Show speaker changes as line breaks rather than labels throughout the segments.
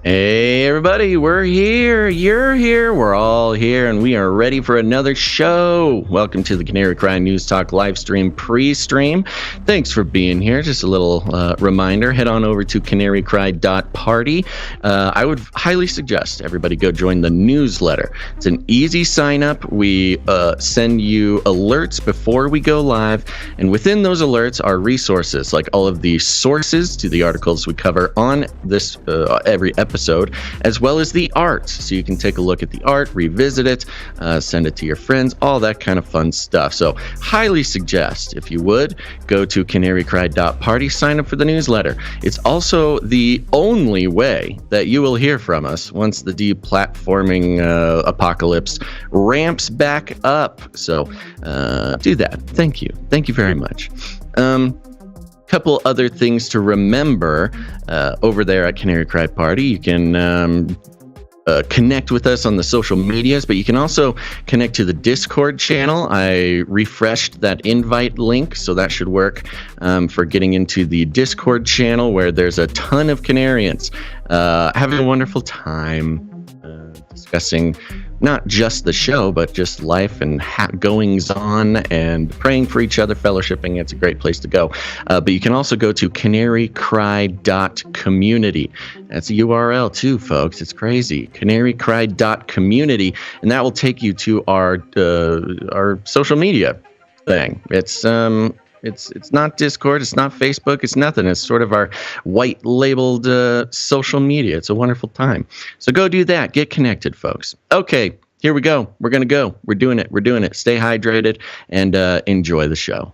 Hey everybody, we're here, you're here, we're all here, and we are ready for another show. Welcome to the Canary Cry News Talk live stream pre-stream. Thanks for being here. Just a little reminder, head on over to CanaryCry.Party. I would highly suggest everybody go join the newsletter. It's an easy sign up. We send you alerts before we go live, and within those alerts are resources like all of the sources to the articles we cover on this every episode, as well as the art, so you can take a look at the art, revisit it, send it to your friends, all that kind of fun stuff. So highly suggest, if you would, go to CanaryCry.Party, sign up for the newsletter. It's also the only way that you will hear from us once the deplatforming apocalypse ramps back up. So do that. Thank you very much. Couple other things to remember over there at CanaryCry.Party. You can connect with us on the social medias, but you can also connect to the Discord channel. I refreshed that invite link, so that should work for getting into the Discord channel, where there's a ton of Canarians having a wonderful time discussing not just the show, but just life and goings on and praying for each other, fellowshipping. It's a great place to go. But you can also go to CanaryCry.Community. That's a URL too, folks. It's crazy. CanaryCry.Community, and that will take you to our social media thing. It's not Discord, it's not Facebook, it's nothing. It's sort of our white labeled social media. It's a wonderful time. So go do that. Get connected, folks. Okay, here we go. We're going to go. We're doing it. Stay hydrated and enjoy the show.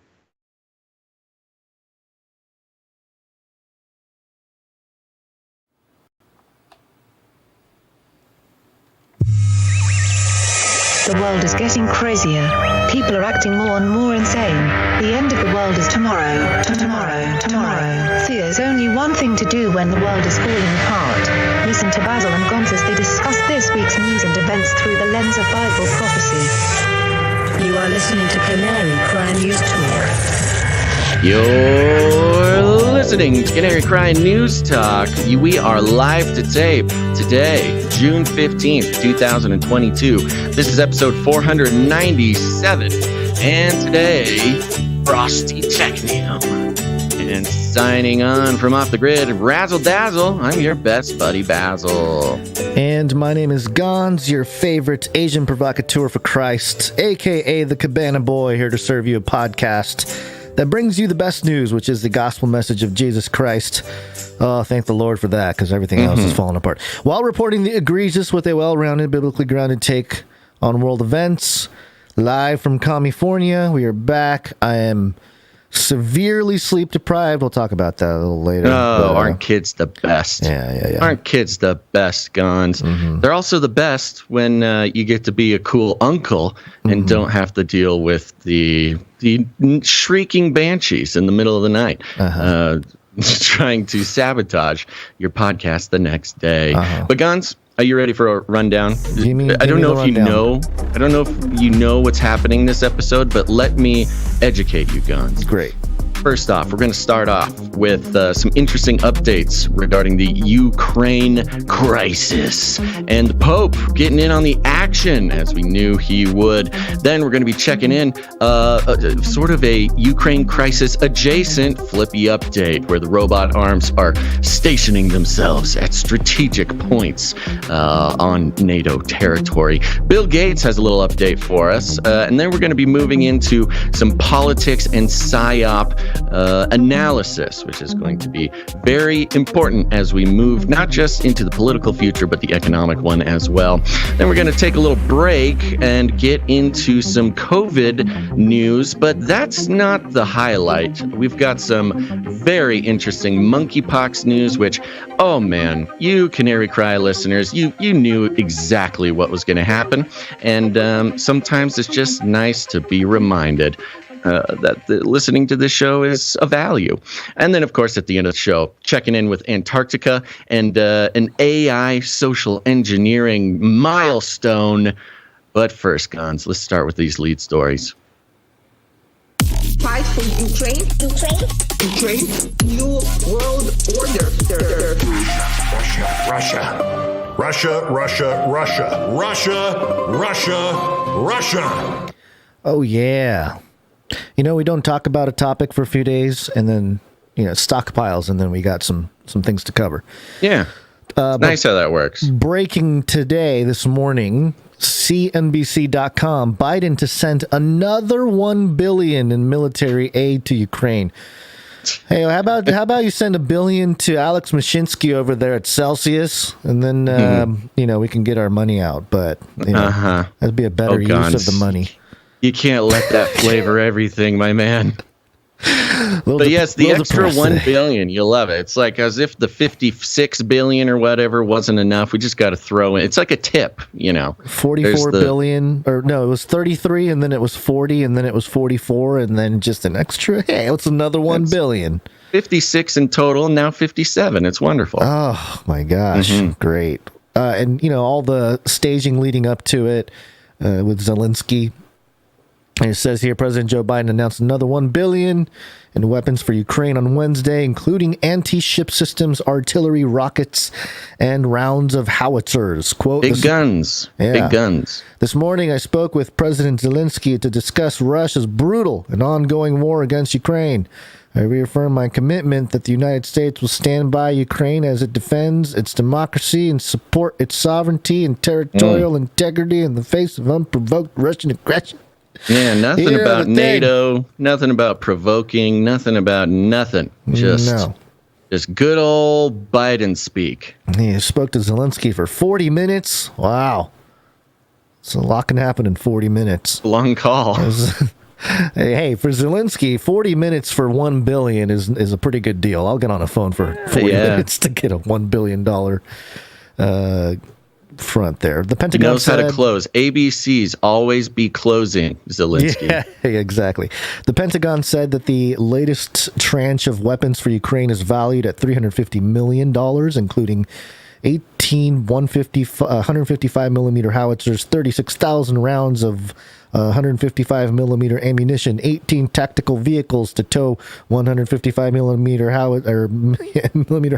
The world is getting crazier. People are acting more and more insane. The end of the world is tomorrow. Tomorrow. There's only one thing to do when the world is falling apart. Listen to Basil and Gonz as they discuss this week's news and events through the lens of Bible prophecy.
You are listening to Canary Cry News Talk.
You're listening to Canary Cry News Talk. We are live to tape today, June 15th, 2022. This is episode 497. And today, Frosty Technium. And signing on from off the grid, Razzle Dazzle. I'm your best buddy, Basil.
And my name is Gonz, your favorite Asian provocateur for Christ, a.k.a. the Cabana Boy, here to serve you a podcast that brings you the best news, which is the gospel message of Jesus Christ. Oh, thank the Lord for that, because everything else is falling apart. While reporting the egregious with a well-rounded, biblically grounded take on world events, live from California, we are back. I am severely sleep deprived. We'll talk about that a little later.
Oh, aren't kids the best?
Yeah.
Aren't kids the best, Gonz? They're also the best when you get to be a cool uncle and don't have to deal with the shrieking banshees in the middle of the night. Trying to sabotage your podcast the next day. But Gonz, are you ready for a rundown? I don't know if you know what's happening this episode, but let me educate you, Gonz.
Great.
First off, we're going to start off with some interesting updates regarding the Ukraine crisis and the Pope getting in on the action as we knew he would. Then we're going to be checking in sort of a Ukraine crisis adjacent FLIPPY update where the robot arms are stationing themselves at strategic points on NATO territory. Bill Gates has a little update for us. And then we're going to be moving into some politics and PSYOP analysis, which is going to be very important as we move not just into the political future, but the economic one as well. Then we're going to take a little break and get into some COVID news, but that's not the highlight. We've got some very interesting monkeypox news, which, oh man, you Canary Cry listeners, you knew exactly what was going to happen. And sometimes it's just nice to be reminded that listening to this show is a value. And then, of course, at the end of the show, checking in with Antarctica and an AI social engineering milestone. But first, Gonz, let's start with these lead stories.
fight for Ukraine. New world order.
Russia.
Oh, yeah. You know, we don't talk about a topic for a few days and then, stockpiles, and then we got some things to cover.
Yeah. Nice how that works.
Breaking today, this morning, CNBC.com, Biden to send another $1 billion in military aid to Ukraine. Hey, how about you send $1 billion to Alex Mashinsky over there at Celsius, and then we can get our money out. But that'd be a better use of the money.
You can't let that flavor everything, my man. But yes, the extra $1 billion, you love it. It's like as if the $56 billion or whatever wasn't enough. We just got to throw in. It's like a tip,
44 billion, or no, it was 33, and then it was 40, and then it was 44, and then just an extra. Hey, it's another $1 billion.
56 in total, now 57. It's wonderful.
Oh my gosh, great! And all the staging leading up to it with Zelensky. And it says here, President Joe Biden announced another $1 billion in weapons for Ukraine on Wednesday, including anti-ship systems, artillery, rockets, and rounds of howitzers. Quote,
Big guns. This
morning, I spoke with President Zelensky to discuss Russia's brutal and ongoing war against Ukraine. I reaffirm my commitment that the United States will stand by Ukraine as it defends its democracy and support its sovereignty and territorial integrity in the face of unprovoked Russian aggression.
Yeah, nothing about NATO, nothing about provoking, nothing about nothing. Just good old Biden speak.
He spoke to Zelensky for 40 minutes. Wow. So a lot can happen in 40 minutes.
Long call.
Hey, for Zelensky, 40 minutes for $1 billion is a pretty good deal. I'll get on a phone for 40 minutes to get a $1 billion front there. The Pentagon
knows how to close. ABCs always be closing, Zelensky.
Yeah, exactly. The Pentagon said that the latest tranche of weapons for Ukraine is valued at $350 million, including 18 155 millimeter howitzers, 36,000 rounds of 155 millimeter ammunition, 18 tactical vehicles to tow 155 millimeter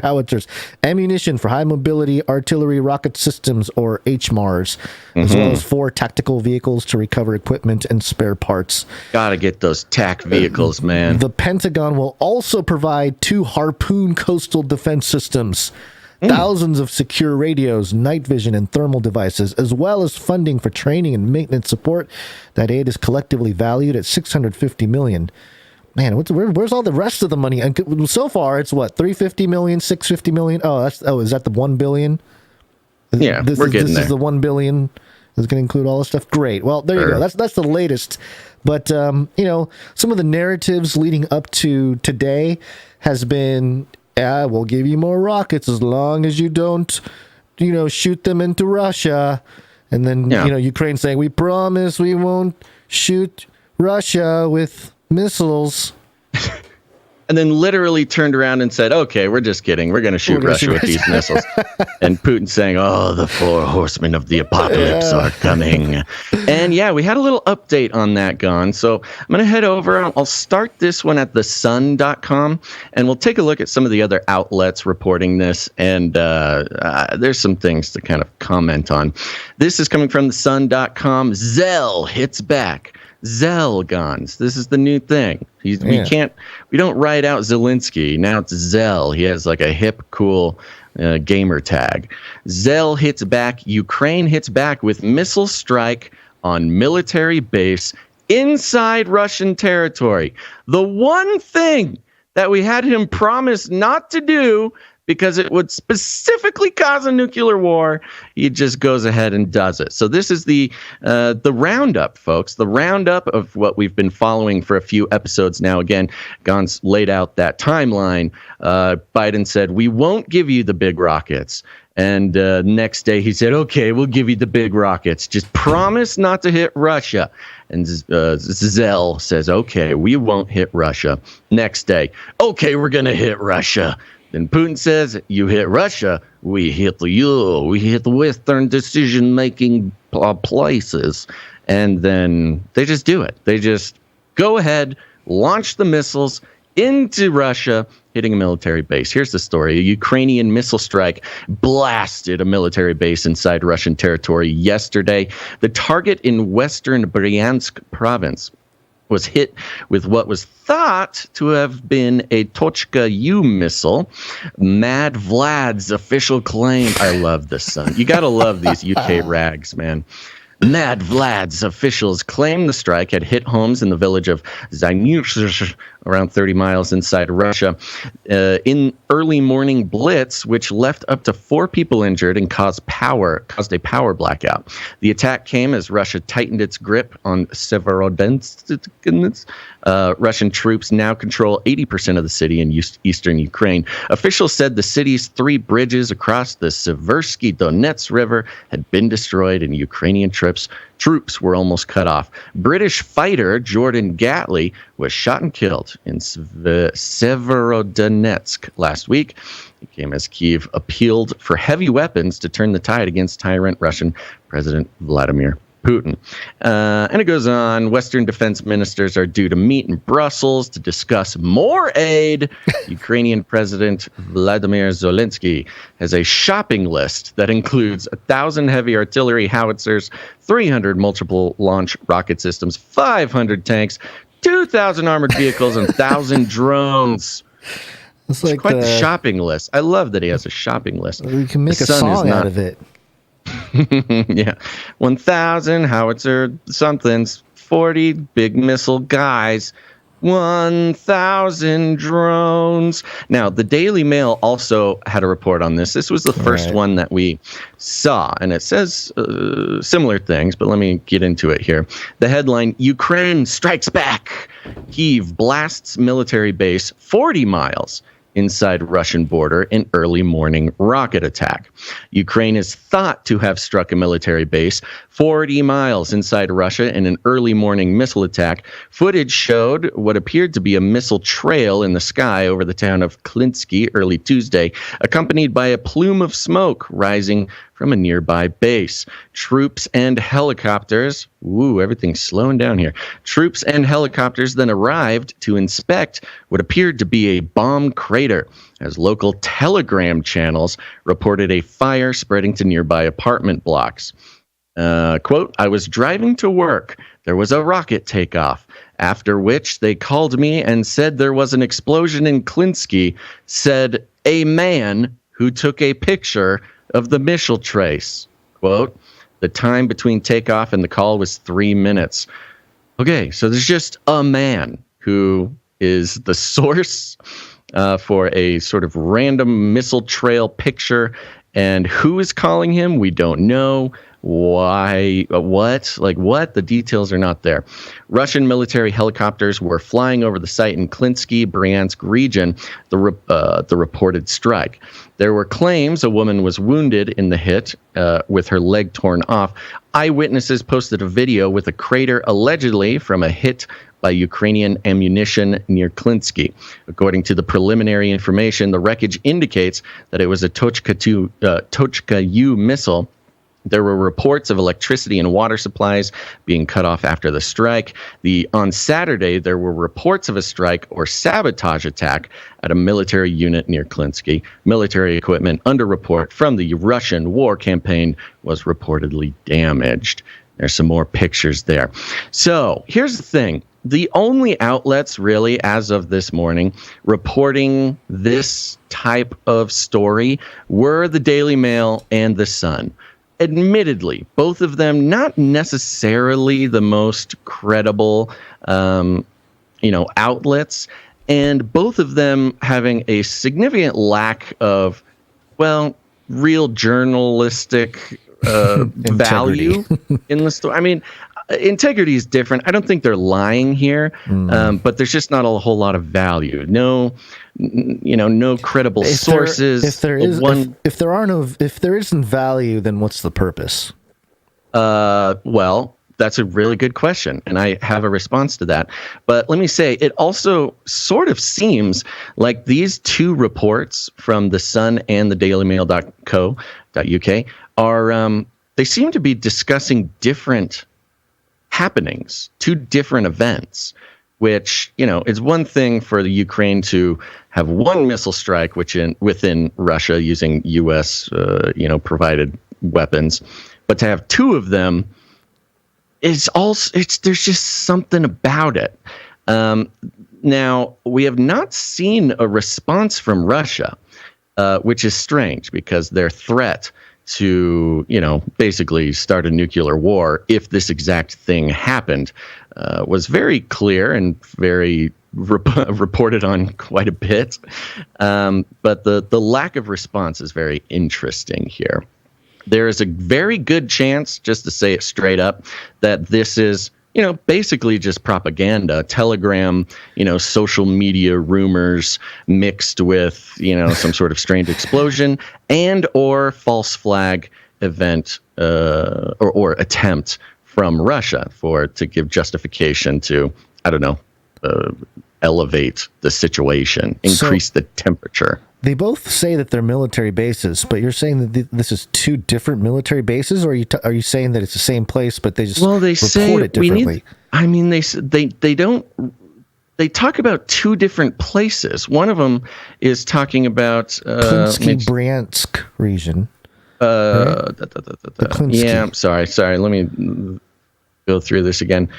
howitzers, ammunition for high mobility artillery rocket systems or HMARS, as well as 4 tactical vehicles to recover equipment and spare parts.
Gotta get those TAC vehicles, man.
The Pentagon will also provide 2 Harpoon coastal defense systems, thousands of secure radios, night vision, and thermal devices, as well as funding for training and maintenance support. That aid is collectively valued at $650 million. Man, where's all the rest of the money? And so far, it's what, $350 million, $650 million? Is that the $1 billion?
Yeah, we're getting there.
This is the $1 billion. Is going to include all this stuff. Great. Well, there you go. That's the latest. But some of the narratives leading up to today has been, we'll give you more rockets as long as you don't, shoot them into Russia. And then, Ukraine saying, we promise we won't shoot Russia with missiles.
And then literally turned around and said, okay, we're just kidding. We're going to shoot Russia with these missiles. And Putin saying, the 4 horsemen of the apocalypse are coming. And we had a little update on that, Gonz. So I'm going to head over. I'll start this one at thesun.com, and we'll take a look at some of the other outlets reporting this. And there's some things to kind of comment on. This is coming from thesun.com. Zell hits back. Zell, Gonz. This is the new thing. We don't write out Zelensky. Now it's Zell. He has like a hip, cool gamer tag. Zell hits back. Ukraine hits back with missile strike on military base inside Russian territory. The one thing that we had him promise not to do because it would specifically cause a nuclear war, he just goes ahead and does it. So this is the roundup, folks, the roundup of what we've been following for a few episodes now. Again, Gonz laid out that timeline. Biden said, we won't give you the big rockets. And next day he said, okay, we'll give you the big rockets. Just promise not to hit Russia. And Zell says, okay, we won't hit Russia. Next day, okay, we're going to hit Russia. Then Putin says, you hit Russia, we hit you. We hit the Western decision-making places. And then they just do it. They just go ahead launched the missiles into Russia, hitting a military base. Here's the story. A Ukrainian missile strike blasted a military base inside Russian territory yesterday. The target in western Bryansk province was hit with what was thought to have been a Tochka-U missile. Mad Vlad's official claim. I love this, son. You got to love these UK rags, man. Mad Vlad's officials claim the strike had hit homes in the village of Zainuzh, around 30 miles inside Russia, in early morning blitz, which left up to 4 people injured and caused a power blackout. The attack came as Russia tightened its grip on Severodonetsk. Russian troops now control 80% of the city in eastern Ukraine. Officials said the city's 3 bridges across the Seversky Donets River had been destroyed, and Ukrainian troops were almost cut off. British fighter Jordan Gatley was shot and killed in Severodonetsk last week. It came as Kyiv appealed for heavy weapons to turn the tide against tyrant Russian President Vladimir Putin. And it goes on. Western defense ministers are due to meet in Brussels to discuss more aid. Ukrainian President Vladimir Zelensky has a shopping list that includes 1,000 heavy artillery howitzers, 300 multiple launch rocket systems, 500 tanks, 2,000 armored vehicles, and 1,000 drones.
It's like
quite the shopping list. I love that he has a shopping list.
We can make a song out of it.
Yeah, 1,000 howitzer somethings, 40 big missile guys, 1,000 drones. Now, the Daily Mail also had a report on this. This was the first one that we saw, and it says similar things, but let me get into it here. The headline, Ukraine strikes back. Kyiv blasts military base 40 miles inside Russian border in early morning rocket attack. Ukraine is thought to have struck a military base 40 miles inside Russia in an early morning missile attack. Footage showed what appeared to be a missile trail in the sky over the town of Klinsky early Tuesday, accompanied by a plume of smoke rising from a nearby base. Troops and helicopters, everything's slowing down here. Troops and helicopters then arrived to inspect what appeared to be a bomb crater, as local Telegram channels reported a fire spreading to nearby apartment blocks. Quote, I was driving to work. There was a rocket takeoff, after which they called me and said there was an explosion in Klinsky, said a man who took a picture of the missile trace. Quote, the time between takeoff and the call was 3 minutes. Okay, so there's just a man who is the source for a sort of random missile trail picture, and who is calling him, we don't know. Why? What? Like what? The details are not there. Russian military helicopters were flying over the site in Klinsky, Bryansk region, the reported strike. There were claims a woman was wounded in the hit with her leg torn off. Eyewitnesses posted a video with a crater allegedly from a hit by Ukrainian ammunition near Klinsky. According to the preliminary information, the wreckage indicates that it was a Tochka-U missile. There were reports of electricity and water supplies being cut off after the strike. On Saturday, there were reports of a strike or sabotage attack at a military unit near Klinsky. Military equipment under report from the Russian war campaign was reportedly damaged. There's some more pictures there. So here's the thing. The only outlets really, as of this morning, reporting this type of story were the Daily Mail and The Sun. Admittedly, both of them not necessarily the most credible, outlets, and both of them having a significant lack of, real journalistic value in the story. I mean, integrity is different. I don't think they're lying here, but there's just not a whole lot of value. No credible sources.
If there isn't value, then what's the purpose?
Well, that's a really good question, and I have a response to that. But let me say, it also sort of seems like these two reports from The Sun and the DailyMail.co.uk are they seem to be discussing different happenings, two different events. which, is one thing for the Ukraine to have one missile strike within Russia using U.S. Provided weapons, but to have two of them there's just something about it. Now, we have not seen a response from Russia, which is strange because their threat to, basically start a nuclear war if this exact thing happened was very clear and very reported on quite a bit. But the lack of response is very interesting here. There is a very good chance, just to say it straight up, that this is, basically just propaganda, Telegram, social media rumors mixed with, some sort of strange explosion and or false flag event or attempt from Russia to give justification to, I don't know, elevate the situation, increase the temperature.
They both say that they're military bases, but you're saying that this is two different military bases, or are you saying that it's the same place, but they just report it differently? They talk about two different places. One of them is talking about Bryansk region. Right?
Yeah, sorry. Let me go through this again.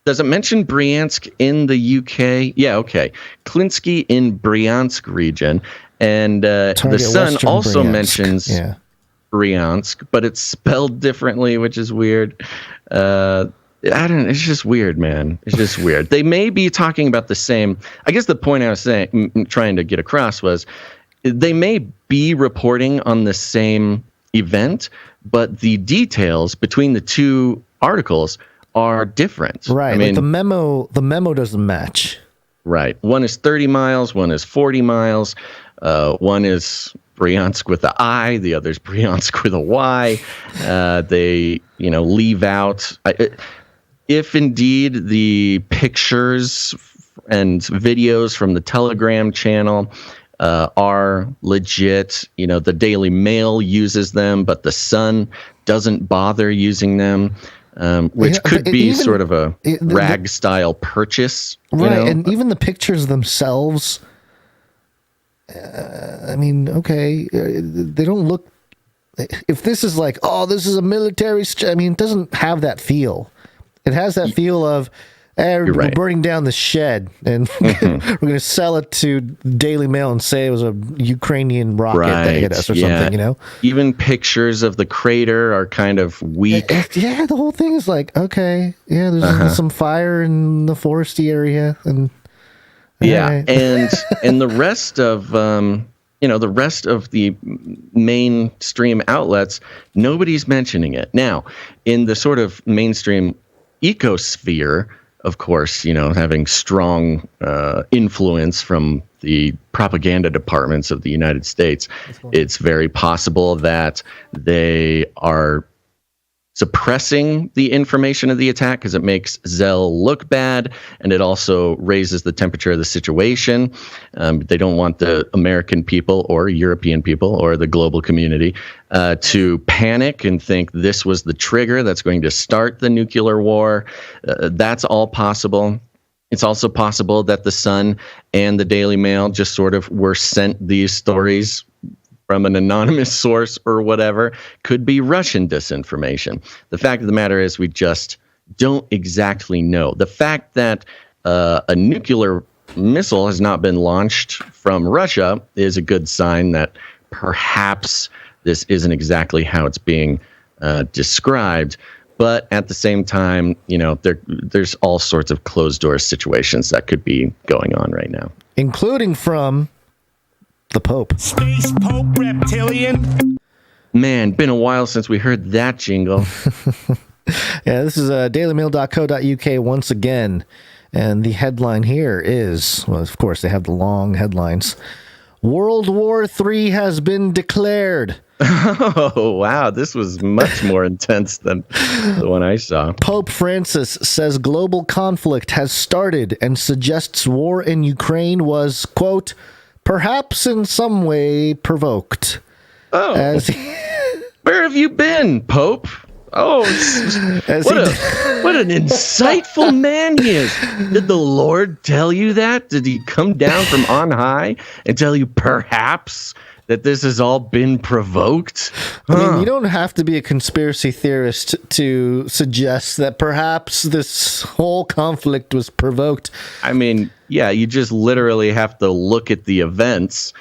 Does it mention Bryansk in the UK? Yeah, okay. Klinsky in Bryansk region. And the Sun also mentions Bryansk, but it's spelled differently, which is weird. It's just weird, man. It's just weird. They may be talking about the same. I guess the point I was trying to get across was they may be reporting on the same event, but the details between the two articles are different.
Right. Like the memo doesn't match.
Right. One is 30 miles, one is 40 miles. One is Bryansk with the I, the other's Bryansk with a Y. They, leave out if indeed the pictures and videos from the Telegram channel are legit. The DailyMail uses them, but the Sun doesn't bother using them. Which could be sort of a rag style purchase.
Right. And even the pictures themselves, okay, they don't look, if this is like, this is a military, it doesn't have that feel. It has that feel of, we're burning down the shed and we're going to sell it to Daily Mail and say it was a Ukrainian rocket that hit us or something,
Even pictures of the crater are kind of weak.
The whole thing is like, okay, there's some fire in the foresty area. And
and the rest of, the rest of the mainstream outlets, nobody's mentioning it. Now, in the sort of mainstream ecosphere, of course, having strong influence from the propaganda departments of the United States, it's very possible that they are suppressing the information of the attack because it makes Zell look bad, and it also raises the temperature of the situation. They don't want the American people or European people or the global community to panic and think this was the trigger that's going to start the nuclear war. That's all possible. It's also possible that the Sun and the Daily Mail just sort of were sent these stories from an anonymous source or whatever. Could be Russian disinformation. The fact of the matter is we just don't exactly know. The fact that a nuclear missile has not been launched from Russia is a good sign that perhaps this isn't exactly how it's being described. But at the same time, there's all sorts of closed door situations that could be going on right now. Including from the Pope.
Space Pope Reptilian.
Man, been a while since we heard that jingle.
Yeah, this is dailymail.co.uk once again. And the headline here is, well, of course, they have the long headlines. World War III has been declared.
Oh, wow. This was much more intense than the one I saw.
Pope Francis says global conflict has started and suggests war in Ukraine was, quote, perhaps in some way provoked.
Oh, where have you been, Pope? Oh, what an insightful man he is. Did the Lord tell you that? Did he come down from on high and tell you perhaps that this has all been provoked?
I mean, you don't have to be a conspiracy theorist to suggest that perhaps this whole conflict was provoked.
I mean, yeah, you just literally have to look at the events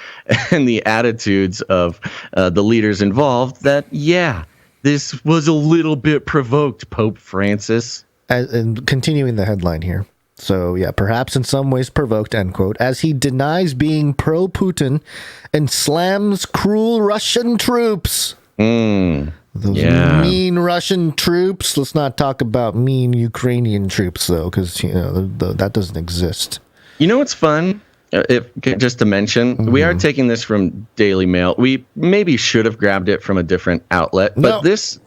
and the attitudes of the leaders involved that, yeah, this was a little bit provoked, Pope Francis.
And continuing the headline here. So, yeah, perhaps in some ways provoked, end quote, as he denies being pro-Putin and slams cruel Russian troops. Those mean Russian troops. Let's not talk about mean Ukrainian troops, though, because that doesn't exist.
You know what's fun? Just to mention, we are taking this from DailyMail. We maybe should have grabbed it from a different outlet, but this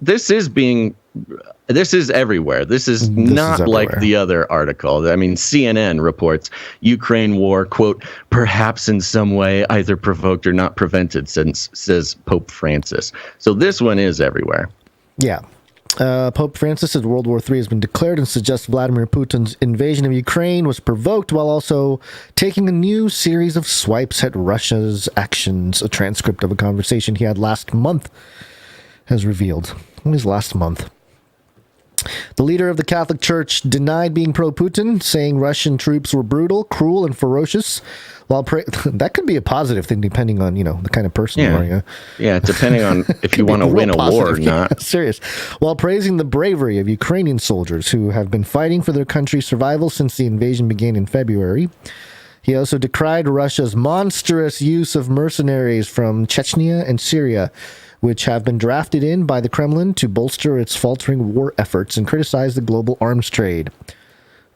is everywhere. This is not like the other article. I mean, CNN reports Ukraine war, quote, perhaps in some way either provoked or not prevented, says Pope Francis. So this one is everywhere.
Yeah. Pope Francis said World War III has been declared and suggests Vladimir Putin's invasion of Ukraine was provoked, while also taking a new series of swipes at Russia's actions. A transcript of a conversation he had last month has revealed. When was last month? The leader of the Catholic Church denied being pro-Putin, saying Russian troops were brutal, cruel, and ferocious. While that could be a positive thing, depending on the kind of person you are.
Yeah, depending on if you want to win a war or not.
Serious. While praising the bravery of Ukrainian soldiers who have been fighting for their country's survival since the invasion began in February. He also decried Russia's monstrous use of mercenaries from Chechnya and Syria, which have been drafted in by the Kremlin to bolster its faltering war efforts, and criticized the global arms trade.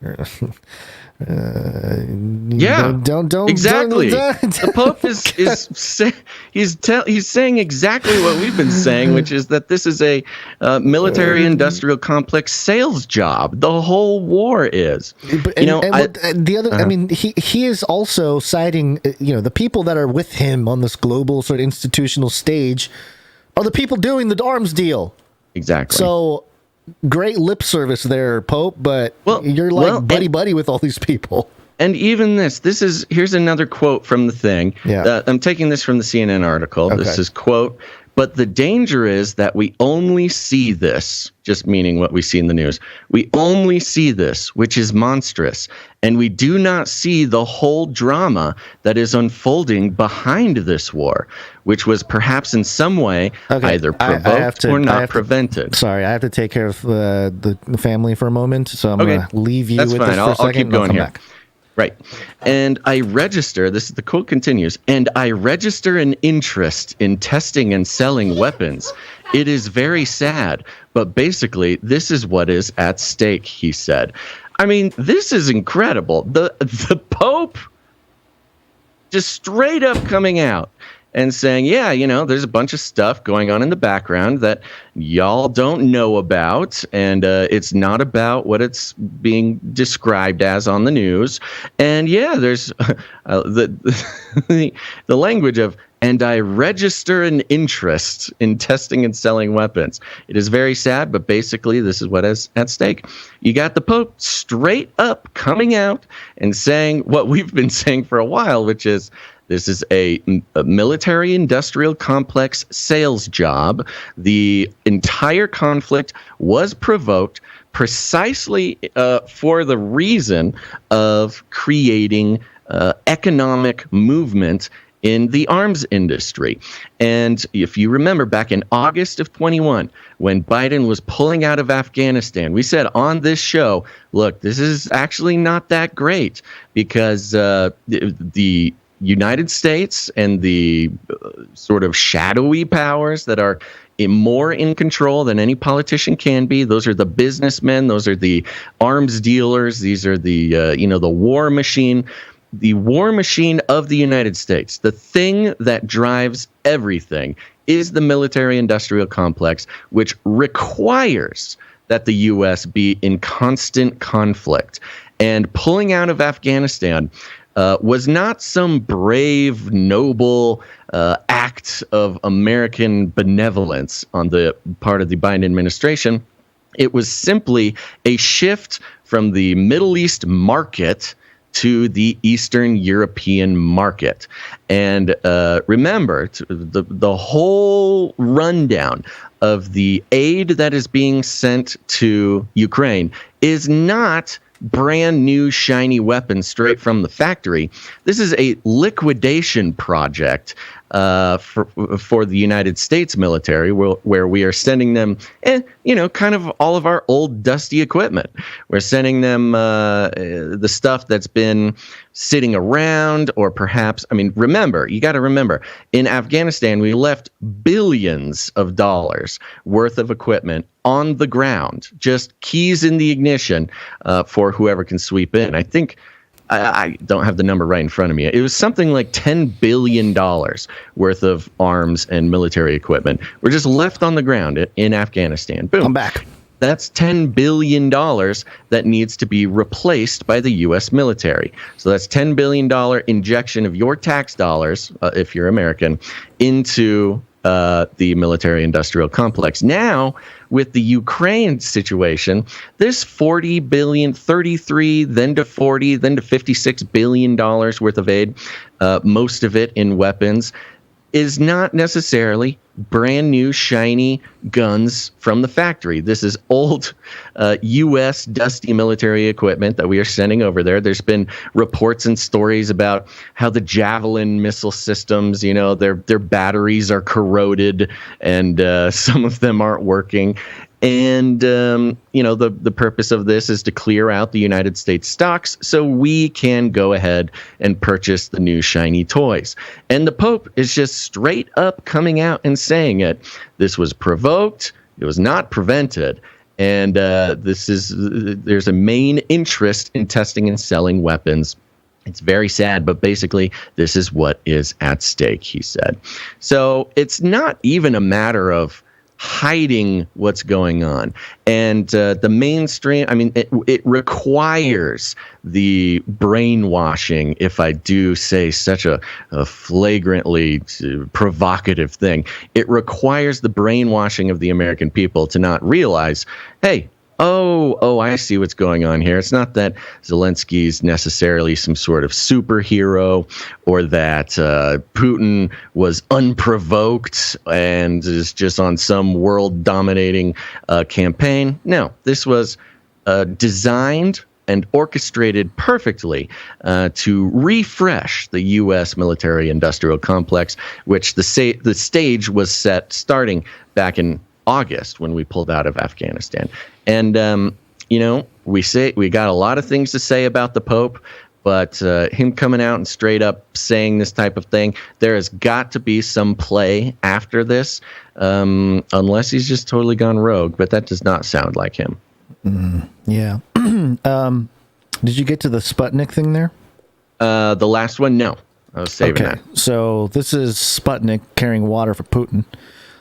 Don't
exactly. The Pope he's saying exactly what we've been saying, which is that this is a military-industrial complex sales job. The whole war is.
I mean, he is also citing the people that are with him on this global sort of institutional stage are the people doing the arms deal.
Exactly.
So. Great lip service there, Pope, but you're buddy with all these people.
And even here's another quote from the thing.
Yeah.
I'm taking this from the CNN article. Okay. This is, quote, but the danger is that we only see this, just meaning what we see in the news. We only see this, which is monstrous, and we do not see the whole drama that is unfolding behind this war, which was perhaps in some way either provoked or not prevented.
Sorry, I have to take care of the family for a moment, so I'm going to leave you with this for a second.
I'll keep going here.
Back.
Right. And I register, the quote continues, and I register an interest in testing and selling weapons. It is very sad, but basically this is what is at stake, he said. I mean, this is incredible. The Pope just straight up coming out and saying, there's a bunch of stuff going on in the background that y'all don't know about, and it's not about what it's being described as on the news. And there's the language of, and I register an interest in testing and selling weapons. It is very sad, but basically this is what is at stake. You got the Pope straight up coming out and saying what we've been saying for a while, which is, this is a military-industrial complex sales job. The entire conflict was provoked precisely for the reason of creating economic movement in the arms industry. And if you remember back in August of 21, when Biden was pulling out of Afghanistan, we said on this show, look, this is actually not that great because the United States and the sort of shadowy powers that are more in control than any politician can be. Those are the businessmen. Those are the arms dealers. These are the, the war machine. The war machine of the United States, the thing that drives everything, is the military-industrial complex, which requires that the U.S. be in constant conflict. And pulling out of Afghanistan was not some brave, noble act of American benevolence on the part of the Biden administration. It was simply a shift from the Middle East market to the Eastern European market. And remember, the whole rundown of the aid that is being sent to Ukraine is not brand new shiny weapons straight from the factory. This is a liquidation project for the United States military, where we are sending them, kind of all of our old dusty equipment. We're sending them the stuff that's been sitting around, or perhaps, you got to remember, in Afghanistan, we left billions of dollars worth of equipment on the ground, just keys in the ignition for whoever can sweep in. I think, I don't have the number right in front of me. It was something like $10 billion worth of arms and military equipment were just left on the ground in Afghanistan. Boom.
I'm back.
That's $10 billion that needs to be replaced by the U.S. military. So that's $10 billion injection of your tax dollars, if you're American, into the military-industrial complex. Now, with the Ukraine situation, this $40 billion, 33, then to 40, then to $56 billion worth of aid, most of it in weapons, is not necessarily brand new shiny guns from the factory. This is old U.S. dusty military equipment that we are sending over there. There's been reports and stories about how the Javelin missile systems, their batteries are corroded and some of them aren't working. And, the purpose of this is to clear out the United States stocks so we can go ahead and purchase the new shiny toys. And the Pope is just straight up coming out and saying it. This was provoked. It was not prevented. And there's a main interest in testing and selling weapons. It's very sad, but basically this is what is at stake, he said. So it's not even a matter of hiding what's going on. And the mainstream, it requires the brainwashing, if I do say such a flagrantly provocative thing. It requires the brainwashing of the American people to not realize, hey, Oh, I see what's going on here. It's not that Zelensky's necessarily some sort of superhero, or that Putin was unprovoked and is just on some world-dominating campaign. No, this was designed and orchestrated perfectly to refresh the U.S. military-industrial complex, which the stage was set starting back in August when we pulled out of Afghanistan. And, we got a lot of things to say about the Pope, but him coming out and straight up saying this type of thing, there has got to be some play after this, unless he's just totally gone rogue, but that does not sound like him.
Yeah. Did you get to the Sputnik thing there?
The last one? No. I was saving that.
So this is Sputnik carrying water for Putin.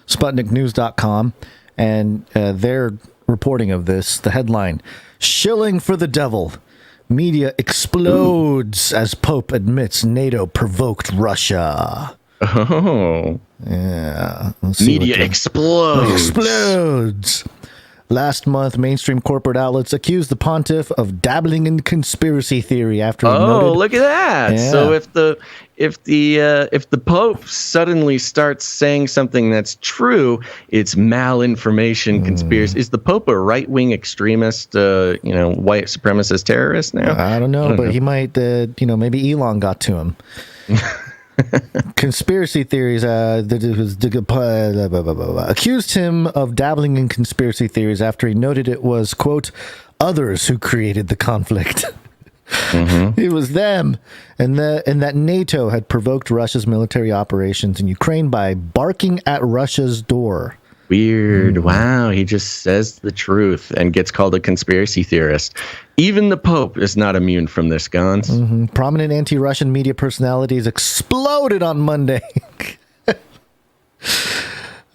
SputnikNews.com, and their reporting of this, the headline, Shilling for the Devil. Media explodes as Pope admits NATO provoked Russia.
Oh.
Yeah.
Media explodes.
Last month, mainstream corporate outlets accused the pontiff of dabbling in conspiracy theory after he noted...
look at that. Yeah. So if the Pope suddenly starts saying something that's true, it's malinformation, conspiracy. Is the Pope a right-wing extremist, white supremacist terrorist now?
I don't know, but he might, maybe Elon got to him. Conspiracy theories accused him of dabbling in conspiracy theories after he noted it was, quote, others who created the conflict. Mm-hmm. It was them, and that NATO had provoked Russia's military operations in Ukraine by barking at Russia's door.
Weird. Wow, he just says the truth and gets called a conspiracy theorist. Even the Pope is not immune from this, Gonz.
Mm-hmm. Prominent anti-Russian media personalities exploded on Monday.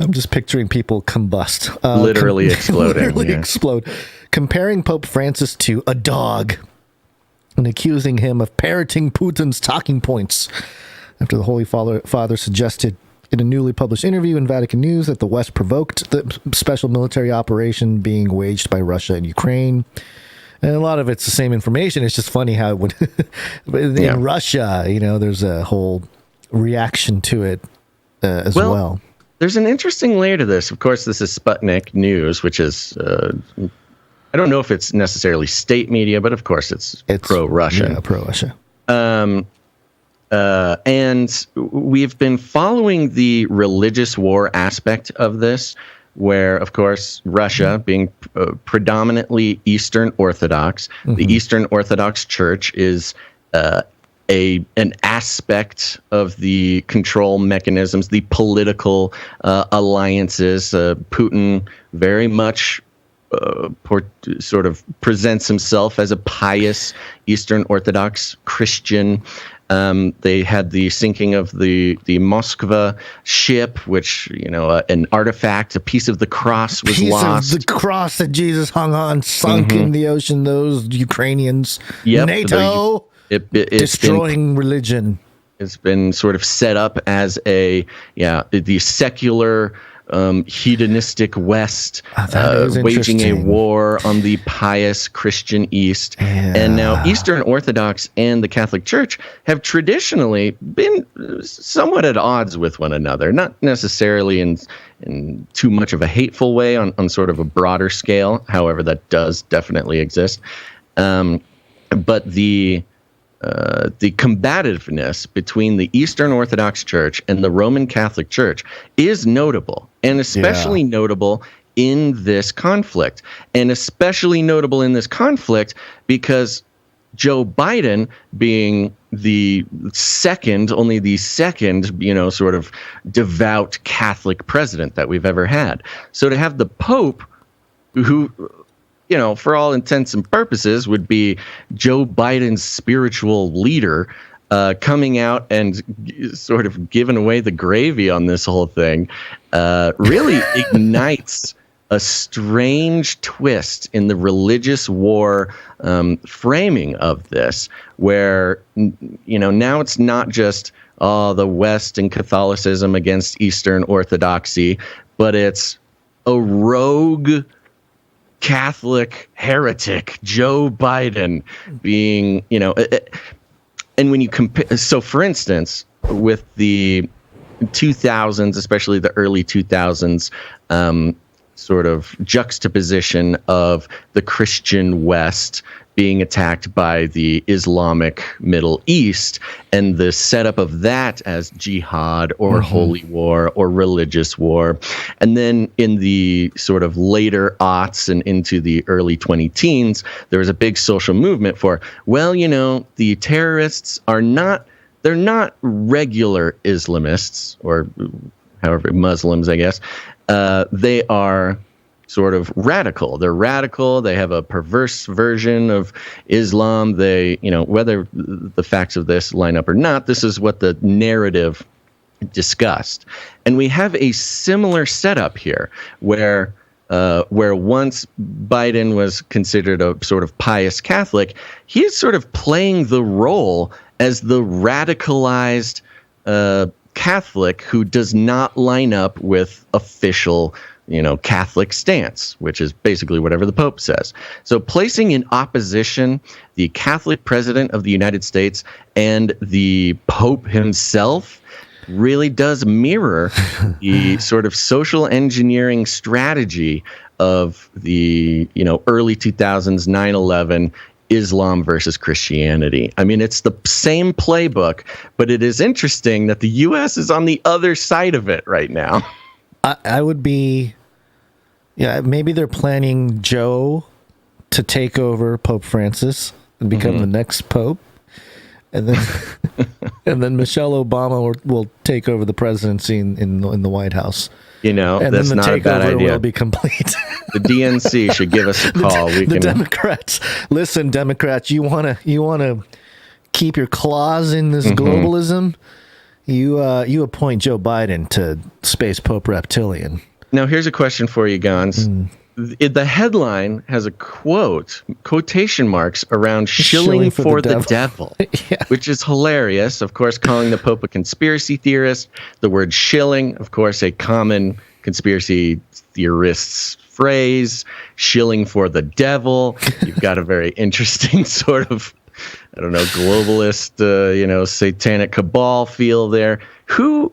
I'm just picturing people combust.
Literally exploding.
Literally explode. Comparing Pope Francis to a dog and accusing him of parroting Putin's talking points. after the Holy Father suggested in a newly published interview in Vatican News that the West provoked the special military operation being waged by Russia and Ukraine. And a lot of it's the same information. It's just funny how it would in Russia, there's a whole reaction to it as well.
There's an interesting layer to this. Of course, this is Sputnik News, which is, I don't know if it's necessarily state media, but of course it's pro-Russia.
Yeah, pro-Russia.
And we've been following the religious war aspect of this, where, of course, Russia, being predominantly Eastern Orthodox, the Eastern Orthodox Church is an aspect of the control mechanisms, the political alliances. Putin very much sort of presents himself as a pious Eastern Orthodox Christian. They had the sinking of the Moskva ship, which, an artifact, a piece of the cross was lost.
Piece of the cross that Jesus hung on, sunk in the ocean. Those Ukrainians, NATO, destroying religion.
It's been sort of set up as the secular, hedonistic West, waging a war on the pious Christian East. Yeah. And now Eastern Orthodox and the Catholic Church have traditionally been somewhat at odds with one another, not necessarily in too much of a hateful way on sort of a broader scale. However, that does definitely exist. But the combativeness between the Eastern Orthodox Church and the Roman Catholic Church is notable, and especially notable in this conflict. And especially notable in this conflict because Joe Biden, being only the second, sort of devout Catholic president that we've ever had. So to have the Pope, who, for all intents and purposes, would be Joe Biden's spiritual leader, coming out and sort of giving away the gravy on this whole thing, really ignites a strange twist in the religious war framing of this, where, now it's not just the West and Catholicism against Eastern Orthodoxy, but it's a rogue Catholic heretic, Joe Biden, being, and when you compare, so for instance, with the 2000s, especially the early 2000s, sort of juxtaposition of the Christian West being attacked by the Islamic Middle East, and the setup of that as jihad or holy war or religious war. And then in the sort of later aughts and into the early 2010s, there was a big social movement for, the terrorists they're not regular Islamists, or however, Muslims, I guess. They are sort of radical. They're radical. They have a perverse version of Islam. They, whether the facts of this line up or not, this is what the narrative discussed. And we have a similar setup here where once Biden was considered a sort of pious Catholic, he's sort of playing the role as the radicalized Catholic who does not line up with official Catholic stance, which is basically whatever the Pope says. So placing in opposition the Catholic President of the United States and the Pope himself really does mirror the sort of social engineering strategy of the, early 2000s, 9/11, Islam versus Christianity. I mean, it's the same playbook, but it is interesting that the U.S. is on the other side of it right now.
I would be, maybe they're planning Joe to take over Pope Francis and become the next Pope, and then and then Michelle Obama will take over the presidency in the White House.
And that's
then the
not a bad
takeover
idea.
Will be complete.
The DNC should give us a call.
Democrats, listen, Democrats, you wanna keep your claws in this globalism. You appoint Joe Biden to Space Pope Reptilian.
Now, here's a question for you, Gonz. the headline has a quotation marks around shilling for the devil,
Yeah.
which is hilarious. Of course, calling the Pope a conspiracy theorist. The word shilling, of course, a common conspiracy theorist's phrase. Shilling for the devil. You've got a very interesting sort of, I don't know, globalist, satanic cabal feel there. Who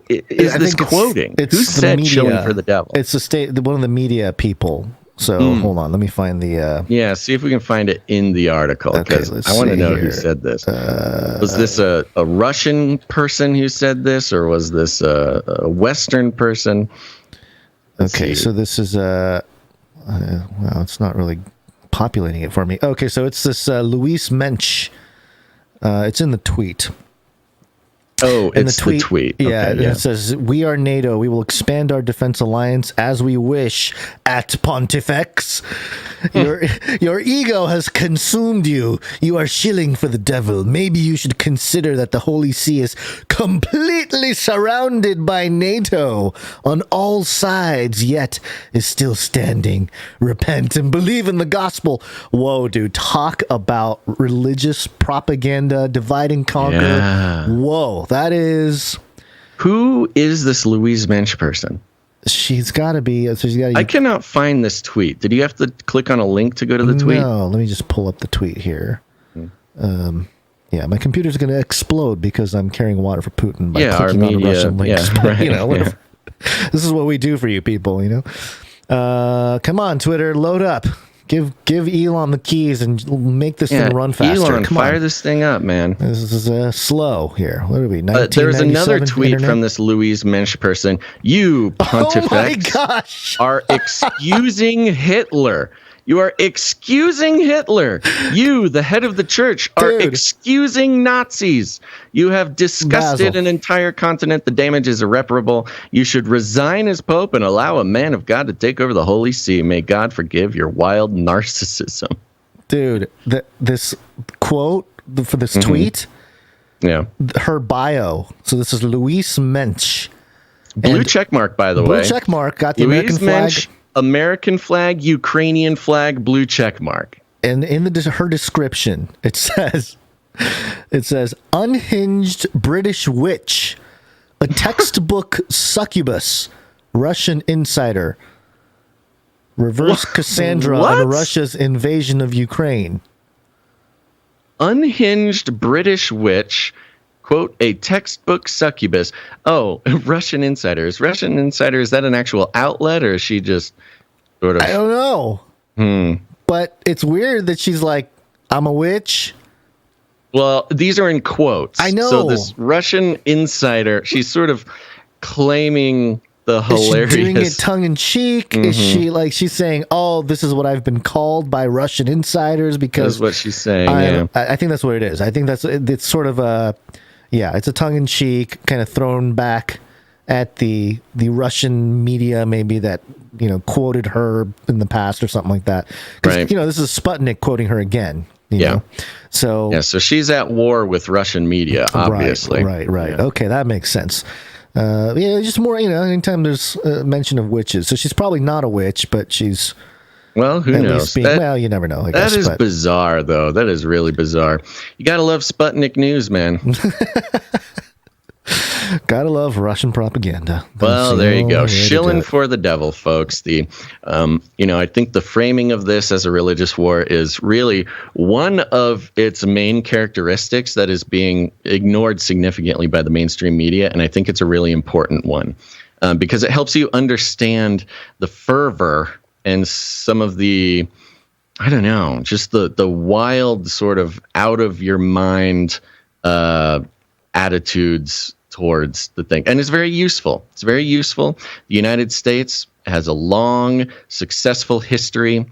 is this quoting? Who said
media,
shilling for the devil?
It's one of the media people. So hold on, let me find the.
Yeah, see if we can find it in the article, because I want to know who said this. Was this a Russian person who said this, or was this a Western person?
Okay, so this is well, it's not really populating it for me. Okay, so it's this Luis Mensch. It's in the tweet.
Oh, it's the tweet.
Yeah,
Okay,
it says, "We are NATO. We will expand our defense alliance as we wish at Pontifex. Your ego has consumed you. You are shilling for the devil. Maybe you should consider that the Holy See is completely surrounded by NATO on all sides, yet is still standing. Repent and believe in the gospel." Whoa, dude. Talk about religious propaganda, divide and conquer.
Yeah.
Whoa. That is.
Who is this Louise Mensch person?
She's got to be. So she's got.
I cannot find this tweet. Did you have to click on a link to go to the tweet?
No, let me just pull up the tweet here. Yeah, my computer's going to explode because I'm carrying water for Putin by clicking on Russian links.
Yeah, right,
Whatever. This is what we do for you people, Come on, Twitter, load up. Give Elon the keys and make this thing run faster.
Elon, fire this thing up, man.
This is slow here. What are we?
There's another tweet from this Louise Mensch person. You, Pontifex, are excusing Hitler. You are excusing Hitler. You, the head of the church, are excusing Nazis. You have disgusted
Basil.
an entire continent. The damage is irreparable. You should resign as Pope and allow a man of God to take over the Holy See. May God forgive your wild narcissism.
Dude, this quote for this tweet, her bio. So this is Louise Mensch.
Blue check mark, by the way.
Blue check mark, got the
Louise
American flag.
Mensch, American flag, Ukrainian flag, blue check mark.
And in her description, it says, unhinged British witch, a textbook succubus, Russian insider, reverse Cassandra on Russia's invasion of Ukraine.
Unhinged British witch, quote, a textbook succubus. Oh, Russian Insider. Is Russian Insider, is that an actual outlet, or is she just sort of...
I don't know. But it's weird that she's like, I'm a witch.
Well, these are in quotes.
I know.
So this Russian Insider, she's sort of claiming the hilarious...
Is she doing it tongue-in-cheek? Is she like, she's saying, oh, this is what I've been called by Russian insiders because...
That's what she's saying,
I think that's what it is. I think it's sort of a... Yeah, it's a tongue-in-cheek, kind of thrown back at the Russian media, maybe that quoted her in the past or something like that. Right. This is Sputnik quoting her again. You know? So
she's at war with Russian media, obviously.
Right. Yeah. Okay, that makes sense. Just more. Anytime there's mention of witches, so she's probably not a witch, but she's.
Well, who knows?
Well, you never know. I guess,
that is bizarre, though. That is really bizarre. You gotta love Sputnik News, man.
Gotta love Russian propaganda.
Well, there you go. Shilling for the devil, folks. The, I think the framing of this as a religious war is really one of its main characteristics that is being ignored significantly by the mainstream media, and I think it's a really important one because it helps you understand the fervor and some of the, I don't know, just the wild sort of out of your mind attitudes towards the thing. And it's very useful. It's very useful. The United States has a long, successful history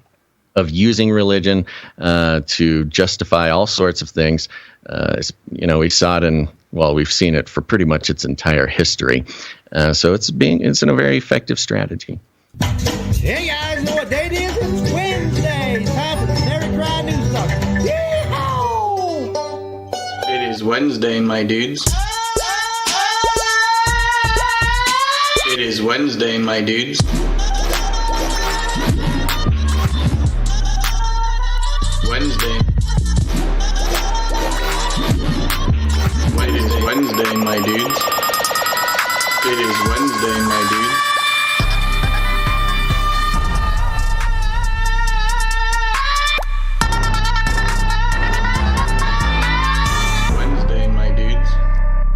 of using religion to justify all sorts of things. We saw it we've seen it for pretty much its entire history. So it's a very effective strategy.
Hey guys, you know what day it is? It's Wednesday. It's time for the CanaryCry News Talk. Yeehaw!
It is Wednesday, my dudes. It is Wednesday, my dudes. Wednesday, my dudes. It is Wednesday, my dudes. Wednesday, my dudes.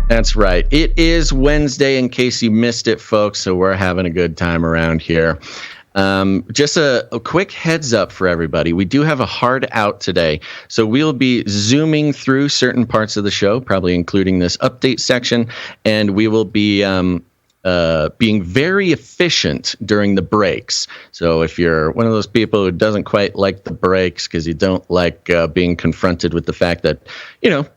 That's right. It is Wednesday, in case you missed it, folks. So we're having a good time around here. Just a quick heads up for everybody. We do have a hard out today. So we'll be zooming through certain parts of the show, probably including this update section. And we will be being very efficient during the breaks. So if you're one of those people who doesn't quite like the breaks because you don't like being confronted with the fact that,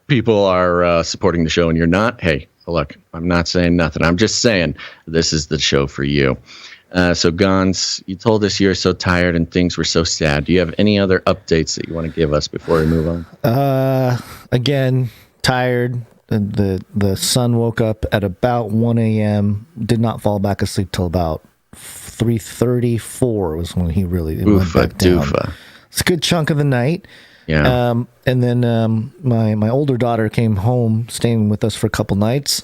people are supporting the show and you're not, hey, look, I'm not saying nothing. I'm just saying this is the show for you. So, Gonz, you told us you're so tired and things were so sad. Do you have any other updates that you want to give us before we move on?
Again, tired. The sun woke up at about 1 a.m., did not fall back asleep till about 3:34 was when he really went back down.
Doofa.
It's a good chunk of the night.
Yeah.
And then my older daughter came home, staying with us for a couple nights.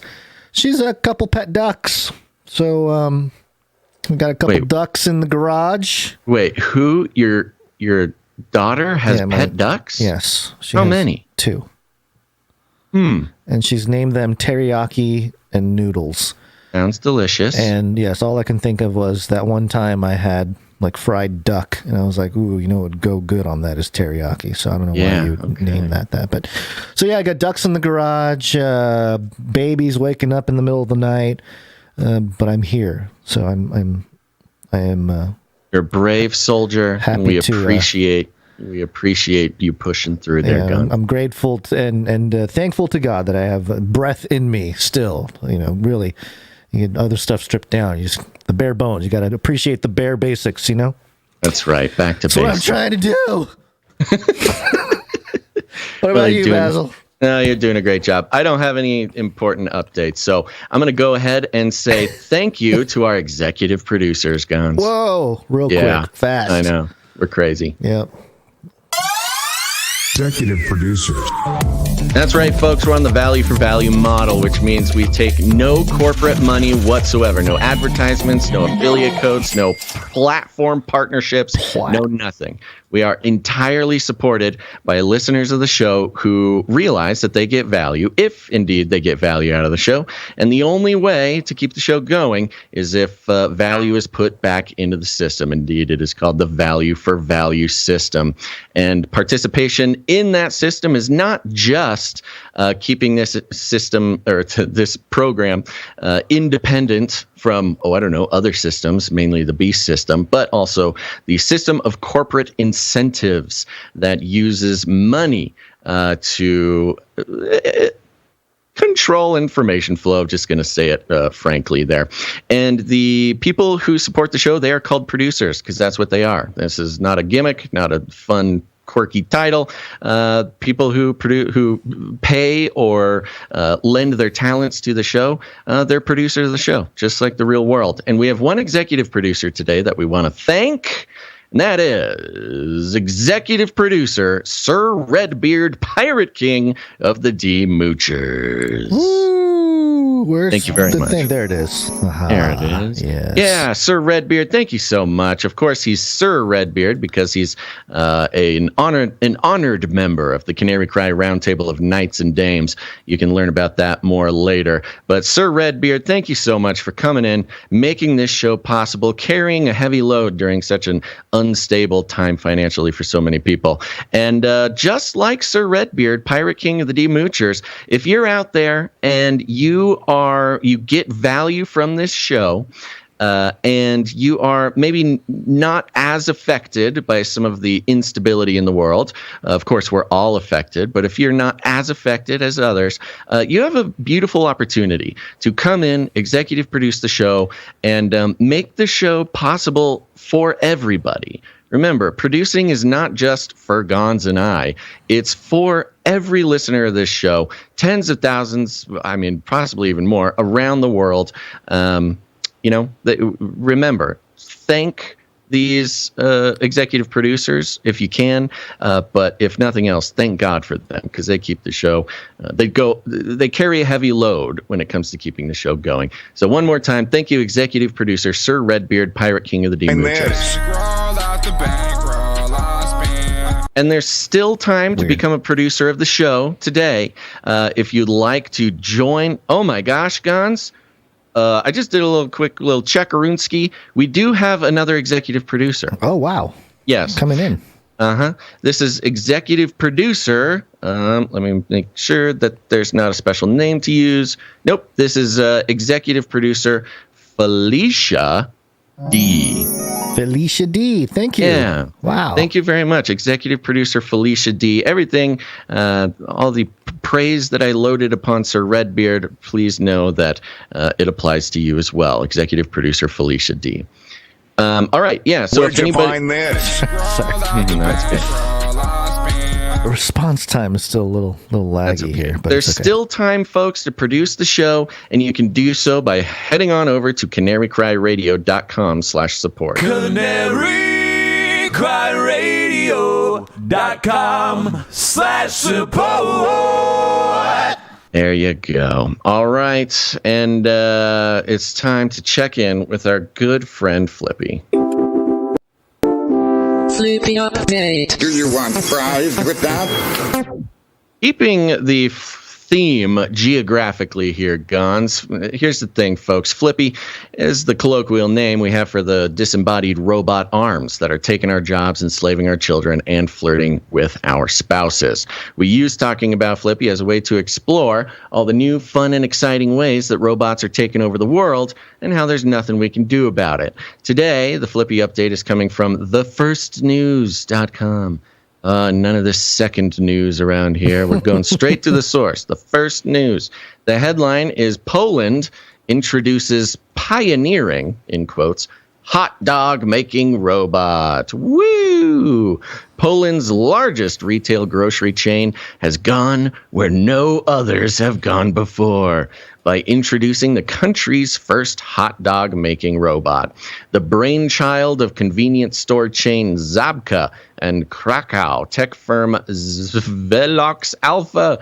She's a couple pet ducks. So we got a couple ducks in the garage.
Wait, who? Your daughter has pet ducks?
Yes.
How many?
2. And she's named them Teriyaki and Noodles.
Sounds delicious.
And yes, all I can think of was that one time I had like fried duck, and I was like, ooh, what would go good on that is teriyaki. So I don't know why you would name that. But so yeah, I got ducks in the garage, babies waking up in the middle of the night, but I'm here. So I am.
You're a brave soldier. And we appreciate. We appreciate you pushing through there, Gonz.
I'm grateful and thankful to God that I have breath in me still. Really, you get other stuff stripped down. You just the bare bones. You got to appreciate the bare basics.
That's right. Back to basics.
That's what I'm trying to do. What about you, Basil?
No, you're doing a great job. I don't have any important updates, so I'm going to go ahead and say thank you to our executive producers, Gonz.
Whoa, real quick, fast.
I know. We're crazy.
Yep.
Executive producers.
That's right, folks. We're on the value for value model, which means we take no corporate money whatsoever. No advertisements, no affiliate codes, no platform partnerships, no nothing. We are entirely supported by listeners of the show who realize that they get value, if indeed they get value out of the show. And the only way to keep the show going is if value is put back into the system. Indeed, it is called the value for value system. And participation in that system is not just keeping this system or this program independent from, other systems, mainly the beast system, but also the system of corporate incentives that uses money to control information flow. Just going to say it frankly there. And the people who support the show, they are called producers because that's what they are. This is not a gimmick, not a fun quirky title. People who pay or lend their talents to the show, they're producers of the show, just like the real world. And we have one executive producer today that we want to thank, and that is executive producer Sir Redbeard, Pirate King of the D-Moochers.
Thank
you very much.
There it is.
There it is.
Yes.
Yeah, Sir Redbeard, thank you so much. Of course, he's Sir Redbeard because he's an honored member of the Canary Cry Roundtable of Knights and Dames. You can learn about that more later. But Sir Redbeard, thank you so much for coming in, making this show possible, carrying a heavy load during such an unstable time financially for so many people. And just like Sir Redbeard, Pirate King of the D-Moochers, if you're out there and you get value from this show, and you are maybe not as affected by some of the instability in the world. Of course, we're all affected, but if you're not as affected as others, you have a beautiful opportunity to come in, executive produce the show, and make the show possible for everybody. Remember, producing is not just for Gonz and I. It's for every listener of this show, tens of thousands, possibly even more, around the world. Remember, thank these executive producers if you can, but if nothing else, thank God for them, because they keep the show. They carry a heavy load when it comes to keeping the show going. So one more time, thank you, executive producer Sir Redbeard, Pirate King of the Demoochers. And there's still time to become a producer of the show today. If you'd like to join, oh my gosh, Gonz. I just did a quick little checkarooski. We do have another executive producer.
Oh, wow.
Yes.
Coming in.
This is executive producer. Let me make sure that there's not a special name to use. Nope. This is executive producer Felicia D.
Felicia D. Thank you.
Yeah.
Wow.
Thank you very much. Executive producer Felicia D. Everything, all the praise that I loaded upon Sir Redbeard, please know that it applies to you as well. Executive producer Felicia D. All right. Yeah. So
where'd you find this?
That's good.
The response time is still a little laggy here. But
there's still time, folks, to produce the show, and you can do so by heading on over to CanaryCry.Radio.com/support.
CanaryCry.Radio.com/support.
There you go. All right, and it's time to check in with our good friend Flippy.
Flippy update.
Do you want fries with that?
Keeping the theme geographically here, Gonz. Here's the thing, folks. Flippy is the colloquial name we have for the disembodied robot arms that are taking our jobs, enslaving our children, and flirting with our spouses. We use talking about Flippy as a way to explore all the new, fun, and exciting ways that robots are taking over the world and how there's nothing we can do about it. Today, the Flippy update is coming from thefirstnews.com. None of this second news around here. We're going straight to the source. The first news. The headline is Poland introduces pioneering, in quotes, hot dog making robot. Woo! Poland's largest retail grocery chain has gone where no others have gone before by introducing the country's first hot dog making robot. The brainchild of convenience store chain Zabka and Krakow tech firm Velox Alpha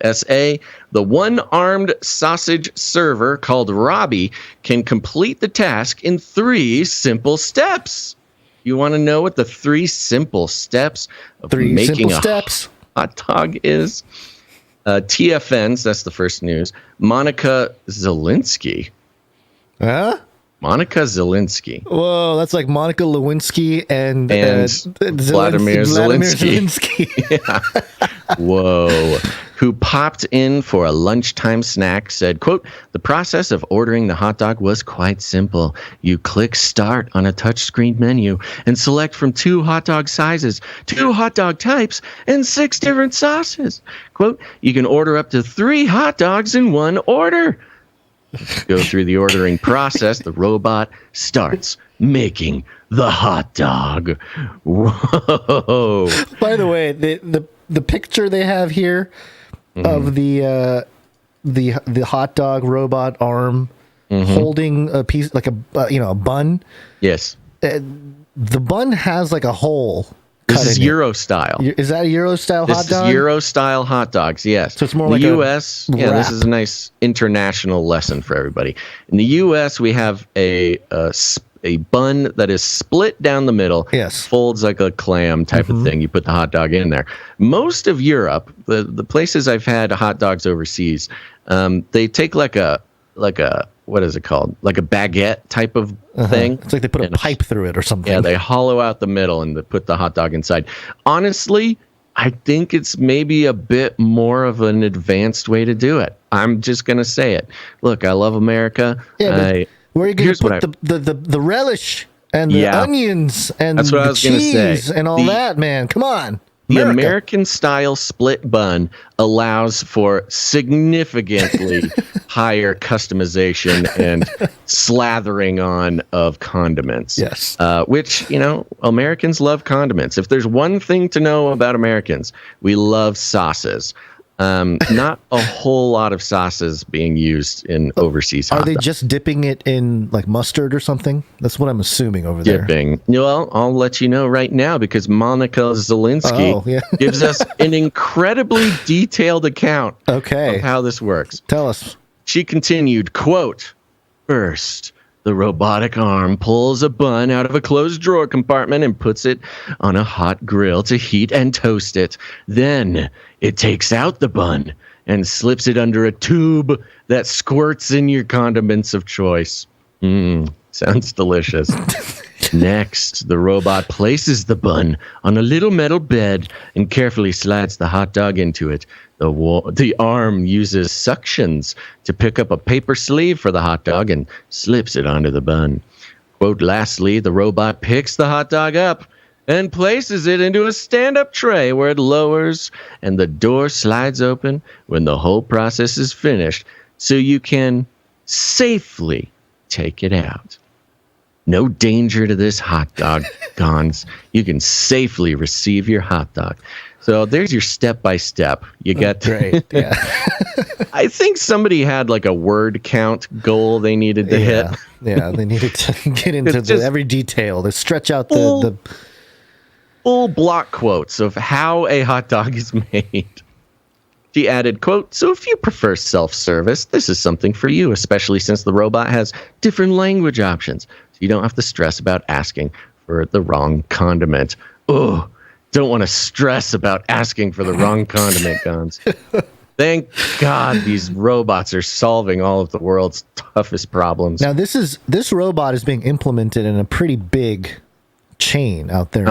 SA, the one-armed sausage server called Robbie can complete the task in 3 simple steps. You want to know what the 3 simple steps of making a hot dog is? TFNs, that's the first news. Monica Zelinsky.
Huh?
Monica Zelinsky.
Whoa, that's like Monica Lewinsky and
Vladimir Zelensky.
Yeah.
Whoa. Who popped in for a lunchtime snack, said, quote, the process of ordering the hot dog was quite simple. You click start on a touchscreen menu and select from 2 hot dog sizes, 2 hot dog types, and 6 different sauces. Quote, you can order up to 3 hot dogs in one order. Go through the ordering process. The robot starts making the hot dog. Whoa.
By the way, the picture they have here of the hot dog robot arm holding a piece like a bun.
Yes.
The bun has like a hole.
This is Euro style.
Is that a Euro style hot dog?
This is Euro style hot dogs. Yes.
So it's more
in
like
the U.S. Yeah, this is a nice international lesson for everybody. In the U.S., we have a bun that is split down the middle.
Yes.
Folds like a clam type of thing. You put the hot dog in there. Most of Europe, the places I've had hot dogs overseas, they take like a what is it called? Like a baguette type of thing.
It's like they put a pipe through it or something.
Yeah, they hollow out the middle and they put the hot dog inside. Honestly, I think it's maybe a bit more of an advanced way to do it. I'm just going to say it. Look, I love America.
Yeah, where are you going to put the relish and the onions and
that's what
the
I was gonna
cheese
say.
and all that, man? Come on.
The American-style split bun allows for significantly higher customization and slathering on of condiments.
Yes.
Which, Americans love condiments. If there's one thing to know about Americans, we love sauces. Not a whole lot of sauces being used in overseas hot
Are they
dogs.
just dipping it in like mustard or something? That's what I'm assuming over there.
Dipping. Well, I'll let you know right now because Monica Zelinsky gives us an incredibly detailed account of how this works.
Tell us.
She continued, quote, "First, the robotic arm pulls a bun out of a closed drawer compartment and puts it on a hot grill to heat and toast it. Then it takes out the bun and slips it under a tube that squirts in your condiments of choice." Sounds delicious. Next, the robot places the bun on a little metal bed and carefully slides the hot dog into it. The arm uses suctions to pick up a paper sleeve for the hot dog and slips it onto the bun. Quote, "Lastly, the robot picks the hot dog up and places it into a stand-up tray where it lowers and the door slides open when the whole process is finished so you can safely take it out. No danger to this hot dog, Gonz. You can safely receive your hot dog." So there's your step-by-step. You got
great. Yeah.
I think somebody had like a word count goal they needed to hit.
Yeah, they needed to get into every detail. They stretch out the
full block quotes of how a hot dog is made. She added, quote, "So if you prefer self-service, this is something for you, especially since the robot has different language options. So you don't have to stress about asking for the wrong condiment." Oh, don't want to stress about asking for the wrong condiment, Gonz. Thank God these robots are solving all of the world's toughest problems.
Now, this robot is being implemented in a pretty big chain out there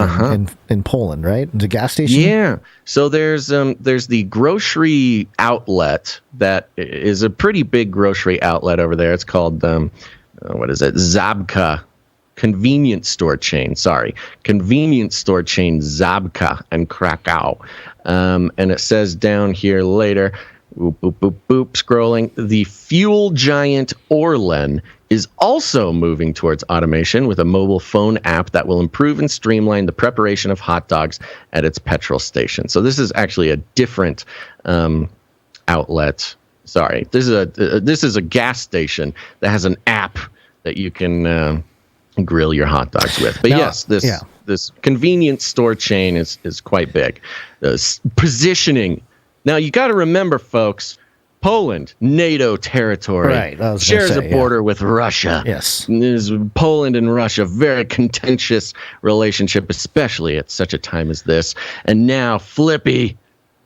in Poland, right? The gas station?
Yeah. So there's the grocery outlet that is a pretty big grocery outlet over there. It's called, what is it? Zabka. Convenience store chain Zabka in Krakow. And it says down here later, boop, boop, boop, boop, scrolling, the fuel giant Orlen is also moving towards automation with a mobile phone app that will improve and streamline the preparation of hot dogs at its petrol station. So this is actually a different outlet. Sorry, this is a gas station that has an app that you can grill your hot dogs with. But
now,
this convenience store chain is quite big. Positioning. Now you got to remember, folks, Poland, NATO territory,
right?
Shares a border with Russia.
Yes,
Poland and Russia, very contentious relationship, especially at such a time as this. And now FLIPPY,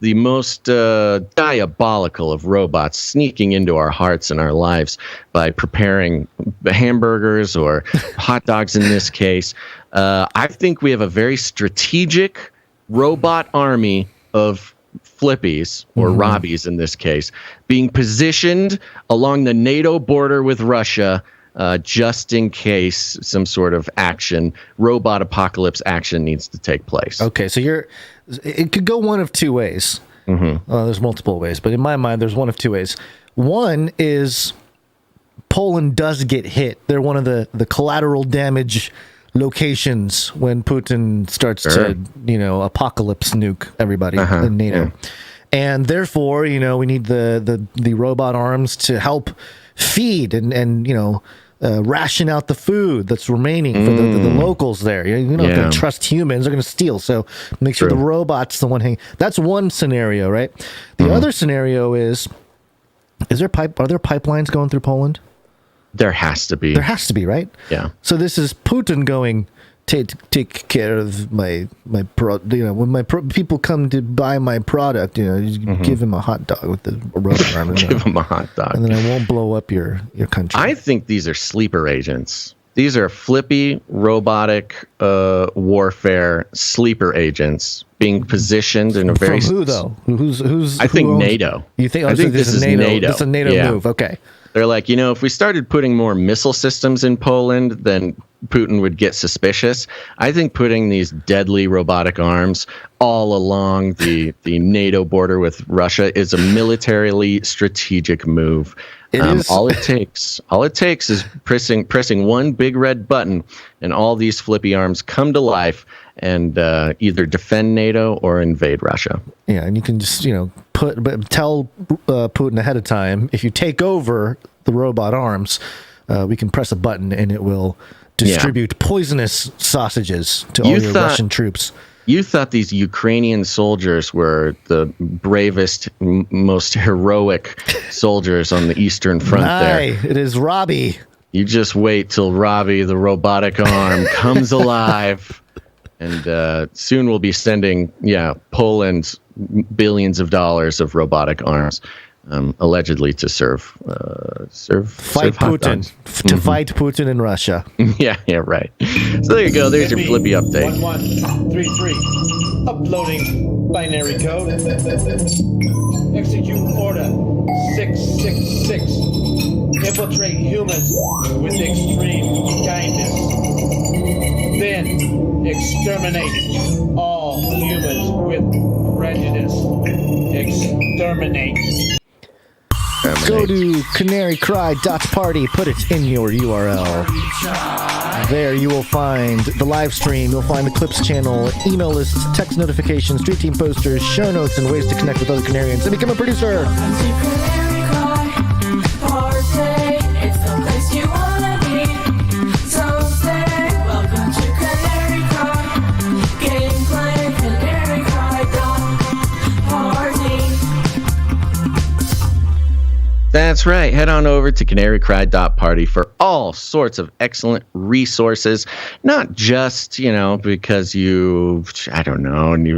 the most diabolical of robots, sneaking into our hearts and our lives by preparing hamburgers or hot dogs in this case. I think we have a very strategic robot army of FLIPPYs, or Robbies in this case, being positioned along the NATO border with Russia, just in case some sort of robot apocalypse action needs to take place.
Okay, so it could go one of two ways. There's multiple ways, but in my mind, there's one of two ways. One is Poland does get hit. They're one of the collateral damage locations when Putin starts to, apocalypse nuke everybody in NATO. Yeah. And therefore, we need the robot arms to help feed and ration out the food that's remaining for the locals there. You're not going to trust humans; they're going to steal. So make sure the robot's the one hanging. That's one scenario, right? The other scenario is are there pipelines going through Poland?
There has to be.
There has to be, right?
Yeah.
So this is Putin going, take care of my when people come to buy my product, give him a hot dog with the robot arm.
Give him a hot dog,
and then I won't blow up your country.
I think these are sleeper agents. These are FLIPPY robotic warfare sleeper agents being positioned in a very.
From who though? Who's?
I think NATO.
You think?
I think this is NATO.
This is a NATO move. Okay.
They're like, if we started putting more missile systems in Poland, then Putin would get suspicious. I think putting these deadly robotic arms all along the NATO border with Russia is a militarily strategic move. All it takes is pressing one big red button, and all these FLIPPY arms come to life and either defend NATO or invade Russia.
Yeah, and you can just tell Putin ahead of time, if you take over the robot arms, we can press a button and it will distribute poisonous sausages to all your Russian troops.
You thought these Ukrainian soldiers were the bravest, most heroic soldiers on the Eastern Front there.
It is Robbie.
You just wait till Robbie, the robotic arm, comes alive. And soon we'll be sending, Poland billions of dollars of robotic arms, allegedly to serve
fight
hot
Putin
dogs.
to fight Putin in Russia.
Yeah, right. So there you go. There's your Flippy update.
1133. Uploading binary code. Execute order 666. Infiltrate humans with extreme kindness. Then exterminate all humans with prejudice. Exterminate.
Go to CanaryCry.Party, put it in your URL. There you will find the live stream, you'll find the clips channel, email lists, text notifications, street team posters, show notes, and ways to connect with other Canarians and become a producer.
That's right. Head on over to CanaryCry.Party for all sorts of excellent resources, not just, because you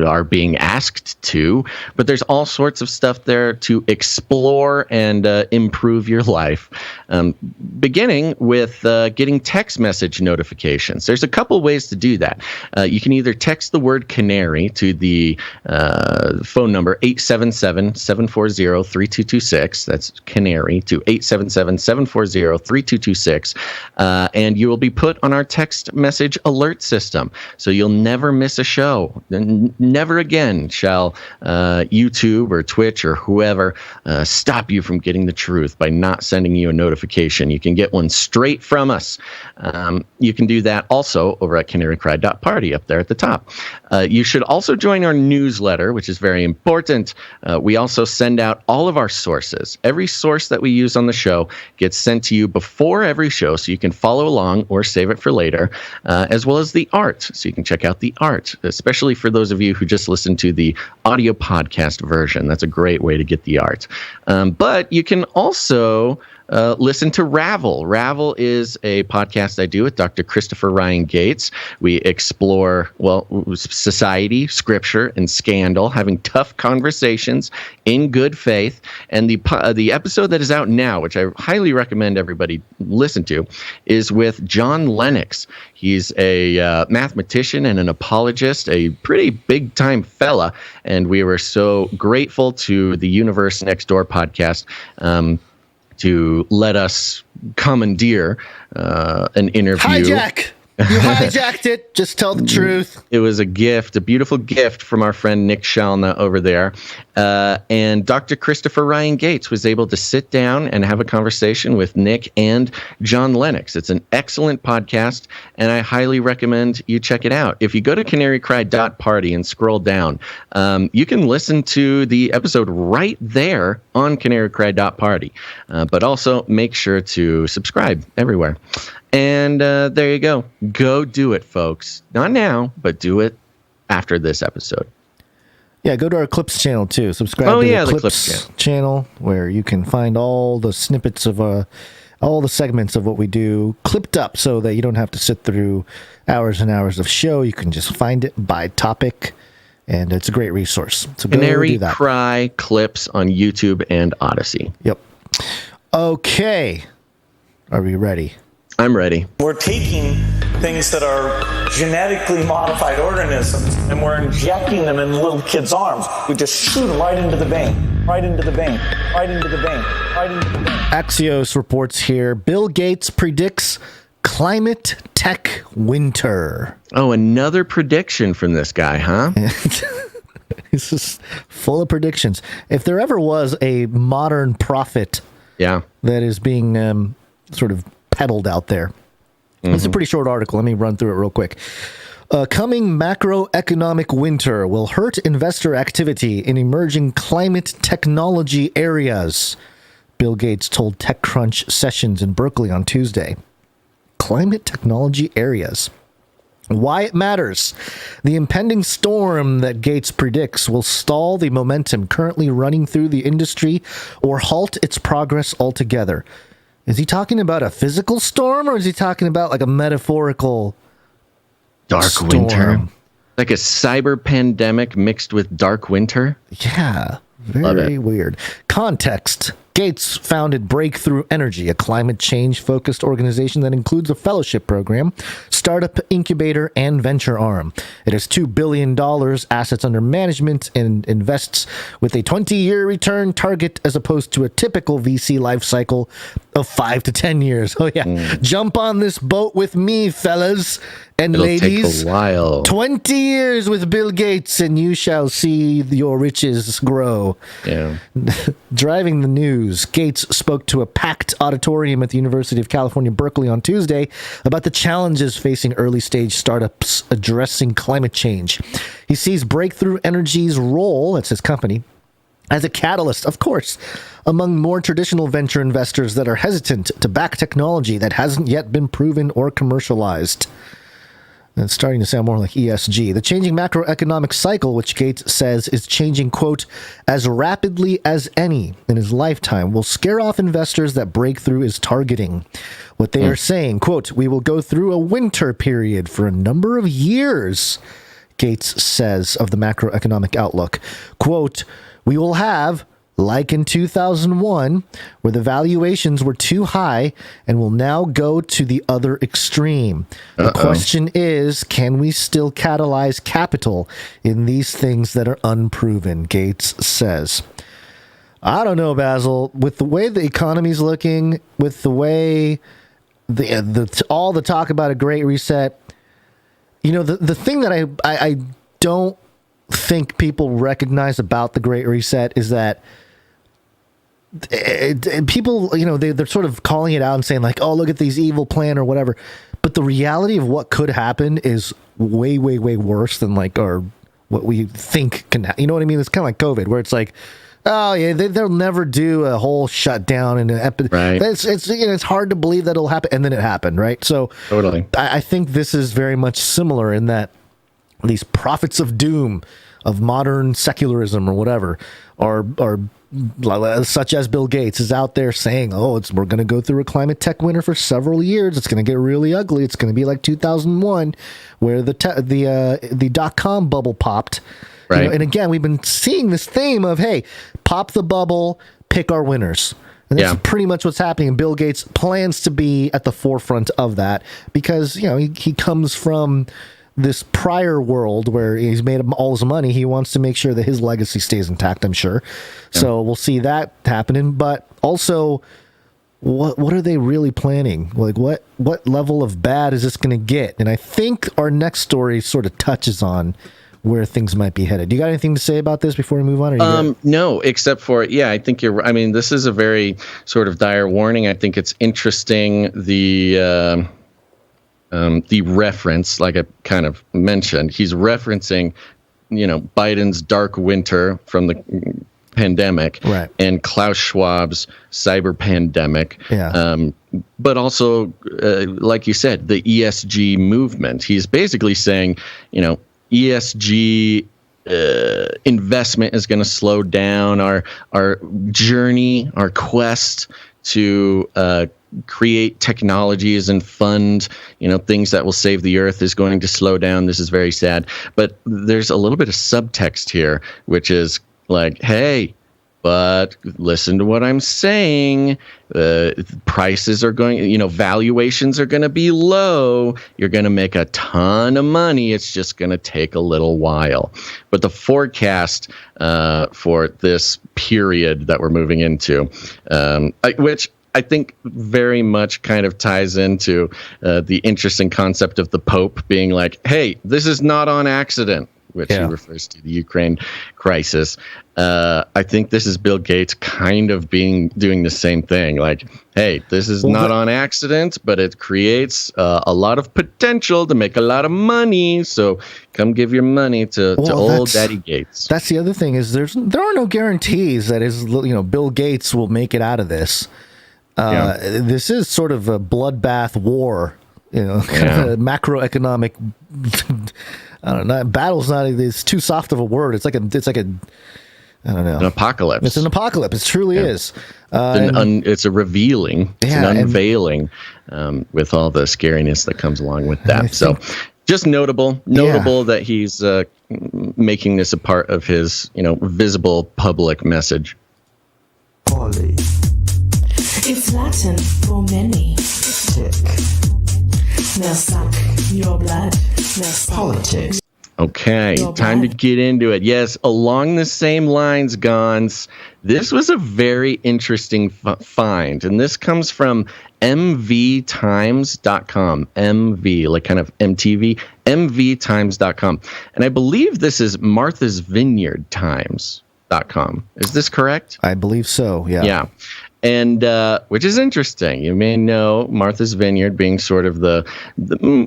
are being asked to, but there's all sorts of stuff there to explore and improve your life. Beginning with getting text message notifications. There's a couple ways to do that. You can either text the word Canary to the phone number 877-740-3226. That's Canary to 877-740-3226, and you will be put on our text message alert system, so you'll never miss a show. Never again shall YouTube or Twitch or whoever stop you from getting the truth by not sending you a notification. You can get one straight from us. You can do that also over at CanaryCry.Party up there at the top. You should also join our newsletter, which is very important. We also send out all of our sources. Every source that we use on the show gets sent to you before every show, so you can follow along or save it for later, as well as the art, so you can check out the art, especially for those of you who just listen to the audio podcast version. That's a great way to get the art. But you can also listen to Ravel. Ravel is a podcast I do with Dr. Christopher Ryan Gates. We explore, society, scripture, and scandal, having tough conversations in good faith. And the episode that is out now, which I highly recommend everybody listen to, is with John Lennox. He's a mathematician and an apologist, a pretty big-time fella. And we were so grateful to the Universe Next Door podcast to let us commandeer an interview.
Hijack! You hijacked it. Just tell the truth.
It was a gift, a beautiful gift from our friend Nick Shalna over there. And Dr. Christopher Ryan Gates was able to sit down and have a conversation with Nick and John Lennox. It's an excellent podcast, and I highly recommend you check it out. If you go to CanaryCry.Party and scroll down, you can listen to the episode right there on CanaryCry.Party. But also make sure to subscribe everywhere. And there you go. Go do it, folks. Not now, but do it after this episode.
Yeah, go to our Clips channel, too. Subscribe to the Clips channel, where you can find all the snippets of all the segments of what we do clipped up so that you don't have to sit through hours and hours of show. You can just find it by topic, and it's a great resource. So go do that.
Cry Clips on YouTube and Odyssey.
Yep. Okay. Are we ready?
I'm ready.
We're taking things that are genetically modified organisms and we're injecting them in little kids' arms. We just shoot them right into the vein, right into the vein, right into the vein, right into the vein.
Axios reports here, Bill Gates predicts climate tech winter.
Oh, another prediction from this guy, huh?
This is full of predictions. If there ever was a modern prophet that is being sort of peddled out there. This is a pretty short article. Let me run through it real quick. A coming macroeconomic winter will hurt investor activity in emerging climate technology areas, Bill Gates told TechCrunch Sessions in Berkeley on Tuesday. Climate technology areas. Why it matters. The impending storm that Gates predicts will stall the momentum currently running through the industry or halt its progress altogether. Is he talking about a physical storm, or is he talking about like a metaphorical
dark
storm?
Winter? Like a cyber pandemic mixed with dark winter?
Yeah, very weird. Context. Gates founded Breakthrough Energy, a climate change-focused organization that includes a fellowship program, startup incubator, and venture arm. It has $2 billion assets under management and invests with a 20-year return target as opposed to a typical VC life cycle of 5 to 10 years. Oh, yeah. Jump on this boat with me, fellas and ladies.
Take a while.
20 years with Bill Gates, and you shall see your riches grow.
Yeah.
Driving the news. Gates spoke to a packed auditorium at the University of California, Berkeley on Tuesday about the challenges facing early-stage startups addressing climate change. He sees Breakthrough Energy's role, that's his company, as a catalyst, of course, among more traditional venture investors that are hesitant to back technology that hasn't yet been proven or commercialized. And it's starting to sound more like ESG. The changing macroeconomic cycle, which Gates says is changing, quote, as rapidly as any in his lifetime, will scare off investors that Breakthrough is targeting. What they are saying, quote, we will go through a winter period for a number of years, Gates says of the macroeconomic outlook. Quote, we will have, like in 2001, where the valuations were too high and will now go to the other extreme. The question is, can we still catalyze capital in these things that are unproven, Gates says. I don't know, Basil. With the way the economy's looking, with the way all the talk about a great reset, you know, the thing that I don't think people recognize about the Great Reset is that people, you know, they're sort of calling it out and saying like, oh, look at these evil plan or whatever. But the reality of what could happen is way, way, way worse than like, or what we think can happen. You know what I mean? It's kind of like COVID, where it's like, oh yeah, they'll never do a whole shutdown and an epidemic.
Right.
It's you know, it's hard to believe that it'll happen, and then it happened, right? So
totally,
I think this is very much similar in that these prophets of doom of modern secularism or whatever are such as Bill Gates is out there saying, oh, we're going to go through a climate tech winter for several years. It's going to get really ugly. It's going to be like 2001, where the dot-com bubble popped.
Right.
You know, and again, we've been seeing this theme of, hey, pop the bubble, pick our winners. And that's pretty much what's happening. And Bill Gates plans to be at the forefront of that because, you know, he comes from this prior world where he's made all his money. He wants to make sure that his legacy stays intact, I'm sure. Yeah. So we'll see that happening. But also, what are they really planning? Like, what level of bad is this going to get? And I think our next story sort of touches on where things might be headed. Do you got anything to say about this before we move on?
No, except for, I think you're, I mean, this is a very sort of dire warning. I think it's interesting, the reference, like I kind of mentioned, he's referencing, you know, Biden's dark winter from the pandemic,
right,
and Klaus Schwab's cyber pandemic.
Yeah.
But also, like you said, the ESG movement. He's basically saying, you know, ESG investment is going to slow down our journey, our quest to create technologies and fund, you know, things that will save the earth is going to slow down. This is very sad. But there's a little bit of subtext here, which is like, hey, but listen to what I'm saying. Prices are going, you know, valuations are going to be low. You're going to make a ton of money. It's just going to take a little while. But the forecast for this period that we're moving into, which I think very much kind of ties into the interesting concept of the Pope being like, hey, this is not on accident. which he refers to the Ukraine crisis. I think this is Bill Gates kind of doing the same thing. Like, hey, this is not on accident, but it creates a lot of potential to make a lot of money. So come give your money to old Daddy Gates.
That's the other thing is there are no guarantees that Bill Gates will make it out of this. This is sort of a bloodbath war, kind of a macroeconomic. I don't know. Battle's not. It's too soft of a word. It's like a. I don't know.
An apocalypse.
It's an apocalypse. It truly is.
It's a revealing. It's an unveiling with all the scariness that comes along with that. So just notable that he's making this a part of his, visible public message.
Poly.
It's Latin for many.
Tick.
Now suck your blood.
Politics.
Okay, time to get into it. Yes, along the same lines, Gonz, this was a very interesting find, and this comes from mvtimes.com. MV, like kind of MTV, mvtimes.com. And I believe this is Martha's Vineyard Times.com. Is this correct?
I believe so, yeah.
Yeah. And which is interesting. You may know Martha's Vineyard being sort of the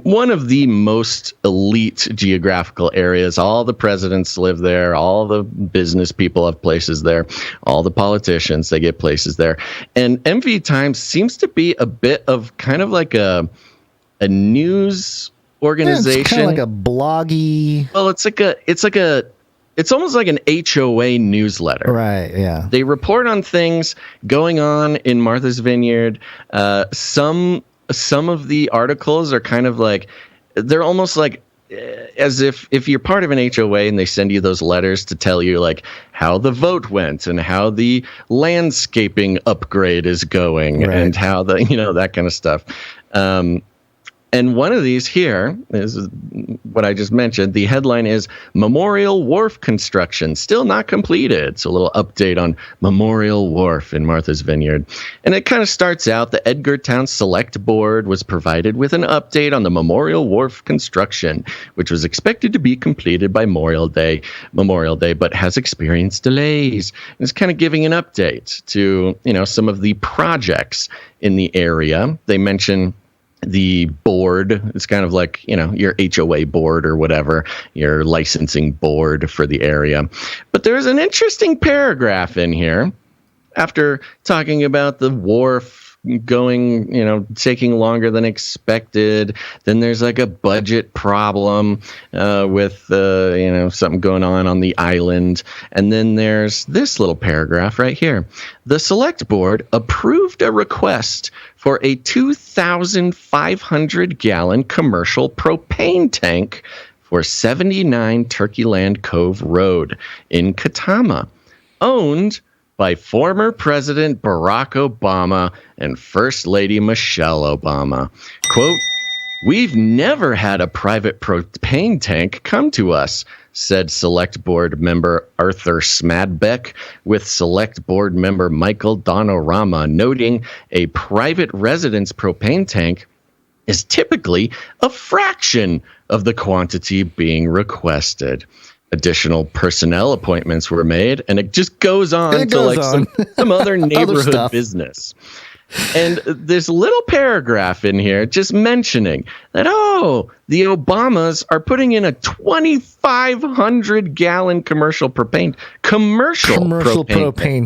one of the most elite geographical areas. All the presidents live there. All the business people have places there. All the politicians, they get places there. And MV Times seems to be a bit of kind of like a news organization.
It's kind of like a bloggy.
Well, it's almost like an HOA newsletter.
Right, yeah.
They report on things going on in Martha's Vineyard. Some of the articles are kind of like, they're almost like as if you're part of an HOA and they send you those letters to tell you like how the vote went and how the landscaping upgrade is going and how that kind of stuff. And one of these here is what I just mentioned. The headline is Memorial Wharf Construction Still Not Completed. So a little update on Memorial Wharf in Martha's Vineyard. And it kind of starts out, the Edgartown Select Board was provided with an update on the Memorial Wharf construction, which was expected to be completed by Memorial Day, but has experienced delays. And it's kind of giving an update to, some of the projects in the area. They mention the board. It's kind of like, your HOA board or whatever, your licensing board for the area. But there's an interesting paragraph in here after talking about the wharf going, taking longer than expected. Then there's like a budget problem with, something going on the island. And then there's this little paragraph right here. The select board approved a request for a 2,500-gallon commercial propane tank for 79 Turkeyland Cove Road in Katama, owned by former President Barack Obama and First Lady Michelle Obama. Quote, "We've never had a private propane tank come to us," said Select Board member Arthur Smadbeck, with Select Board member Michael Donorama noting a private residence propane tank is typically a fraction of the quantity being requested. Additional personnel appointments were made, and it just goes on some other neighborhood business. And this little paragraph in here just mentioning that, the Obamas are putting in a 2,500-gallon commercial propane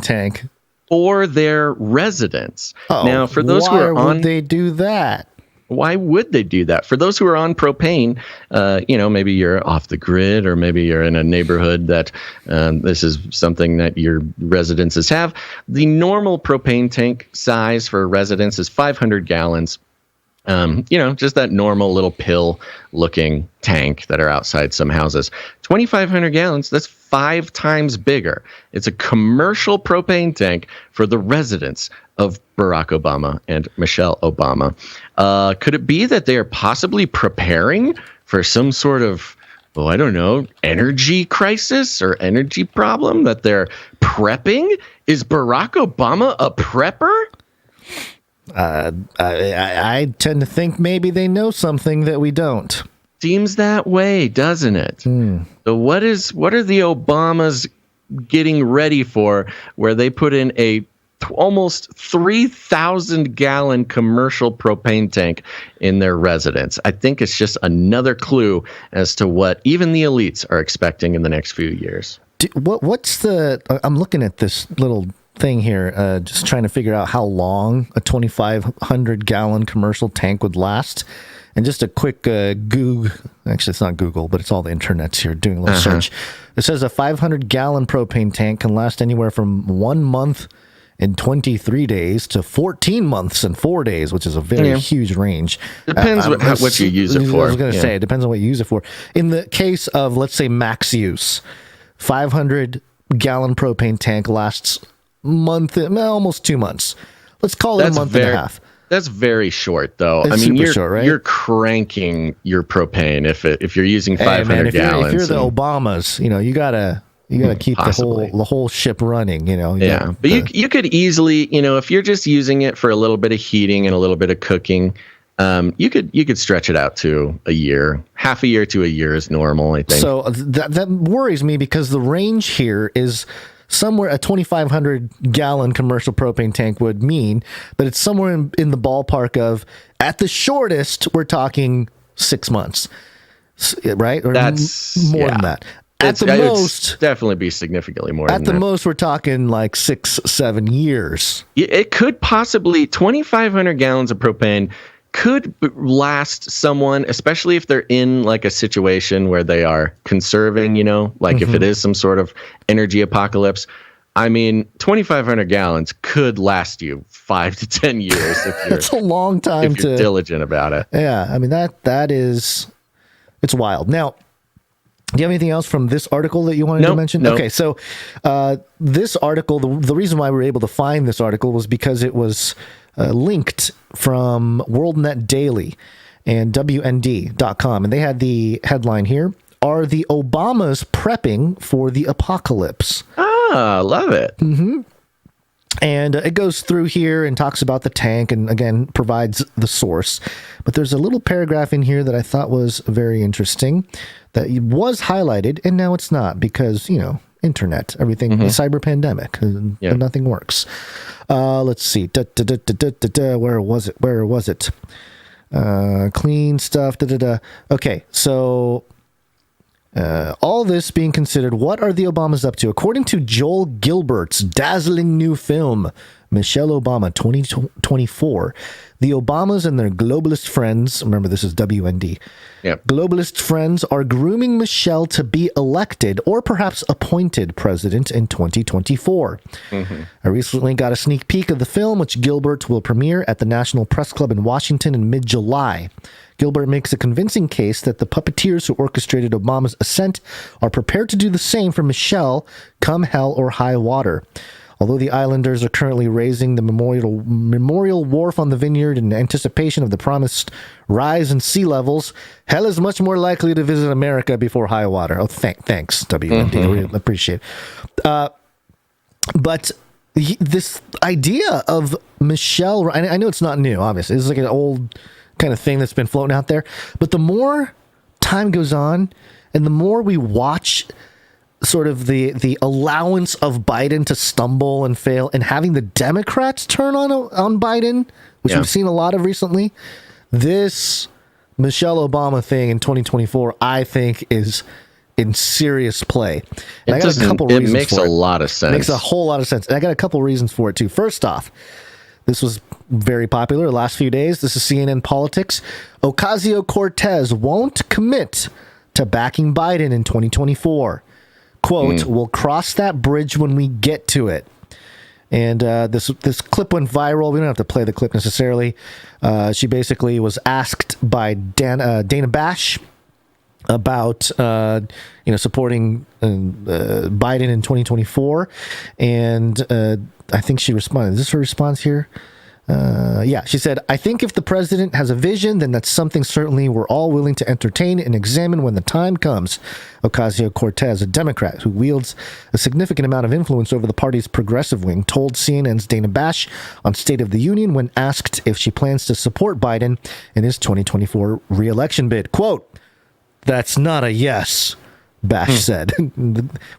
tank
for their residents. Now, for those who are
why would they do that?
Why would they do that? For those who are on propane, maybe you're off the grid, or maybe you're in a neighborhood that this is something that your residences have. The normal propane tank size for a residence is 500 gallons. Just that normal little pill-looking tank that are outside some houses. 2,500 gallons, that's 5 times bigger. It's a commercial propane tank for the residents of Barack Obama and Michelle Obama. Could it be that they are possibly preparing for some sort of, energy crisis or energy problem that they're prepping? Is Barack Obama a prepper?
I tend to think maybe they know something that we don't.
Seems that way, doesn't it? So what are the Obamas getting ready for, where they put in a almost 3,000 gallon commercial propane tank in their residence? I think it's just another clue as to what even the elites are expecting in the next few years.
I'm looking at this little thing here, just trying to figure out how long a 2,500 gallon commercial tank would last. And just a quick Google, actually it's not Google, but it's all the internets here doing a little search. It says a 500 gallon propane tank can last anywhere from 1 month and 23 days to 14 months and 4 days, which is a very huge range.
Depends what you use it for.
I was going to say, it depends on what you use it for. In the case of, let's say, max use, 500 gallon propane tank lasts almost 2 months. Let's call it a month and a half.
That's very short, though.
It's super short, right?
You're cranking your propane if you're using 500 gallons.
If you're the Obamas, you gotta keep the whole ship running.
But you could easily, if you're just using it for a little bit of heating and a little bit of cooking, you could stretch it out to a year. Half a year to a year is normal, I think.
So that worries me, because the range here is somewhere a 2,500 gallon commercial propane tank would mean, but it's somewhere in the ballpark of, at the shortest, we're talking 6 months, right? Or
that's
more than that. At the most,
definitely be significantly more.
At the most, we're talking like 6-7 years.
It could possibly 2,500 gallons of propane could last someone, especially if they're in like a situation where they are conserving, if it is some sort of energy apocalypse. I mean, 2,500 gallons could last you 5 to 10 years if you're,
it's a long time
if you're diligent about it.
Yeah, I mean, it's wild. Now, do you have anything else from this article that you wanted to mention?
No.
Okay, so this article, the reason why we were able to find this article was because it was linked from WorldNet Daily and WND.com. And they had the headline here, "Are the Obamas prepping for the apocalypse?"
Ah, love it.
Mm-hmm. And it goes through here and talks about the tank and, again, provides the source. But there's a little paragraph in here that I thought was very interesting that was highlighted, and now it's not because, internet, everything, cyber pandemic, nothing works. Let's see. Where was it? Clean stuff. Okay, so all this being considered, what are the Obamas up to? According to Joel Gilbert's dazzling new film, Michelle Obama 2024, the Obamas and their globalist friends, remember this is WND, globalist friends are grooming Michelle to be elected or perhaps appointed president in 2024. I recently got a sneak peek of the film, which Gilbert will premiere at the National Press Club in Washington in mid-July. Gilbert makes a convincing case that the puppeteers who orchestrated Obama's ascent are prepared to do the same for Michelle come hell or high water. Although the islanders are currently raising the memorial wharf on the vineyard in anticipation of the promised rise in sea levels, hell is much more likely to visit America before high water. Oh, thanks, WND. I really appreciate it. But this idea of Michelle, I know it's not new, obviously. This is like an old kind of thing that's been floating out there. But the more time goes on and the more we watch sort of the allowance of Biden to stumble and fail and having the Democrats turn on Biden, which we've seen a lot of recently, this Michelle Obama thing in 2024, I think, is in serious play. And I got a couple reasons for it.
It makes a lot of sense.
It makes a whole lot of sense. And I got a couple reasons for it, too. First off, this was very popular the last few days. This is CNN Politics. Ocasio-Cortez won't commit to backing Biden in 2024. Quote, "We'll cross that bridge when we get to it." And this clip went viral. We don't have to play the clip necessarily. She basically was asked by Dana Bash about supporting Biden in 2024, and I think she responded. Is this her response here? She said, "I think if the president has a vision, then that's something certainly we're all willing to entertain and examine when the time comes." Ocasio-Cortez, a Democrat who wields a significant amount of influence over the party's progressive wing, told CNN's Dana Bash on State of the Union when asked if she plans to support Biden in his 2024 re-election bid. Quote, That's not a yes, Bash said.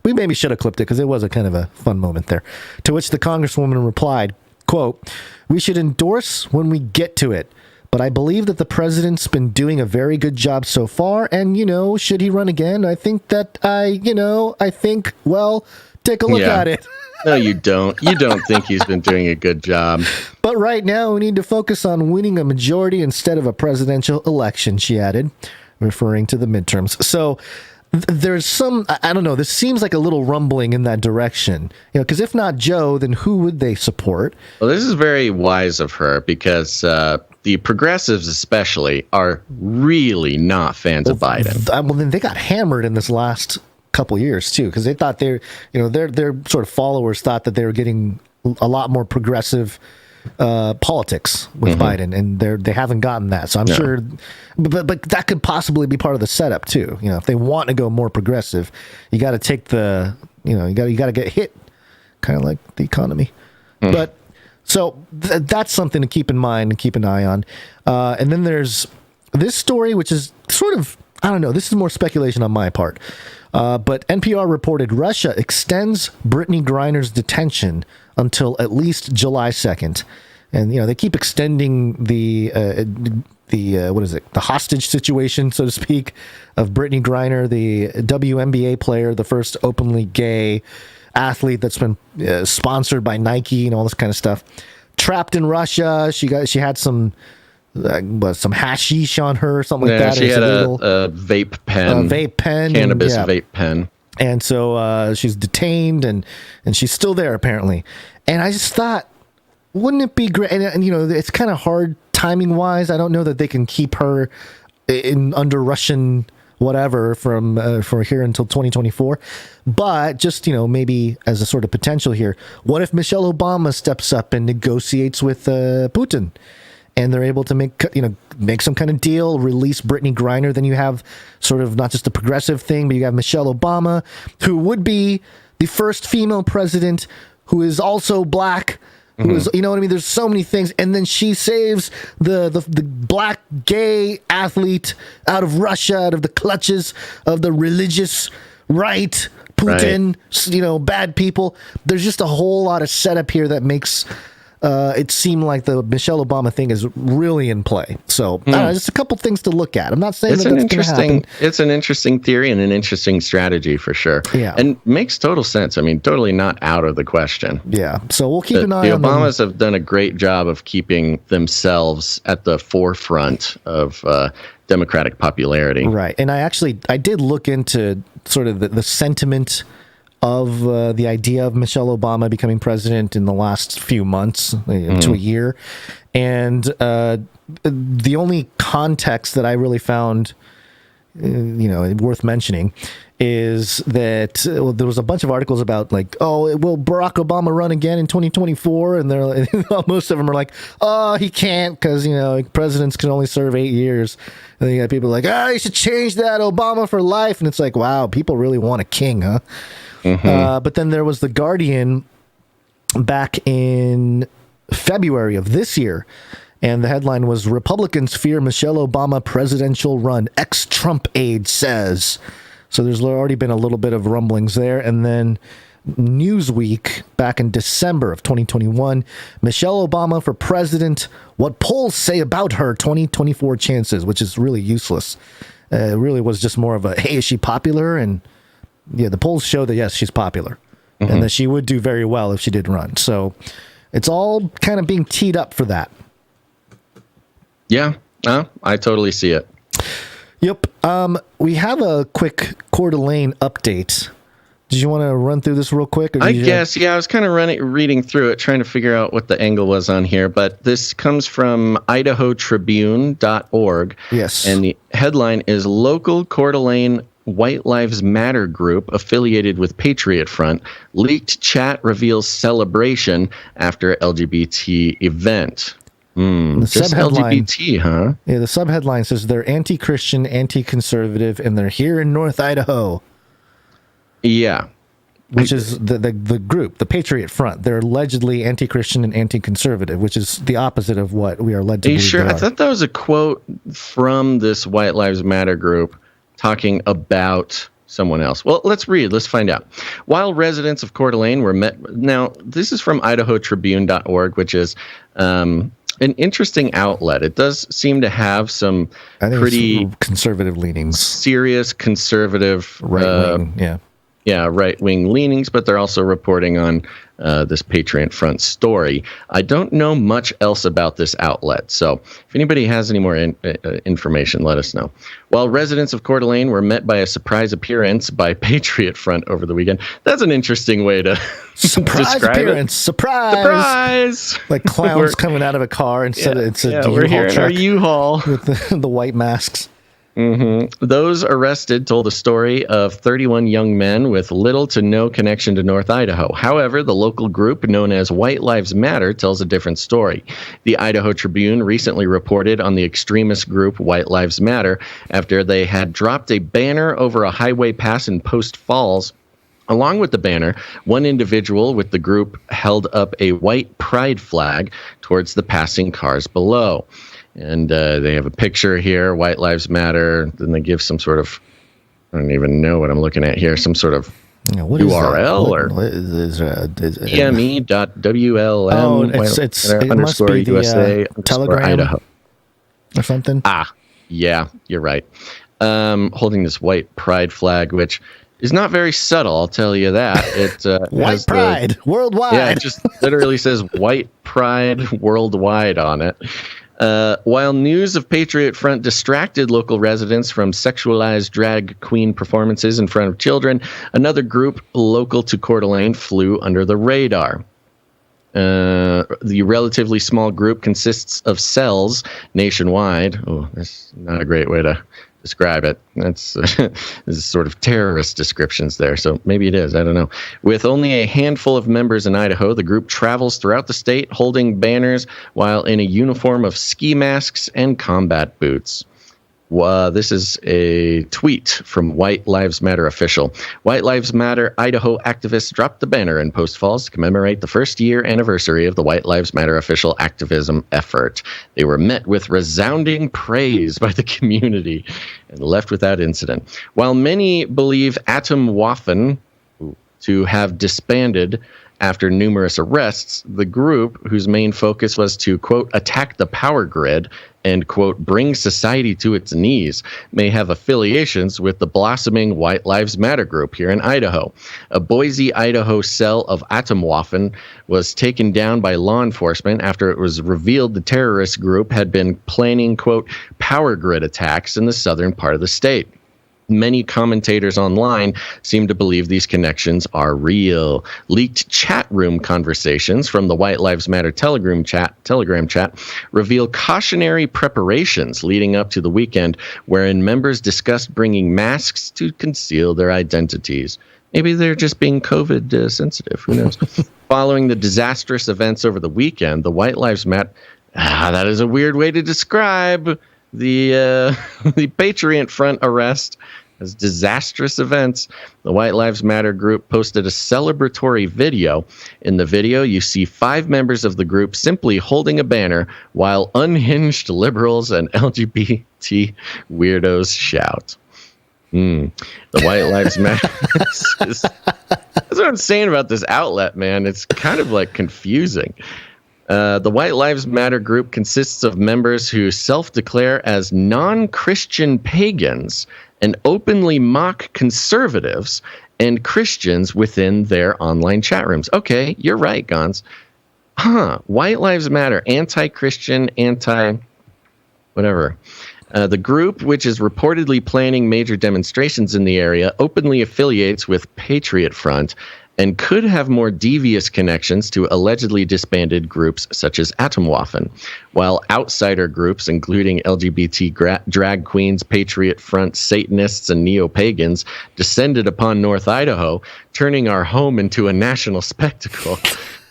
We maybe should have clipped it because it was a kind of a fun moment there. To which the Congresswoman replied, quote, "We should endorse when we get to it. But I believe that the president's been doing a very good job so far. And, should he run again? I think that well, take a look at it."
No, you don't. You don't think he's been doing a good job.
"But right now, we need to focus on winning a majority instead of a presidential election," she added, referring to the midterms. So there's some, I don't know, this seems like a little rumbling in that direction. Because if not Joe, then who would they support?
Well, this is very wise of her because the progressives especially are really not fans of Biden.
Well, then they got hammered in this last couple years too, because they thought their sort of followers thought that they were getting a lot more progressive politics with Biden, and they haven't gotten that. So I'm sure, but that could possibly be part of the setup too. If they want to go more progressive, you got to take you got to get hit, kind of like the economy. But so that's something to keep in mind and keep an eye on. And then there's this story, which is sort of, I don't know, this is more speculation on my part. But NPR reported Russia extends Brittany Griner's detention until at least July 2nd. And, they keep extending the hostage situation, so to speak, of Brittany Griner, the WNBA player, the first openly gay athlete that's been sponsored by Nike and all this kind of stuff. Trapped in Russia. She had some hashish on her or something like that.
She had a vape pen. Cannabis vape pen.
And so she's detained and she's still there apparently. And I just thought, wouldn't it be great? And it's kind of hard timing wise. I don't know that they can keep her under Russian whatever for here until 2024. But just, maybe as a sort of potential here, what if Michelle Obama steps up and negotiates with Putin? And they're able to make some kind of deal, release Brittany Griner. Then you have sort of not just a progressive thing, but you have Michelle Obama, who would be the first female president who is also black, who is, there's so many things. And then she saves the black gay athlete out of Russia, out of the clutches of the religious right, Putin, bad people. There's just a whole lot of setup here that makes it seemed like the Michelle Obama thing is really in play. So just a couple things to look at. I'm not saying that's going to happen.
It's an interesting theory and an interesting strategy for sure.
Yeah,
and makes total sense. I mean, totally not out of the question.
Yeah. So we'll keep an eye on
the Obamas have done a great job of keeping themselves at the forefront of Democratic popularity.
Right. And I did look into sort of the sentiment of the idea of Michelle Obama becoming president in the last few months to a year. And the only context that I really found, worth mentioning is that there was a bunch of articles about will Barack Obama run again in 2024? And most of them are like, oh, he can't because, presidents can only serve 8 years. And then you got people like, you should change that, Obama for life. And it's like, wow, people really want a king, huh? But then there was The Guardian back in February of this year, and the headline was Republicans fear Michelle Obama presidential run, ex-Trump aide says. So there's already been a little bit of rumblings there. And then Newsweek back in December of 2021, Michelle Obama for president, what polls say about her 2024 chances, which is really useless. It really was just more of a, hey, is she popular? And yeah, the polls show that, yes, she's popular and that she would do very well if she did run. So it's all kind of being teed up for that.
Yeah, I totally see it.
Yep. We have a quick Coeur d'Alene update. Did you want to run through this real quick?
I guess, yeah. I was kind of reading through it, trying to figure out what the angle was on here. But this comes from IdahoTribune.org.
Yes.
And the headline is Local Coeur d'Alene White Lives Matter group affiliated with Patriot Front leaked chat reveals celebration after LGBT event. Just LGBT, huh?
Yeah, the subheadline says they're anti-Christian, anti-conservative, and they're here in North Idaho.
Yeah.
Which is the group, the Patriot Front. They're allegedly anti-Christian and anti-conservative, which is the opposite of what we are led to believe.
Are you sure? I thought that was a quote from this White Lives Matter group. talking about someone else. Well, let's read. Let's find out. While residents of Coeur d'Alene were met... Now, this is from IdahoTribune.org, which is an interesting outlet. It does seem to have some pretty
conservative leanings.
Serious conservative...
Right-wing,
right-wing leanings, but they're also reporting on this Patriot Front story. I don't know much else about this outlet, so if anybody has any more information, let us know. While residents of Coeur d'Alene were met by a surprise appearance by Patriot Front over the weekend. That's an interesting way to
surprise appearance. Surprise! Like clowns coming out of a car instead of it's a
we're here in our U-Haul
with the white masks.
Mm-hmm. Those arrested told a story of 31 young men with little to no connection to North Idaho. However, the local group known as White Lives Matter tells a different story. The Idaho Tribune recently reported on the extremist group White Lives Matter after they had dropped a banner over a highway pass in Post Falls. Along with the banner, one individual with the group held up a white pride flag towards the passing cars below. And they have a picture here, White Lives Matter. Then they give some sort of, I don't even know what I'm looking at here, some sort of URL or eme.wlm.
Oh, it must be the
USA
Telegram
Idaho
or something.
Yeah, you're right. Holding this white pride flag, which is not very subtle, I'll tell you that. It
White Pride worldwide.
Yeah, it just literally says White Pride worldwide on it. While news of Patriot Front distracted local residents from sexualized drag queen performances in front of children, another group local to Coeur d'Alene flew under the radar. The relatively small group consists of cells nationwide. Oh, that's not a great way to describe it. That's this is sort of terrorist descriptions there, so maybe it is. I don't know. With only a handful of members in Idaho, the group travels throughout the state holding banners while in a uniform of ski masks and combat boots. This is a tweet from White Lives Matter official. White Lives Matter Idaho activists dropped the banner in Post Falls to commemorate the first-year anniversary of the White Lives Matter official activism effort. They were met with resounding praise by the community and left without incident. While many believe Atomwaffen to have disbanded after numerous arrests, the group, whose main focus was to, quote, attack the power grid and, quote, bring society to its knees, may have affiliations with the blossoming White Lives Matter group here in Idaho. A Boise, Idaho cell of Atomwaffen was taken down by law enforcement after it was revealed the terrorist group had been planning, quote, power grid attacks in the southern part of the state. Many commentators online seem to believe these connections are real. Leaked chat room conversations from the White Lives Matter Telegram chat reveal cautionary preparations leading up to the weekend, wherein members discussed bringing masks to conceal their identities. Maybe they're just being COVID sensitive. Who knows? Following the disastrous events over the weekend, the White Lives Matter... that is a weird way to describe the Patriot Front arrest as disastrous events. The White Lives Matter group posted a celebratory video. In the video, you see 5 members of the group simply holding a banner while unhinged liberals and LGBT weirdos shout. The White Lives Matter. That's what I'm saying about this outlet, man. It's kind of like confusing. The White Lives Matter group consists of members who self-declare as non-Christian pagans and openly mock conservatives and Christians within their online chat rooms. Okay, you're right, Gonz. White Lives Matter, anti-Christian, whatever. The group, which is reportedly planning major demonstrations in the area, openly affiliates with Patriot Front and could have more devious connections to allegedly disbanded groups such as Atomwaffen, while outsider groups, including LGBT drag queens, Patriot Front, Satanists, and neo-pagans, descended upon North Idaho, turning our home into a national spectacle.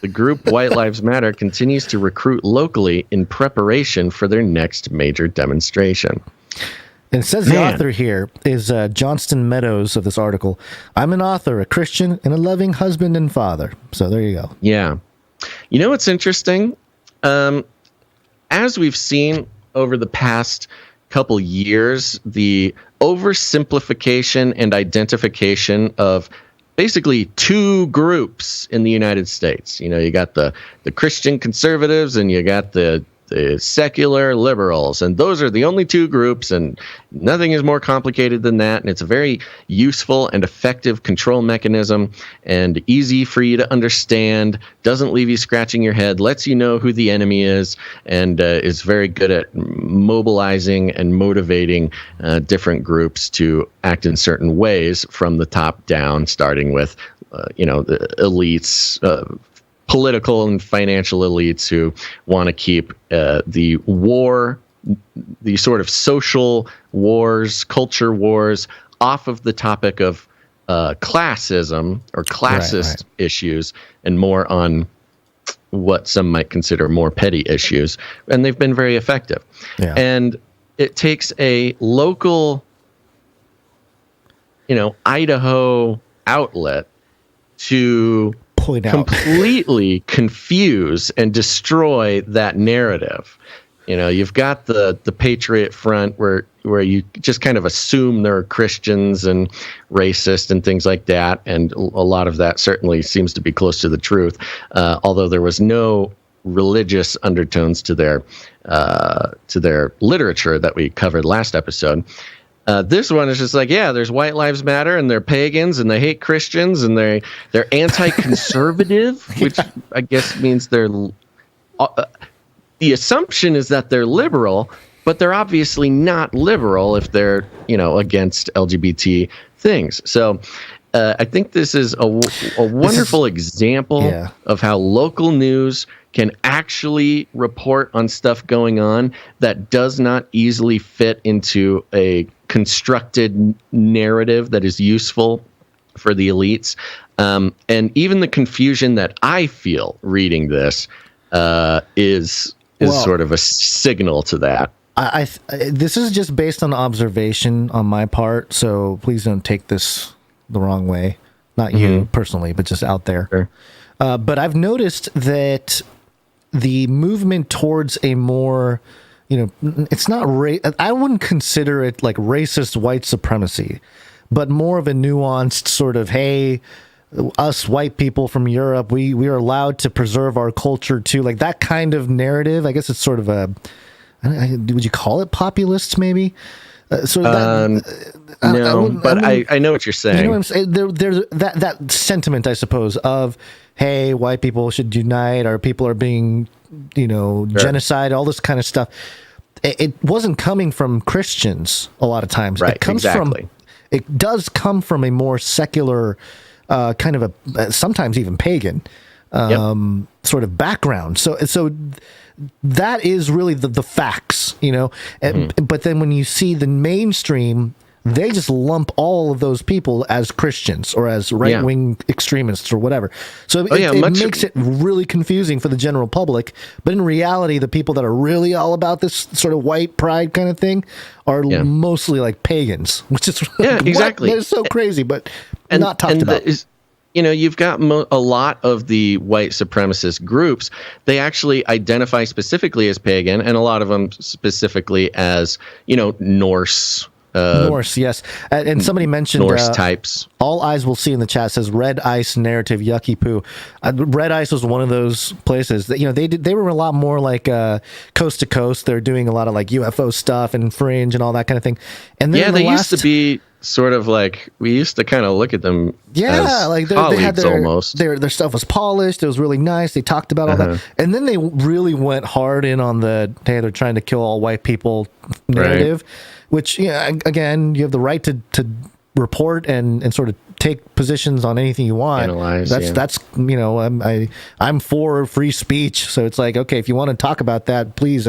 The group White Lives Matter continues to recruit locally in preparation for their next major demonstration.
And it says the author here is Johnston Meadows of this article. I'm an author, a Christian, and a loving husband and father. So there you go.
Yeah. You know what's interesting? As we've seen over the past couple years, the oversimplification and identification of basically two groups in the United States. You got the Christian conservatives and you got the secular liberals, and those are the only two groups, and nothing is more complicated than that. And it's a very useful and effective control mechanism, and easy for you to understand, doesn't leave you scratching your head, lets you know who the enemy is, and is very good at mobilizing and motivating different groups to act in certain ways from the top down, starting with the elites, political and financial elites who want to keep the sort of social wars, culture wars, off of the topic of classism or classist issues, and more on what some might consider more petty issues. And they've been very effective. Yeah. And it takes a local, Idaho outlet to completely confuse and destroy that narrative. You've got the Patriot Front where you just kind of assume they're Christians and racist and things like that, and a lot of that certainly seems to be close to the truth, although there was no religious undertones to their literature that we covered last episode. This one is just like, there's White Lives Matter, and they're pagans, and they hate Christians, and they're anti-conservative, which I guess means they're. The assumption is that they're liberal, but they're obviously not liberal if they're against LGBT things. So I think this is a wonderful example of how local news can actually report on stuff going on that does not easily fit into a constructed narrative that is useful for the elites. And even the confusion that I feel reading this is sort of a signal to that.
This is just based on observation on my part, so please don't take this the wrong way. Not you personally, but just out there.
Sure.
But I've noticed that the movement towards a more, it's not I wouldn't consider it like racist white supremacy, but more of a nuanced sort of, hey, us white people from Europe, we are allowed to preserve our culture too, like that kind of narrative. I guess it's sort of a, would you call it populist maybe? So
I know what you're saying.
You know what I'm saying? There's that sentiment, I suppose, of, hey, white people should unite, or people are being, genocide, all this kind of stuff. It wasn't coming from Christians a lot of times.
Right,
it comes it does come from a more secular, kind of a sometimes even pagan sort of background. So that is really the facts, but then when you see the mainstream, they just lump all of those people as Christians or as right-wing extremists or whatever. So it makes it really confusing for the general public. But in reality, the people that are really all about this sort of white pride kind of thing are mostly like pagans, which is
exactly.
That is so crazy, but not talked about.
You've got a lot of the white supremacist groups. They actually identify specifically as pagan, and a lot of them specifically as, Norse.
Norse, yes. And somebody mentioned
Norse types.
All Eyes Will See in the chat says Red Ice narrative yucky poo. Red Ice was one of those places that, they were a lot more like coast to coast. They're doing a lot of like UFO stuff and Fringe and all that kind of thing. And then
they used to be sort of like, we used to kind of look at them as
like
colleagues,
they had
almost.
Their stuff was polished. It was really nice. They talked about all that. And then they really went hard in on the, hey, they're trying to kill all white people narrative, which, again, you have the right to report and sort of take positions on anything you want.
Analyze,
that's I'm for free speech. So it's like, okay, if you want to talk about that, please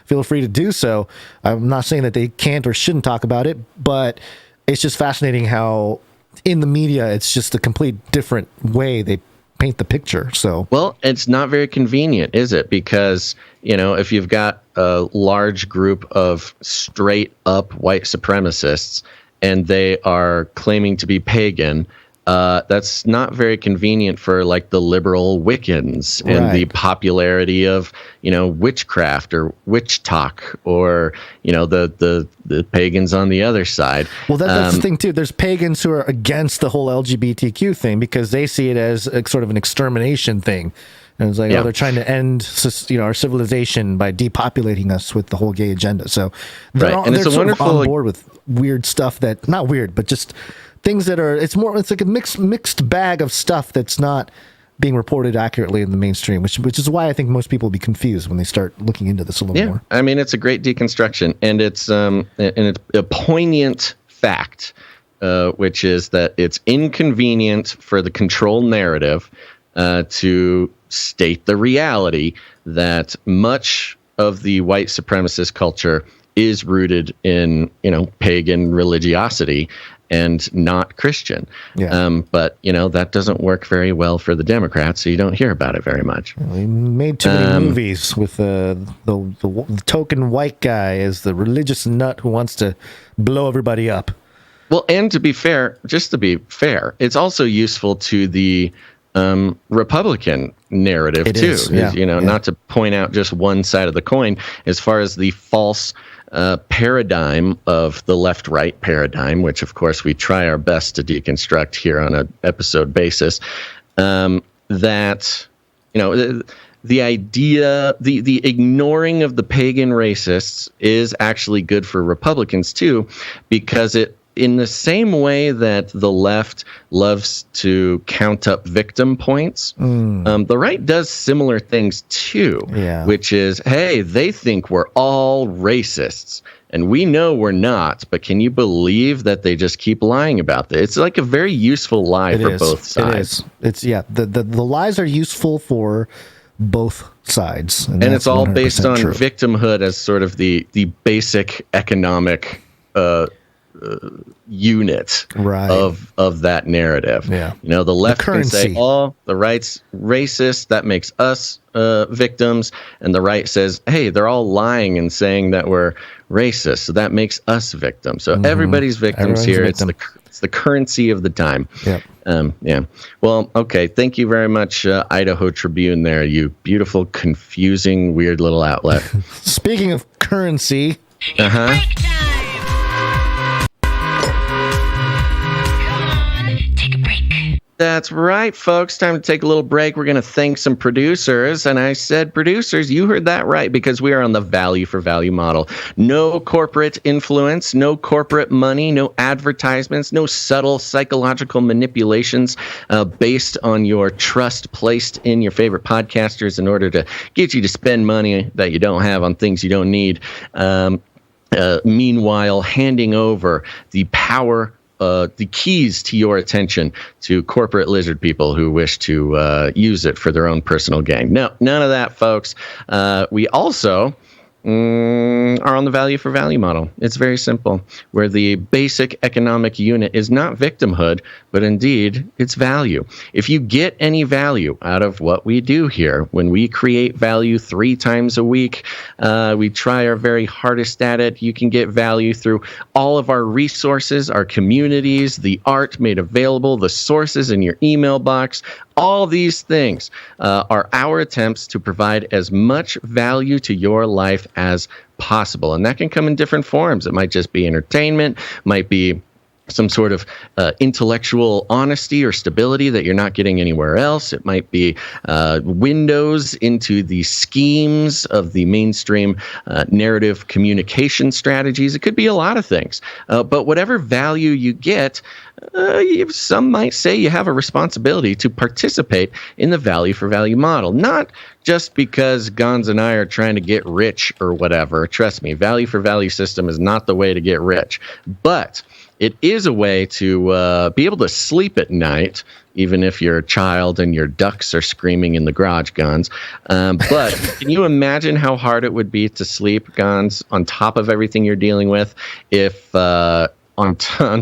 feel free to do so. I'm not saying that they can't or shouldn't talk about it, but it's just fascinating how in the media, it's just a complete different way they paint the picture. So,
well, it's not very convenient, is it? Because, if you've got a large group of straight up white supremacists and they are claiming to be pagan, that's not very convenient for like the liberal Wiccans and the popularity of, witchcraft or witch talk, or, the pagans on the other side.
Well, that's the thing too. There's pagans who are against the whole LGBTQ thing because they see it as a, sort of an extermination thing. And it's like, they're trying to end, our civilization by depopulating us with the whole gay agenda. So they're sort of on board with weird stuff that, not weird, but just things that are, it's like a mixed bag of stuff that's not being reported accurately in the mainstream, which is why I think most people will be confused when they start looking into this a little more.
I mean, it's a great deconstruction, and it's a poignant fact, which is that it's inconvenient for the control narrative to state the reality that much of the white supremacist culture is rooted in, pagan religiosity and not Christian. Yeah. But, that doesn't work very well for the Democrats, so you don't hear about it very much.
We made too many movies with the token white guy as the religious nut who wants to blow everybody up.
Well, and to be fair, it's also useful to the Republican narrative too. Not to point out just one side of the coin, as far as the false paradigm of the left-right paradigm, which of course we try our best to deconstruct here on an episode basis, that the idea, the ignoring of the pagan racists is actually good for Republicans too, because it, in the same way that the left loves to count up victim points, the right does similar things too, which is, hey, they think we're all racists, and we know we're not, but can you believe that they just keep lying about this? It's like a very useful lie for both sides.
It's the lies are useful for both sides.
And it's all based on victimhood as sort of the basic economic unit of that narrative. The left can say, oh, the right's racist, that makes us victims, and the right says, hey, they're all lying and saying that we're racist, so that makes us victims. So everybody's victims here. It's the currency of the time. Well, okay, thank you very much, Idaho Tribune there, you beautiful, confusing, weird little outlet.
Speaking of currency,
that's right, folks. Time to take a little break. We're going to thank some producers. And I said producers, you heard that right, because we are on the value for value model. No corporate influence, no corporate money, no advertisements, no subtle psychological manipulations based on your trust placed in your favorite podcasters in order to get you to spend money that you don't have on things you don't need. Meanwhile, handing over the power, the keys to your attention to corporate lizard people who wish to use it for their own personal gain. No, none of that, folks. We also are on the value for value model. It's very simple, where the basic economic unit is not victimhood, but indeed it's value. If you get any value out of what we do here, when we create value 3 times a week, we try our very hardest at it. You can get value through all of our resources, our communities, the art made available, the sources in your email box. All these things are our attempts to provide as much value to your life as possible. And that can come in different forms. It might just be entertainment, might be some sort of intellectual honesty or stability that you're not getting anywhere else. It might be windows into the schemes of the mainstream narrative communication strategies. It could be a lot of things. But whatever value you get, some might say you have a responsibility to participate in the value for value model. Not just because Gonz and I are trying to get rich or whatever. Trust me, value for value system is not the way to get rich. But it is a way to be able to sleep at night, even if you're a child and your ducks are screaming in the garage, Gonz. But can you imagine how hard it would be to sleep, Gonz, on top of everything you're dealing with, if on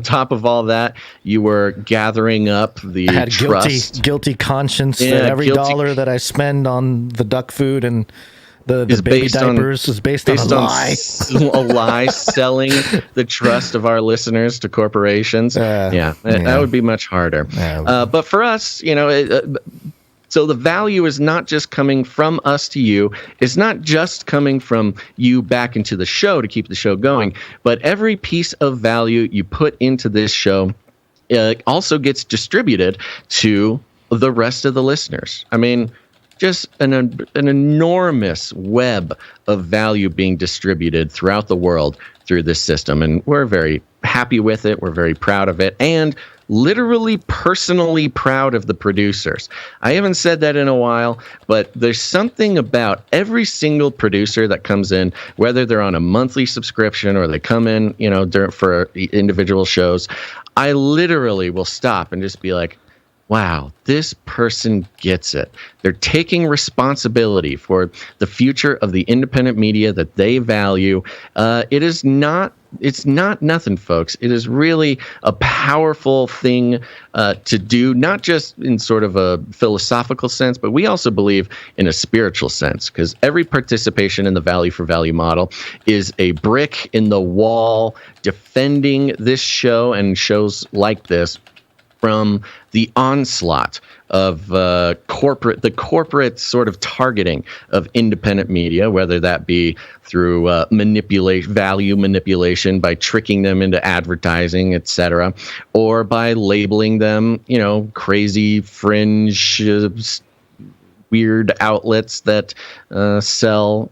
top of all that, you were gathering up the
trust. Guilty conscience that every dollar that I spend on the duck food and The baby diapers is based on a lie.
A lie selling the trust of our listeners to corporations. That would be much harder. But for us, so the value is not just coming from us to you. It's not just coming from you back into the show to keep the show going, but every piece of value you put into this show also gets distributed to the rest of the listeners. I mean, just an enormous web of value being distributed throughout the world through this system. And we're very happy with it. We're very proud of it. And literally personally proud of the producers. I haven't said that in a while, but there's something about every single producer that comes in, whether they're on a monthly subscription or they come in, for individual shows. I literally will stop and just be like, wow, this person gets it. They're taking responsibility for the future of the independent media that they value. It's not nothing, folks. It is really a powerful thing to do, not just in sort of a philosophical sense, but we also believe in a spiritual sense, because every participation in the value for value model is a brick in the wall defending this show and shows like this from the onslaught of the corporate sort of targeting of independent media, whether that be through value manipulation by tricking them into advertising, etc., or by labeling them, crazy fringe, weird outlets that sell,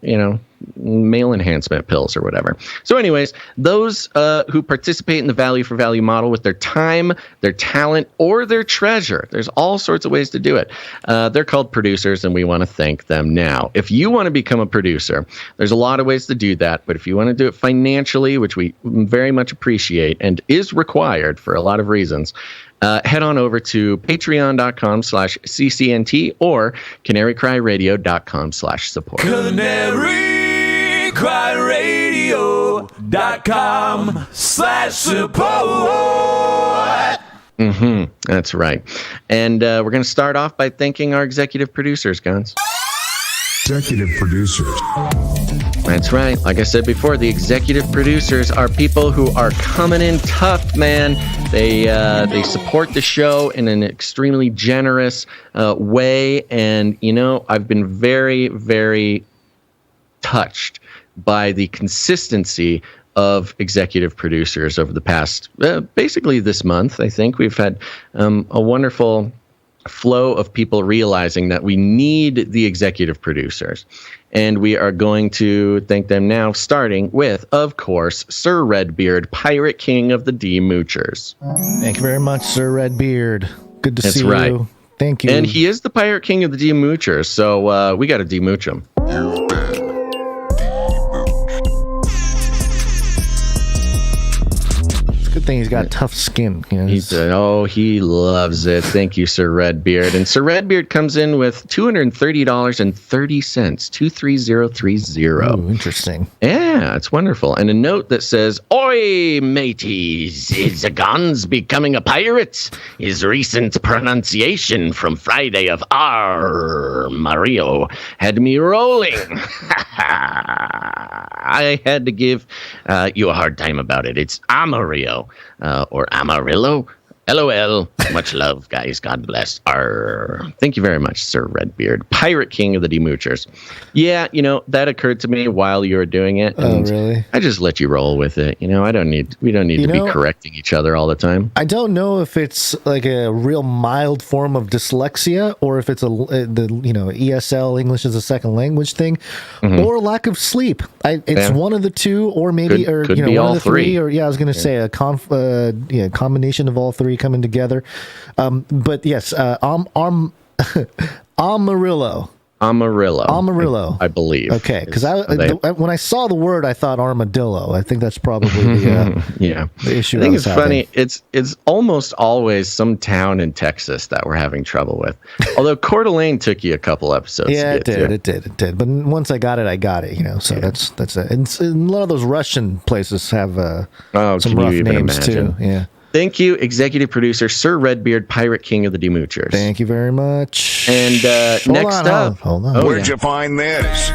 male enhancement pills or whatever. So anyways, those who participate in the value for value model with their time, their talent, or their treasure, there's all sorts of ways to do it. They're called producers, and we want to thank them now. If you want to become a producer, there's a lot of ways to do that. But if you want to do it financially, which we very much appreciate and is required for a lot of reasons, head on over to patreon.com/CCNT or CanaryCryRadio.com/support.
CanaryCryRadio.com/support.
That's right. And we're going to start off by thanking our executive producers, Gonz.
Executive producers.
That's right. Like I said before, the executive producers are people who are coming in tough, man. They support the show in an extremely generous way. And, I've been very, very touched by the consistency of executive producers over the past, basically this month. I think we've had a wonderful flow of people realizing that we need the executive producers. And we are going to thank them now, starting with, of course, Sir Redbeard, Pirate King of the D-Moochers.
Thank you very much, Sir Redbeard. Good to
That's
see
right.
you. Thank you.
And he is the Pirate King of the D-Moochers, so we got to demooch him.
Good thing he's got tough skin.
He loves it. Thank you, Sir Redbeard. And Sir Redbeard comes in with $230.30, 23030.
Ooh, interesting.
Yeah, it's wonderful. And a note that says, "Oi, mateys, is a Gonz becoming a pirate? His recent pronunciation from Friday of Mario had me rolling." I had to give you a hard time about it. It's Amarillo. Or Amarillo. LOL. Much love, guys. God bless. Thank you very much, Sir Redbeard. Pirate King of the D-Moochers. Yeah, that occurred to me while you were doing it. And
really?
I just let you roll with it. We don't need to be correcting each other all the time.
I don't know if it's like a real mild form of dyslexia or if it's ESL, English as a second language thing, or lack of sleep. It's one of the two, or maybe
could be
one
all
of the three.
three.
Or I was going to say a combination of all three coming together. But yes, Amarillo.
Amarillo, I believe.
Okay, because when I saw the word, I thought armadillo. I think that's probably the issue.
I think it's funny. It's almost always some town in Texas that we're having trouble with. Although Coeur d'Alene took you a couple episodes.
Yeah, it did. But once I got it, I got it. So that's it. And a lot of those Russian places have some rough names too. Yeah.
Thank you, executive producer Sir Redbeard, Pirate King of the D-Moochers.
Thank you very much.
And next up,
where'd you find this?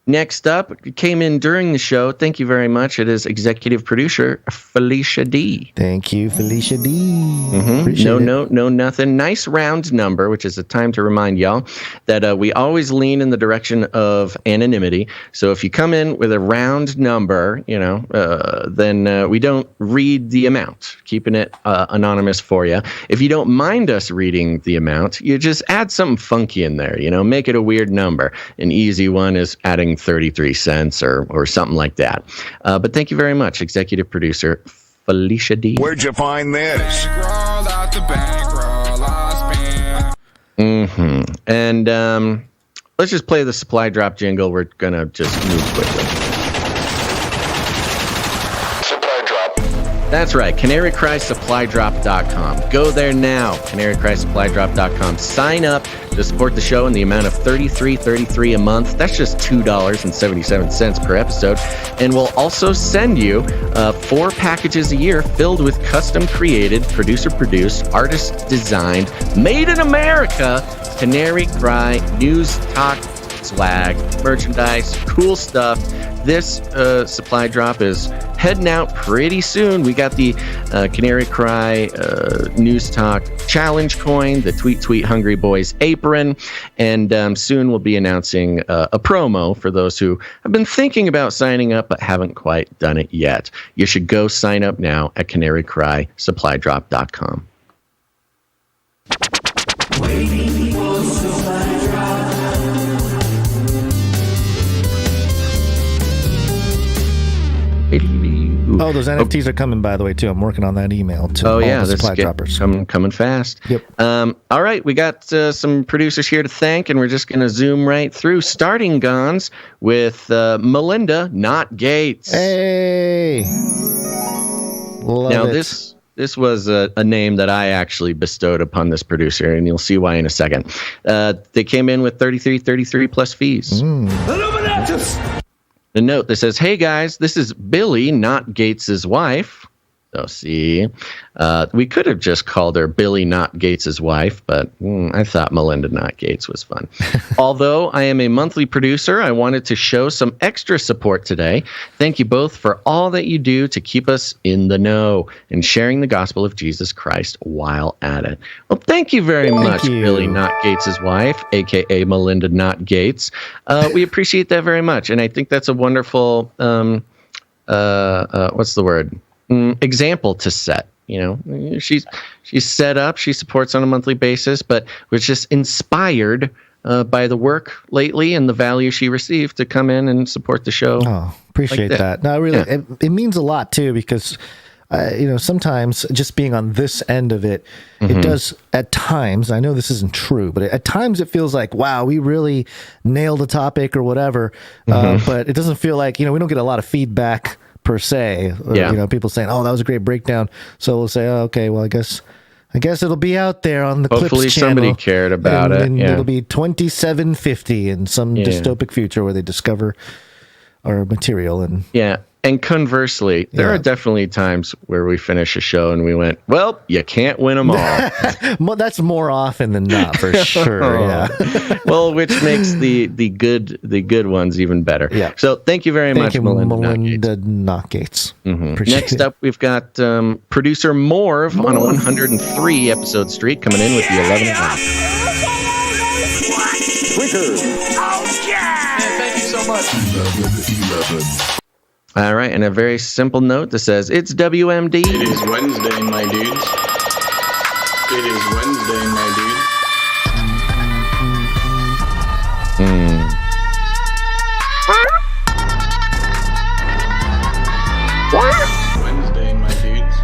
Next up, came in during the show. Thank you very much. It is executive producer Felicia D.
Thank you, Felicia D.
No, nothing. Nice round number, which is a time to remind y'all that we always lean in the direction of anonymity. So if you come in with a round number, then we don't read the amount, keeping it anonymous for you. If you don't mind us reading the amount, you just add something funky in there, make it a weird number. An easy one is adding 33 cents or something like that. But thank you very much, executive producer Felicia D.
Where'd you find this?
And let's just play the supply drop jingle. We're going to just move quickly.
Supply drop.
That's right, CanaryCry.Supply.com. Go there now, CanaryCry.Supply.com. Sign up to support the show in the amount of $33.33 a month. That's just $2.77 per episode. And we'll also send you 4 packages a year filled with custom-created, producer-produced, artist-designed, made in America, Canary Cry News Talk swag, merchandise, cool stuff. This supply drop is heading out pretty soon. We got the Canary Cry News Talk Challenge coin, the Tweet Hungry Boys apron, and soon we'll be announcing a promo for those who have been thinking about signing up but haven't quite done it yet. You should go sign up now at CanaryCry.Supply.com.
Waiting for supply drop.
Oh, those NFTs are coming, by the way, too. I'm working on that email to all the supply droppers.
Coming fast.
Yep.
All right, we got some producers here to thank, and we're just going to zoom right through. Starting, Gonz, with Melinda, not Gates.
Hey! Love
now,
it.
This was a name that I actually bestowed upon this producer, and you'll see why in a second. They came in with $33.33 plus fees. The note that says, "Hey guys, this is Billy, not Gates's wife." So see, we could have just called her Billy, not Gates's wife, but I thought Melinda, not Gates was fun. Although I am a monthly producer, I wanted to show some extra support today. Thank you both for all that you do to keep us in the know and sharing the gospel of Jesus Christ while at it. Well, thank you very much, Billy, not Gates's wife, aka Melinda, not Gates. We appreciate that very much, and I think that's a wonderful what's the word? Example to set. She's set up, she supports on a monthly basis, but was just inspired by the work lately and the value she received to come in and support the show.
Oh, appreciate
like
that. No, really, it means a lot too, because sometimes just being on this end of it, it does at times, I know this isn't true, but at times it feels like, wow, we really nailed a topic or whatever. But it doesn't feel like, we don't get a lot of feedback per se. People saying, "Oh, that was a great breakdown." So we'll say, "Oh, okay, well, I guess it'll be out there on the
Hopefully
Clips channel.
Somebody cared about it.
And it'll be 2750 in some dystopic future where they discover our material." And
and conversely, there are definitely times where we finish a show and we went, "Well, you can't win them all."
That's more often than not, for sure. Yeah.
Well, which makes the good ones even better.
Yeah.
So thank you very much,
Melinda Not Gates.
Next up, we've got producer Morv on a 103 episode streak coming in with the 11 o'clock.
Oh yeah!
Man, thank you so much.
11.
All right, and a very simple note that says, "It's WMD."
It is Wednesday, my dudes. It is Wednesday, my dudes. Wednesday, my dudes.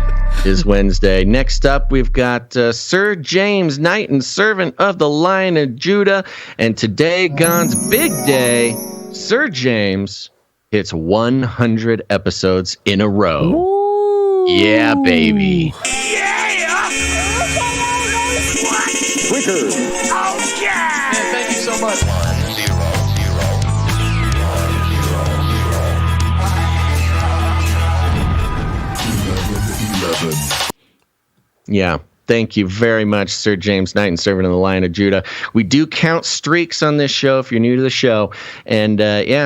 Is Wednesday. Next up, we've got Sir James, Knight and Servant of the Lion of Judah. And today, Gon's big day. Sir James hits 100 episodes in a row.
Ooh.
Yeah, baby.
Oh yeah!
Man, thank you so much.
11.
Yeah. Thank you very much, Sir James Knight and Servant of the Lion of Judah. We do count streaks on this show if you're new to the show. And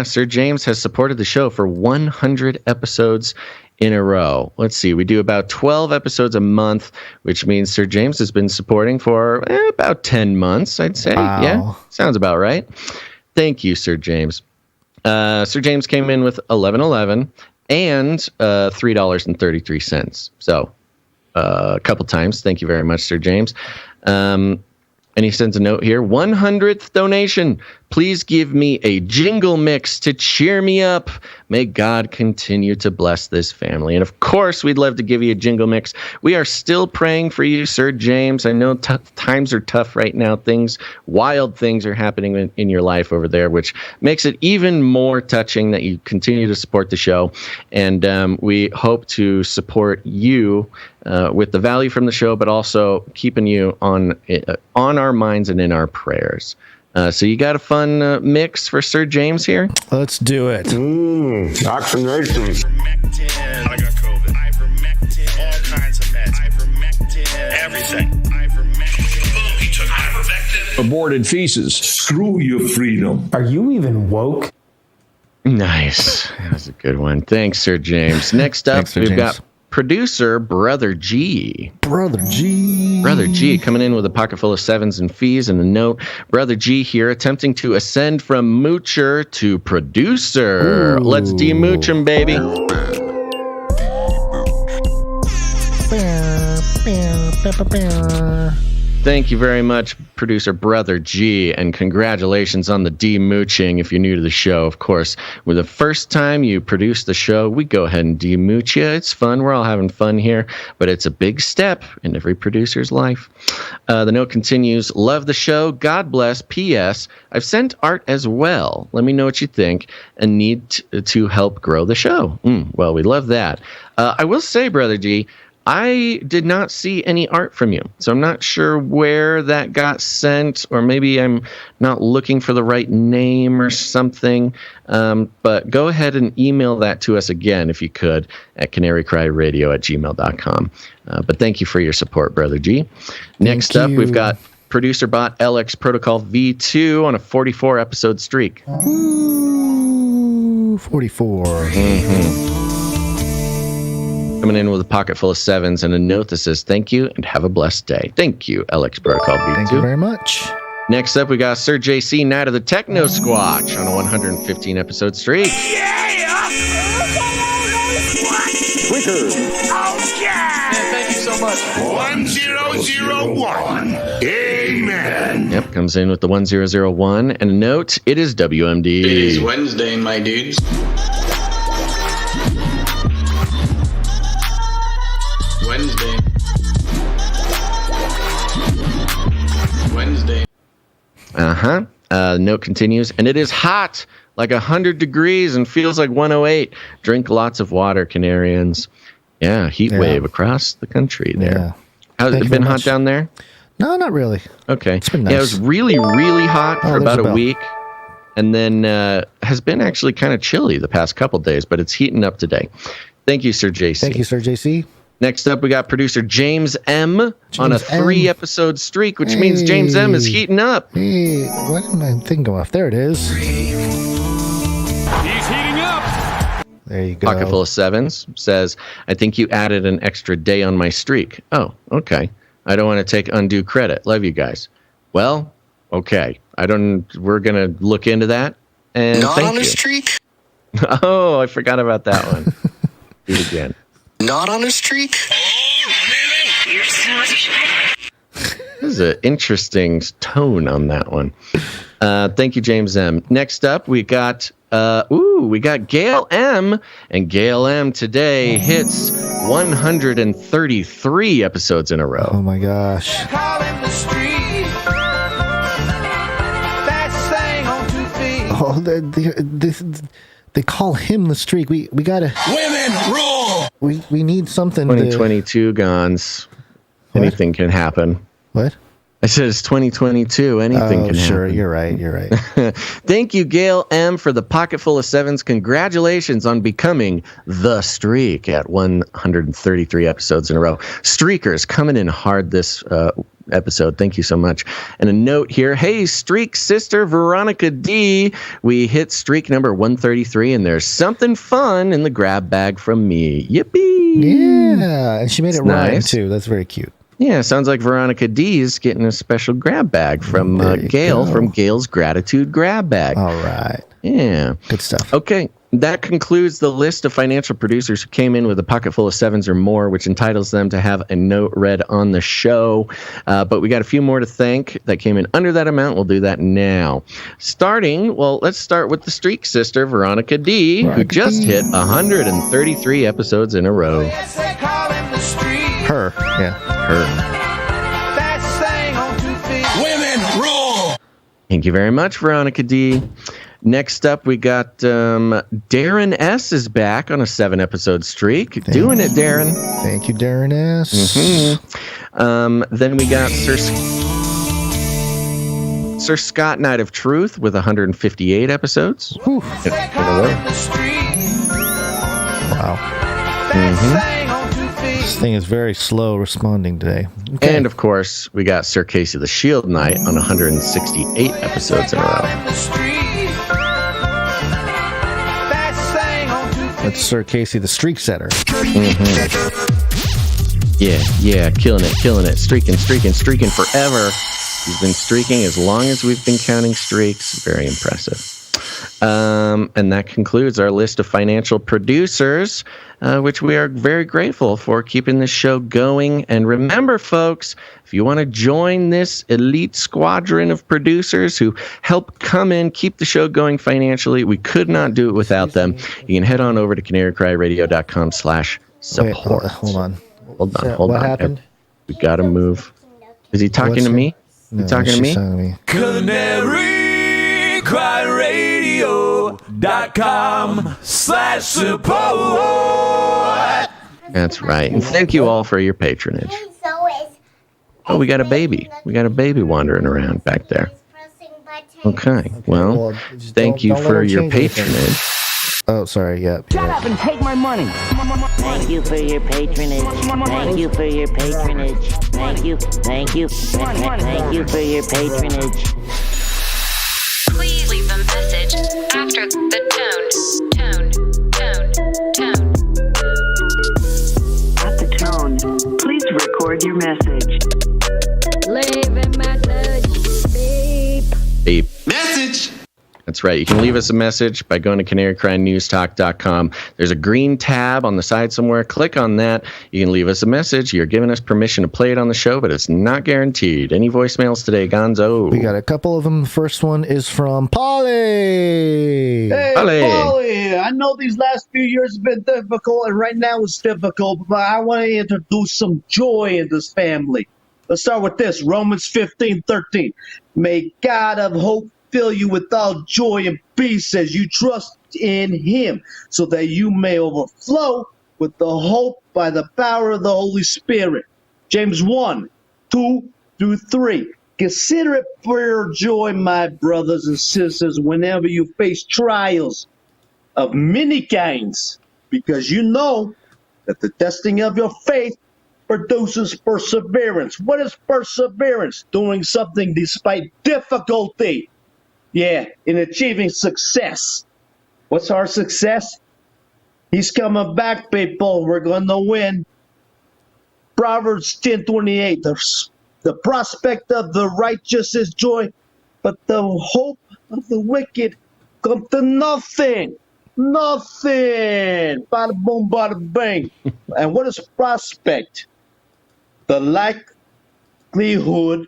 Sir James has supported the show for 100 episodes in a row. Let's see, we do about 12 episodes a month, which means Sir James has been supporting for about 10 months, I'd say.
Wow.
Yeah, sounds about right. Thank you, Sir James. Sir James came in with $11.11 and $3.33. So a couple times. Thank you very much, Sir James. And he sends a note here. 100th donation. Please give me a jingle mix to cheer me up. May God continue to bless this family. And of course, we'd love to give you a jingle mix. We are still praying for you, Sir James. I know times are tough right now. Wild things are happening in your life over there, which makes it even more touching that you continue to support the show. And we hope to support you with the value from the show, but also keeping you on our minds and in our prayers. So you got a fun mix for Sir James here?
Let's do it.
Vaccination.
I got COVID. Ivermectin. All kinds of meds. Ivermectin. Everything. Ivermectin. Boom, he took ivermectin.
Aborted feces. Screw your freedom.
Are you even woke?
Nice. That was a good one. Thanks, Sir James. Next up, we've got producer Brother G.
Brother G
coming in with a pocket full of sevens and fees and a note. Brother G here attempting to ascend from moocher to producer. Ooh. Let's demooch him, baby. Thank you very much, producer Brother G, and congratulations on the demooching. If you're new to the show, of course, with the first time you produce the show, we go ahead and demooch you. It's fun. We're all having fun here, but it's a big step in every producer's life. The note continues, love the show. God bless. P.S. I've sent art as well. Let me know what you think and need to help grow the show. Well, we love that. I will say, Brother G, I did not see any art from you, so I'm not sure where that got sent, or maybe I'm not looking for the right name or something, but go ahead and email that to us again, if you could, at CanaryCry.Radio@gmail.com. But thank you for your support, Brother G. Next up, we've got producer bot LX Protocol V2 on a 44-episode streak.
Ooh, 44.
Mm-hmm. Coming in with a pocket full of sevens and a note that says, thank you and have a blessed day. Thank you, LX Protocol V2.
Thank you very much.
Next up, we got Sir JC, Night of the Techno Squatch on a 115-episode streak.
Yeah!
Yeah, thank you so much.
1001. Amen.
Yep, comes in with the 1001 and a note. It is WMD.
It is Wednesday, my dudes. Wednesday.
The note continues, and it is hot, like 100 degrees, and feels like 108. Drink lots of water, Canarians. Yeah, heat wave across the country there.
Yeah.
Has it been hot down there?
No, not really.
Okay.
It's been nice.
Yeah, it was really, really hot for about a week, and then has been actually kind of chilly the past couple days, but it's heating up today. Thank you, Sir JC.
Thank you, Sir JC.
Next up, we got producer James M on a 3-episode streak, which means James M is heating up.
Hey, why didn't my thing go off? There it is.
He's heating up.
There you go.
Pocket full of sevens says, I think you added an extra day on my streak. Oh, okay. I don't want to take undue credit. Love you guys. Well, okay. We're going to look into that. And
Not
thank
on
you.
a streak?
Oh, I forgot about that one. Do it again.
Not on a streak?
This is an interesting tone on that one. Thank you, James M. Next up, we got Gail M. And Gail M today hits 133 episodes in a row.
Oh my gosh. Oh, they call him the streak. We gotta.
Women rule.
We need something.
2022 Gonz. Anything can happen.
What?
I said it's 2022. Anything can
sure.
happen.
You're right.
Thank you, Gail M., for the pocket full of sevens. Congratulations on becoming the streak at 133 episodes in a row. Streakers coming in hard this episode. Thank you so much. And a note here. Hey, streak sister Veronica D. We hit streak number 133, and there's something fun in the grab bag from me. Yippee!
Yeah, and she made it rhyme
nice.
too. That's very cute.
Yeah, sounds like Veronica D is getting a special grab bag from Gail from Gail's Gratitude Grab Bag.
All right.
Yeah.
Good stuff.
Okay. That concludes the list of financial producers who came in with a pocket full of sevens or more, which entitles them to have a note read on the show. But we got a few more to thank that came in under that amount. We'll do that now. Let's start with the streak sister, Veronica D, who just hit 133 episodes in a row.
Her.
Women rule.
Thank you very much, Veronica D. Next up, we got Darren S. is back on a 7-episode streak. Doing it, Darren.
Thank you, Darren S.
Then we got Sir Scott Knight of Truth with 158 episodes.
Wow. This thing is very slow responding today. Okay.
And, of course, we got Sir Casey the Shield Knight on 168 episodes in a row.
That's Sir Casey the Streak Setter.
Yeah, killing it. Streaking forever. He's been streaking as long as we've been counting streaks. Very impressive. And that concludes our list of financial producers, which we are very grateful for keeping this show going. And remember, folks, if you want to join this elite squadron of producers who help come in, keep the show going financially, we could not do it without them. You can head on over to CanaryCryRadio.com/support.
Wait, hold on.
Hold on.
What happened?
We got to move. Is he talking to me?
No,
He talking to me?
CanaryCryRadio.com/support.
That's right. And thank you all for your patronage. Oh, we got a baby. We got a baby wandering around back there. Okay. Well, thank you for your patronage.
Oh, sorry. Yeah.
Shut up and take my money.
Thank you for your patronage. Thank you for your patronage. Thank you for your patronage.
Please leave a message after the tone.
At the tone, please record your message.
Leave a message.
Beep. Message. That's right. You can leave us a message by going to CanaryCryNewsTalk.com. There's a green tab on the side somewhere. Click on that. You can leave us a message. You're giving us permission to play it on the show, but it's not guaranteed. Any voicemails today, Gonzo?
We got a couple of them. The first one is from Polly.
Hey,
Polly.
Polly. I know these last few years have been difficult, and right now it's difficult, but I want to introduce some joy in this family. Let's start with this. Romans 15:13. May God of hope fill you with all joy and peace as you trust in him, so that you may overflow with the hope by the power of the Holy Spirit. James 1:2-3. Consider it pure joy, my brothers and sisters, whenever you face trials of many kinds, because you know that the testing of your faith produces perseverance. What is perseverance? Doing something despite difficulty. Yeah, in achieving success. What's our success? He's coming back, people. We're going to win. Proverbs 10:28. The prospect of the righteous is joy, but the hope of the wicked comes to nothing. Nothing. Bada boom, bada bang. And what is prospect? The likelihood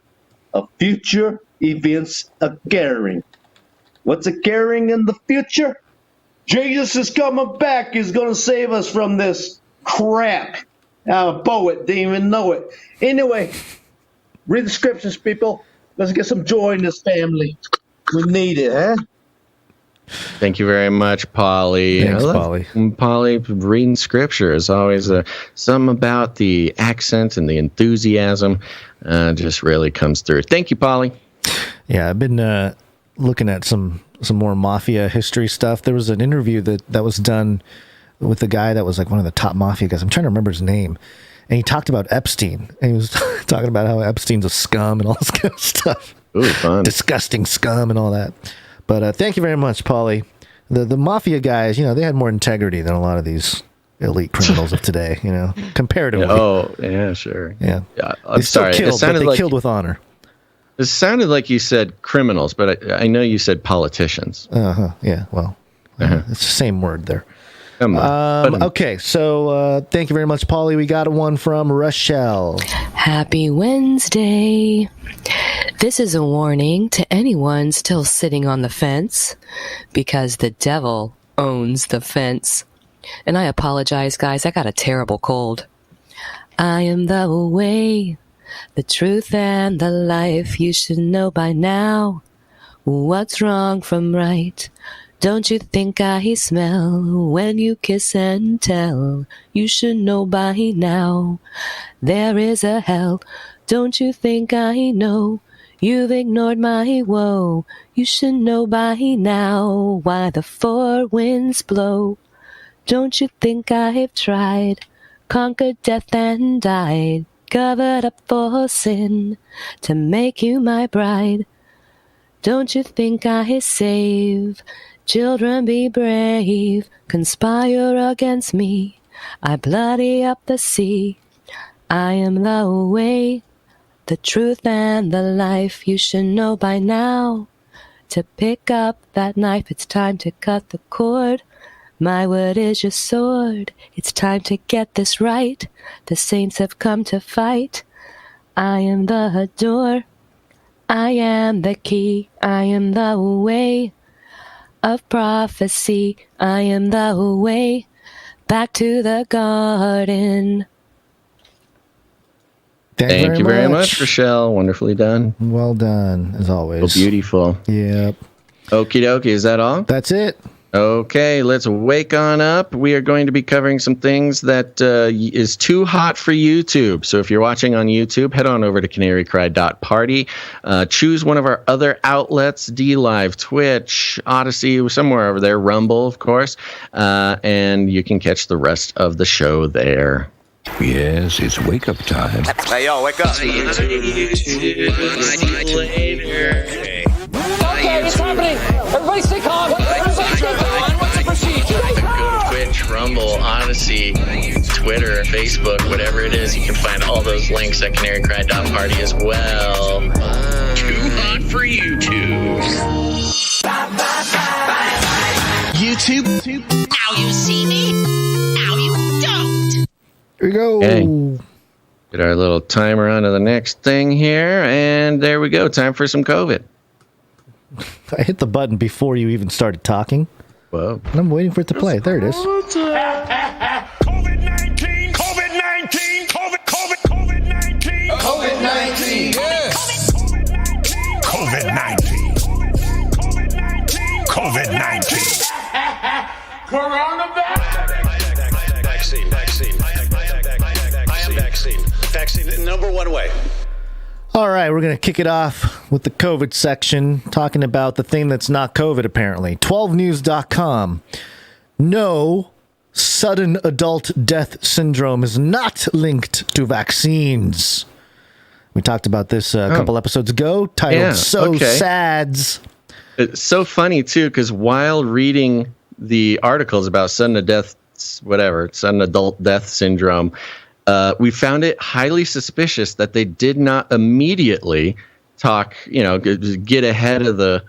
of future events occurring. What's occurring in the future? Jesus is coming back. He's going to save us from this crap. I'm a poet. Didn't even know it. Anyway, read the scriptures, people. Let's get some joy in this family. We need it, huh?
Thank you very much, Polly.
Thanks, Polly.
Polly reading scripture is always something about the accent and the enthusiasm just really comes through. Thank you, Polly.
Yeah, I've been looking at some more mafia history stuff. There was an interview that was done with a guy that was like one of the top mafia guys. I'm trying to remember his name. And he talked about Epstein. And he was talking about how Epstein's a scum and all this kind of stuff.
Ooh, fun.
Disgusting scum and all that. But thank you very much, Polly. The mafia guys, they had more integrity than a lot of these elite criminals of today, comparatively.
Oh, yeah, sure.
Yeah.
I'm
they still
sorry.
killed, but they killed with honor.
It sounded like you said criminals, but I know you said politicians.
Yeah, well, it's the same word there.
Come on.
Okay, so thank you very much, Polly. We got one from Rochelle.
Happy Wednesday. This is a warning to anyone still sitting on the fence, because the devil owns the fence. And I apologize, guys. I got a terrible cold. I am the way, the truth, and the life. You should know by now what's wrong from right. Don't you think I smell when you kiss and tell? You should know by now there is a hell. Don't you think I know? You've ignored my woe. You should know by now why the four winds blow. Don't you think I've tried, conquered death and died, covered up for sin to make you my bride? Don't you think I save? Children, be brave, conspire against me. I bloody up the sea. I am the way, the truth, and the life. You should know by now to pick up that knife. It's time to cut the cord. My word is your sword. It's time to get this right. The saints have come to fight. I am the door. I am the key. I am the way of prophecy. I am the way back to the garden.
Thank you very much, Rochelle. Wonderfully done.
Well done, as always.
So beautiful.
Yep.
Okie dokie. Is that all?
That's it.
Okay, let's wake on up. We are going to be covering some things that is too hot for YouTube. So if you're watching on YouTube, head on over to CanaryCry.Party. Choose one of our other outlets, DLive, Twitch, Odyssey, somewhere over there, Rumble, of course. And you can catch the rest of the show there.
Yes, it's wake up time.
Hey, yo, wake up.
Okay, it's happening. Everybody stay calm. Everybody stay calm. What's the procedure?
Go to Twitch, Rumble, Odyssey, Twitter, Facebook, whatever it is. You can find all those links at CanaryCry.Party as well. Too hot for YouTube. YouTube.
Now you see me. Now you don't.
Here we go.
Okay. Get our little timer onto the next thing here. And there we go. Time for some COVID.
I hit the button before you even started talking.
Whoa.
And I'm waiting for it to play. There it is.
COVID-19, COVID-19, COVID-19,
COVID-19, yes.
COVID-19, COVID-19.
Coronavirus. Vaccine, number one way.
All right, we're going to kick it off with the COVID section, talking about the thing that's not COVID, apparently. 12news.com. No, sudden adult death syndrome is not linked to vaccines. We talked about this a couple episodes ago, titled Sads.
It's so funny, too, because while reading the articles about sudden adult death syndrome, we found it highly suspicious that they did not immediately talk, get ahead of the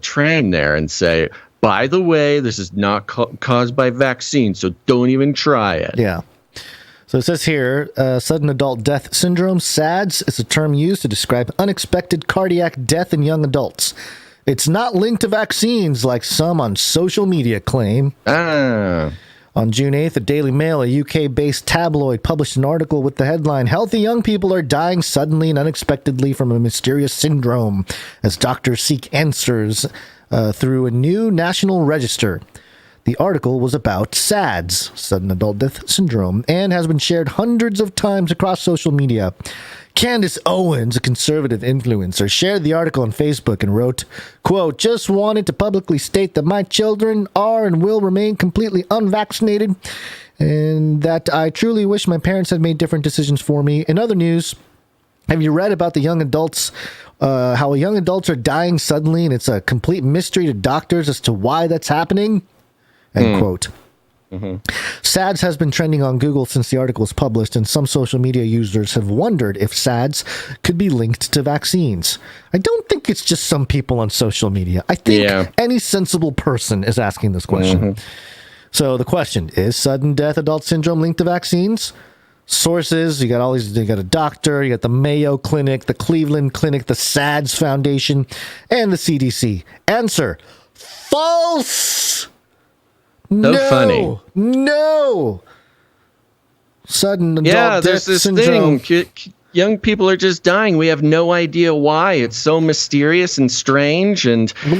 train there and say, by the way, this is not caused by vaccine, so don't even try it.
Yeah. So it says here, sudden adult death syndrome, SADS, is a term used to describe unexpected cardiac death in young adults. It's not linked to vaccines like some on social media claim. On June 8th, the DailyMail, a UK-based tabloid, published an article with the headline, "Healthy young people are dying suddenly and unexpectedly from a mysterious syndrome as doctors seek answers through a new national register. The article was about SADS, sudden adult death syndrome, and has been shared hundreds of times across social media. Candace Owens, a conservative influencer, shared the article on Facebook and wrote, quote, "Just wanted to publicly state that my children are and will remain completely unvaccinated, and that I truly wish my parents had made different decisions for me. In other news, have you read about the young adults, how young adults are dying suddenly, and it's a complete mystery to doctors as to why that's happening?" End quote. SADS has been trending on Google since the article was published, and some social media users have wondered if SADS could be linked to vaccines. I don't think it's just some people on social media. I think any sensible person is asking this question. So the question, is sudden death adult syndrome linked to vaccines? Sources, you got all these, you got a doctor, you got the Mayo Clinic, the Cleveland Clinic, the SADS Foundation, and the CDC. Answer, false!
So funny.
No. Sudden adult death
this
syndrome.
thing. Young people are just dying. We have no idea why. It's so mysterious and strange. And we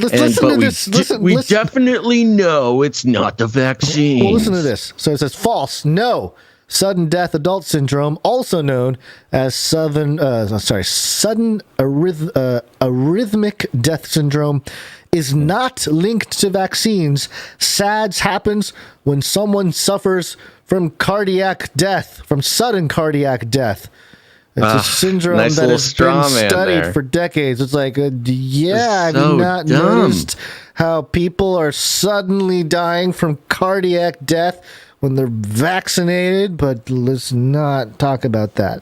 definitely know it's not the vaccine.
Well, listen to this. So it says false. No. Sudden death adult syndrome, also known as sudden arrhythmic death syndrome, is not linked to vaccines. SADS happens when someone suffers from cardiac death, from sudden cardiac death. It's a syndrome that has been studied for decades. It's like, I've not noticed how people are suddenly dying from cardiac death when they're vaccinated, but let's not talk about that.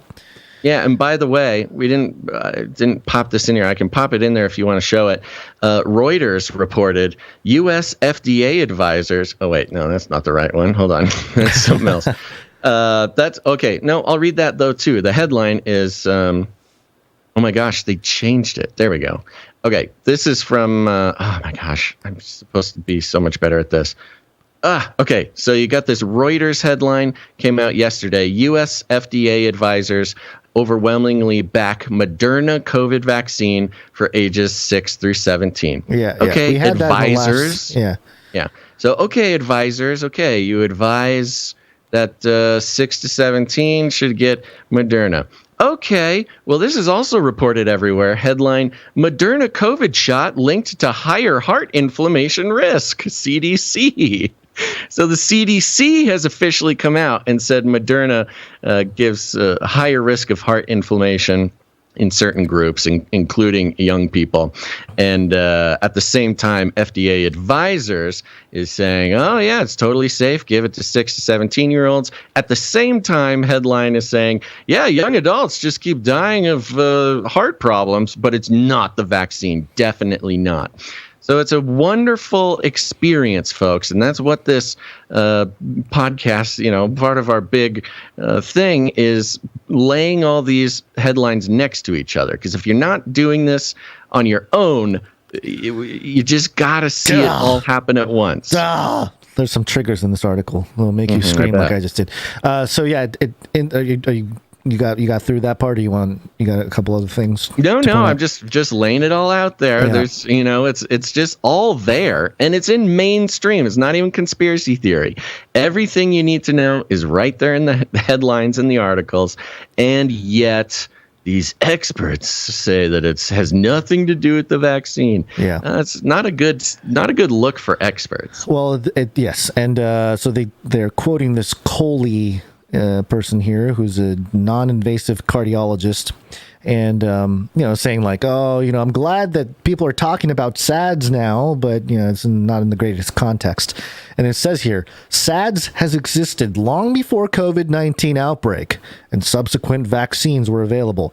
Yeah, and by the way, we didn't pop this in here. I can pop it in there if you want to show it. Reuters reported U.S. FDA advisors. Oh wait, no, that's not the right one. Hold on, that's something else. That's okay. No, I'll read that though too. The headline is, oh my gosh, they changed it. There we go. Okay, this is from. Oh my gosh, I'm supposed to be so much better at this. Okay, so you got this Reuters headline, came out yesterday. U.S. FDA advisors overwhelmingly back Moderna COVID vaccine for ages 6 through 17.
Yeah.
Okay,
we had
advisors.
That
yeah. So, okay, advisors. Okay, you advise that 6 to 17 should get Moderna. Okay, well, this is also reported everywhere. Headline, Moderna COVID shot linked to higher heart inflammation risk, CDC. So the CDC has officially come out and said Moderna gives a higher risk of heart inflammation in certain groups, including young people. And at the same time, FDA advisors is saying, oh, yeah, it's totally safe. Give it to 6 to 17-year-olds. At the same time, headline is saying, yeah, young adults just keep dying of heart problems, but it's not the vaccine. Definitely not. So it's a wonderful experience, folks, and that's what this podcast, part of our big thing is laying all these headlines next to each other. Because if you're not doing this on your own, you just got to see it all happen at once.
There's some triggers in this article. It'll make you scream like I just did. So yeah, you got through that part, or you got a couple other things?
No, I'm just laying it all out there. Yeah. There's it's just all there, and it's in mainstream. It's not even conspiracy theory. Everything you need to know is right there in the headlines and the articles, and yet these experts say that it has nothing to do with the vaccine.
Yeah,
it's not a good look for experts.
Well, yes, and so they're quoting this Coley person here who's a non-invasive cardiologist, and saying like, I'm glad that people are talking about SADS now, but it's not in the greatest context. And it says here, SADS has existed long before COVID-19 outbreak and subsequent vaccines were available.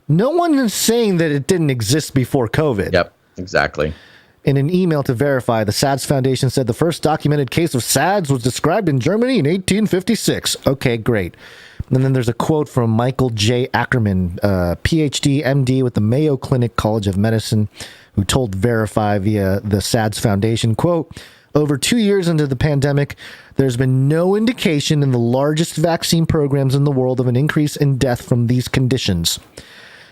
No one is saying that it didn't exist before COVID.
Yep, exactly.
In an email to verify, the SADS Foundation said the first documented case of SADS was described in Germany in 1856. Okay, great. And then there's a quote from Michael J. Ackerman, PhD, MD with the Mayo Clinic College of Medicine, who told Verify via the SADS Foundation, quote, over 2 years into the pandemic, there's been no indication in the largest vaccine programs in the world of an increase in death from these conditions.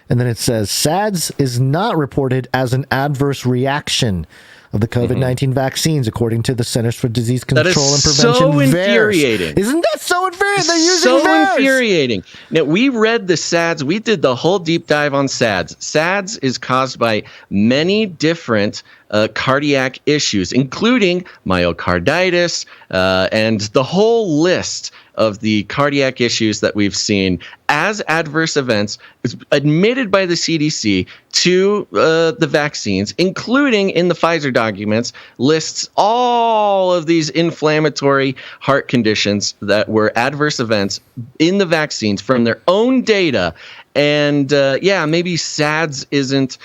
And then it says, SADS is not reported as an adverse reaction. of the COVID-19 vaccines, according to the Centers for Disease Control and Prevention.
So infuriating.
Isn't that so infuriating? They're using
so
VAERS.
Infuriating. Now, we read the SADS. We did the whole deep dive on SADS. SADS is caused by many different cardiac issues, including myocarditis and the whole list of the cardiac issues that we've seen as adverse events admitted by the CDC to the vaccines, including in the Pfizer documents, lists all of these inflammatory heart conditions that were adverse events in the vaccines from their own data. And maybe SADS isn't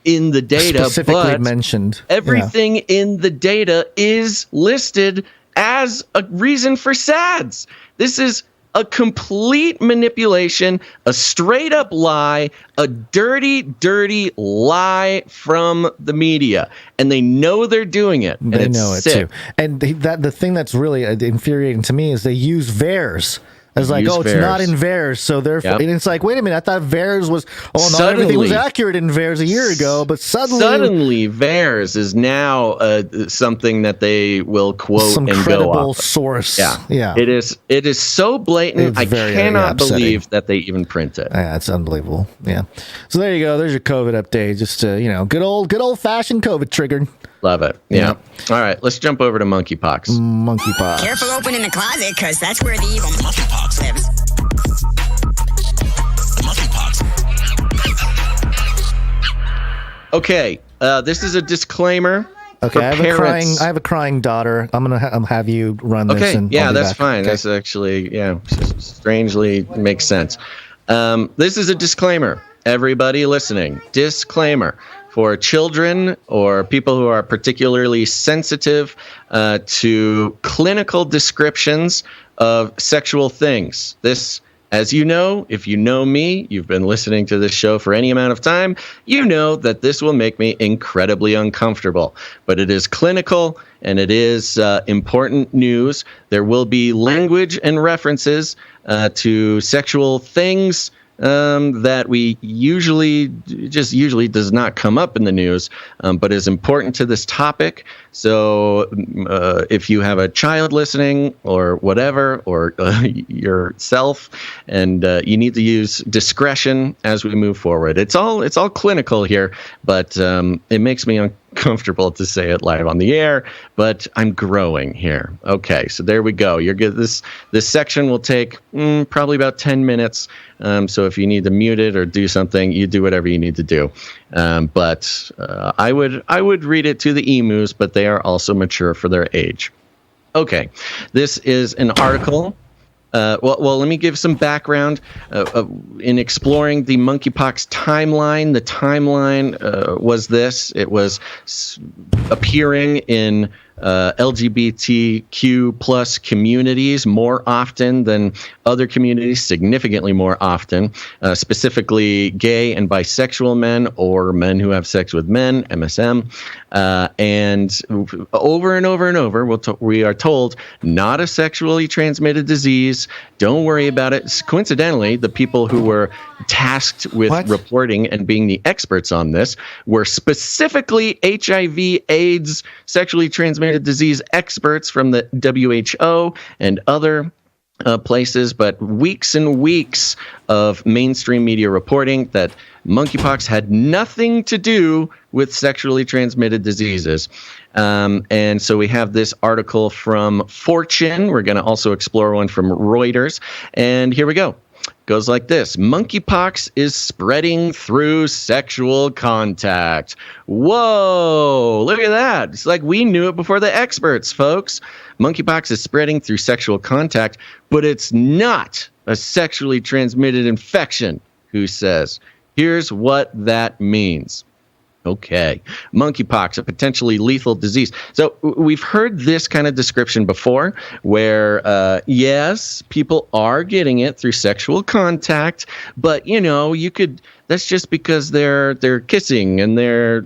in the data,
specifically
but
mentioned.
Everything in the data is listed as a reason for SADS. This is a complete manipulation, a straight up lie, a dirty, dirty lie from the media. And they know they're doing it. And
They
it's
know it
sick.
too. And the thing that's really infuriating to me is they use VAERS. It's like,
Use
it's
VAERS.
not in VAERS, so therefore,
Yep.
and it's like, wait a minute, I thought VAERS was, not everything was accurate in VAERS a year ago, but suddenly
VAERS is now something that they will quote
some
and go
credible
off of.
source.
Yeah. It is so blatant.
It's
I
very,
cannot
upsetting.
believe that they even print it.
Yeah, it's unbelievable. Yeah. So there you go. There's your COVID update. Just good old fashioned COVID triggered.
Love it. Yeah. All right, let's jump over to monkeypox.
Monkeypox.
Careful opening the closet, because that's where the evil monkeypox lives.
Okay, this is a disclaimer.
Okay,
for
I have a crying daughter. I'm gonna have you run this.
Okay,
and
yeah,
I'll be
that's
back.
fine.
Okay.
That's actually, strangely makes sense. This is a disclaimer. Everybody listening, disclaimer for children or people who are particularly sensitive to clinical descriptions of sexual things. This, as you know, if you know me, you've been listening to this show for any amount of time, you know that this will make me incredibly uncomfortable. But it is clinical and it is important news. There will be language and references to sexual things that we usually does not come up in the news, but is important to this topic. So if you have a child listening or whatever, or yourself, and you need to use discretion as we move forward. It's all clinical here, but it makes me uncomfortable to say it live on the air, but I'm growing here. Okay, so there we go. You're good. This section will take probably about 10 minutes. So if you need to mute it or do something, you do whatever you need to do. But I would read it to the emus, but they are also mature for their age. Okay, this is an article. Well, let me give some background in exploring the monkeypox timeline. The timeline was this. It was appearing in LGBTQ plus communities more often than other communities, significantly more often, specifically gay and bisexual men or men who have sex with men, MSM. And over and over and over, we are told not a sexually transmitted disease. Don't worry about it. Coincidentally, the people who were tasked with reporting and being the experts on this were specifically HIV, AIDS, sexually transmitted disease experts from the WHO and other places, but weeks and weeks of mainstream media reporting that monkeypox had nothing to do with sexually transmitted diseases. And so we have this article from Fortune. We're going to also explore one from Reuters. And here we go. Goes like this. Monkeypox is spreading through sexual contact. Whoa, look at that. It's like we knew it before the experts, folks. Monkeypox is spreading through sexual contact, but it's not a sexually transmitted infection, who says. Here's what that means. Okay, monkeypox, a potentially lethal disease. So we've heard this kind of description before where, yes, people are getting it through sexual contact, but, that's just because they're kissing and they're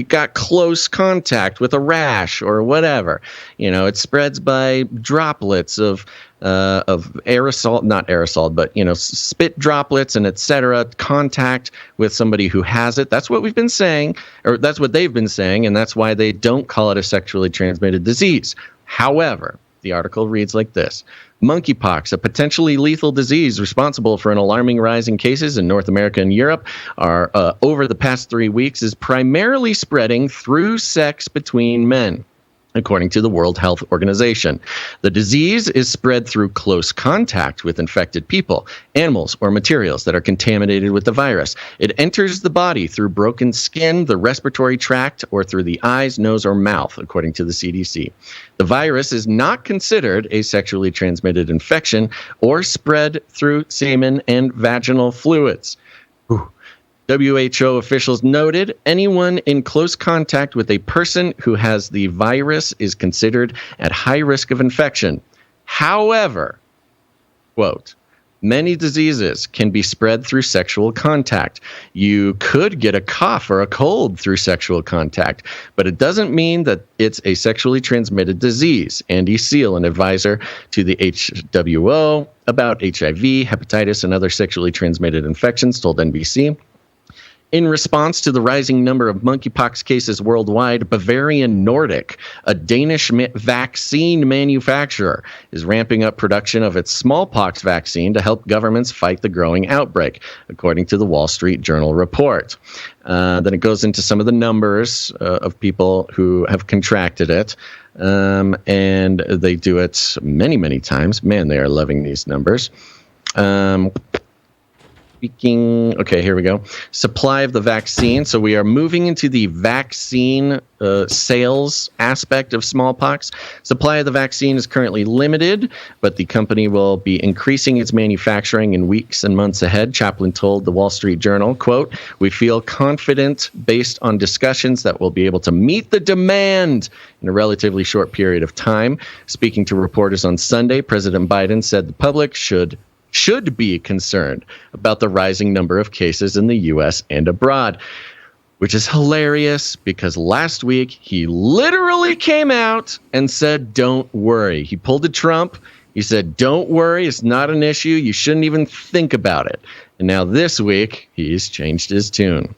got close contact with a rash or whatever. It spreads by droplets of of aerosol, not aerosol, but, spit droplets and etc. contact with somebody who has it. That's what we've been saying, or that's what they've been saying, and that's why they don't call it a sexually transmitted disease. However, the article reads like this. Monkeypox, a potentially lethal disease responsible for an alarming rise in cases in North America and Europe, are over the past 3 weeks, is primarily spreading through sex between men, according to the World Health Organization. The disease is spread through close contact with infected people, animals, or materials that are contaminated with the virus. It enters the body through broken skin, the respiratory tract, or through the eyes, nose, or mouth, according to the CDC. The virus is not considered a sexually transmitted infection or spread through semen and vaginal fluids. WHO officials noted anyone in close contact with a person who has the virus is considered at high risk of infection. However, quote, many diseases can be spread through sexual contact. You could get a cough or a cold through sexual contact, but it doesn't mean that it's a sexually transmitted disease. Andy Seal, an advisor to the WHO about HIV, hepatitis, and other sexually transmitted infections, told NBC. In response to the rising number of monkeypox cases worldwide, Bavarian Nordic, a Danish vaccine manufacturer, is ramping up production of its smallpox vaccine to help governments fight the growing outbreak, according to the Wall Street Journal report. Then it goes into some of the numbers of people who have contracted it, and they do it many, many times. Man, they are loving these numbers. Okay, here we go. Supply of the vaccine. So we are moving into the vaccine sales aspect of smallpox. Supply of the vaccine is currently limited, but the company will be increasing its manufacturing in weeks and months ahead. Chaplin told the Wall Street Journal, quote, we feel confident based on discussions that we'll be able to meet the demand in a relatively short period of time. Speaking to reporters on Sunday, President Biden said the public should be concerned about the rising number of cases in the U.S. and abroad, which is hilarious because last week he literally came out and said, don't worry. He pulled a Trump. He said, don't worry. It's not an issue. You shouldn't even think about it. And now this week he's changed his tune.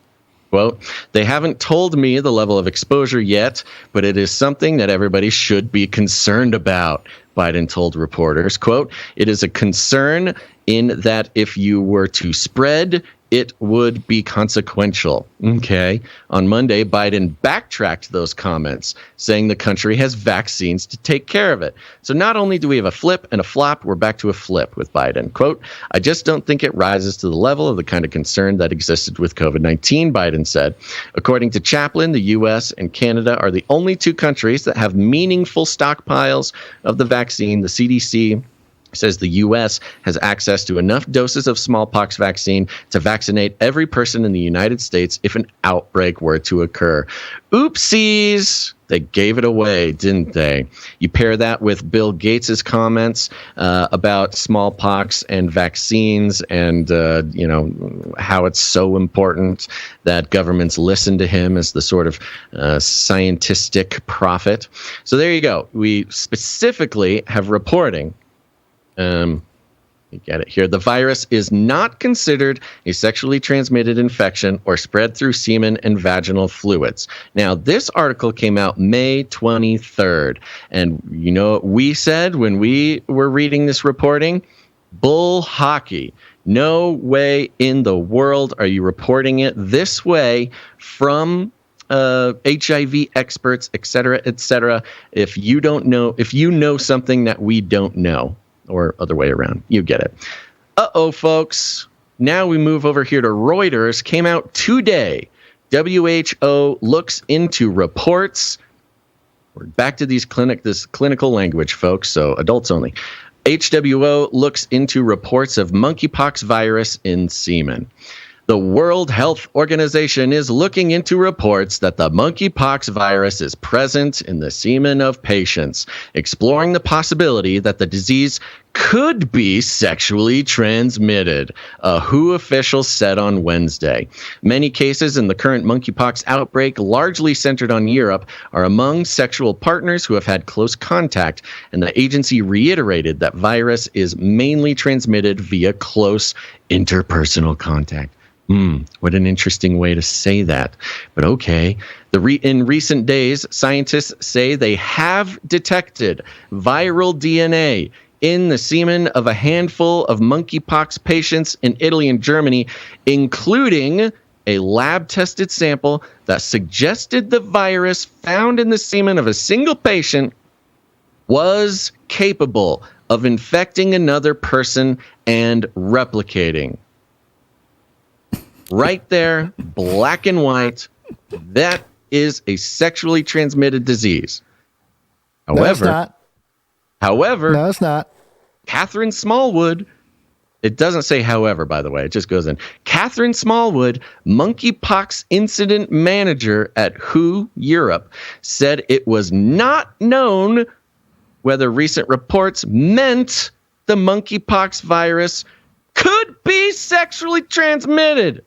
Quote, they haven't told me the level of exposure yet, but it is something that everybody should be concerned about, Biden told reporters. Quote, it is a concern in that if you were to spread, it would be consequential. Okay. On Monday, Biden backtracked those comments, saying the country has vaccines to take care of it. So not only do we have a flip and a flop, we're back to a flip with Biden. Quote, I just don't think it rises to the level of the kind of concern that existed with COVID-19, Biden said. According to Chaplin, the U.S. and Canada are the only two countries that have meaningful stockpiles of the vaccine. The CDC says the U.S. has access to enough doses of smallpox vaccine to vaccinate every person in the United States if an outbreak were to occur. Oopsies! They gave it away, didn't they? You pair that with Bill Gates' comments about smallpox and vaccines and, how it's so important that governments listen to him as the sort of scientistic prophet. So there you go. We specifically have reporting. You get it here. The virus is not considered a sexually transmitted infection or spread through semen and vaginal fluids. Now, this article came out May 23rd. And you know what we said when we were reading this reporting? Bull hockey. No way in the world are you reporting it this way from HIV experts, et cetera, if you know something that we don't know. Or other way around. You get it. Uh-oh, folks. Now we move over here to Reuters. Came out today. WHO looks into reports. We're back to this clinical language, folks, so adults only. HWO looks into reports of monkeypox virus in semen. The World Health Organization is looking into reports that the monkeypox virus is present in the semen of patients, exploring the possibility that the disease could be sexually transmitted, a WHO official said on Wednesday. Many cases in the current monkeypox outbreak, largely centered on Europe, are among sexual partners who have had close contact, and the agency reiterated that virus is mainly transmitted via close interpersonal contact. What an interesting way to say that. But okay. In recent days, scientists say they have detected viral DNA in the semen of a handful of monkeypox patients in Italy and Germany, including a lab-tested sample that suggested the virus found in the semen of a single patient was capable of infecting another person and replicating. Right there, black and white, that is a sexually transmitted disease. However,
no, it's not.
Catherine Smallwood, it doesn't say however, by the way, it just goes in. Catherine Smallwood, monkeypox incident manager at WHO Europe, said it was not known whether recent reports meant the monkeypox virus could be sexually transmitted.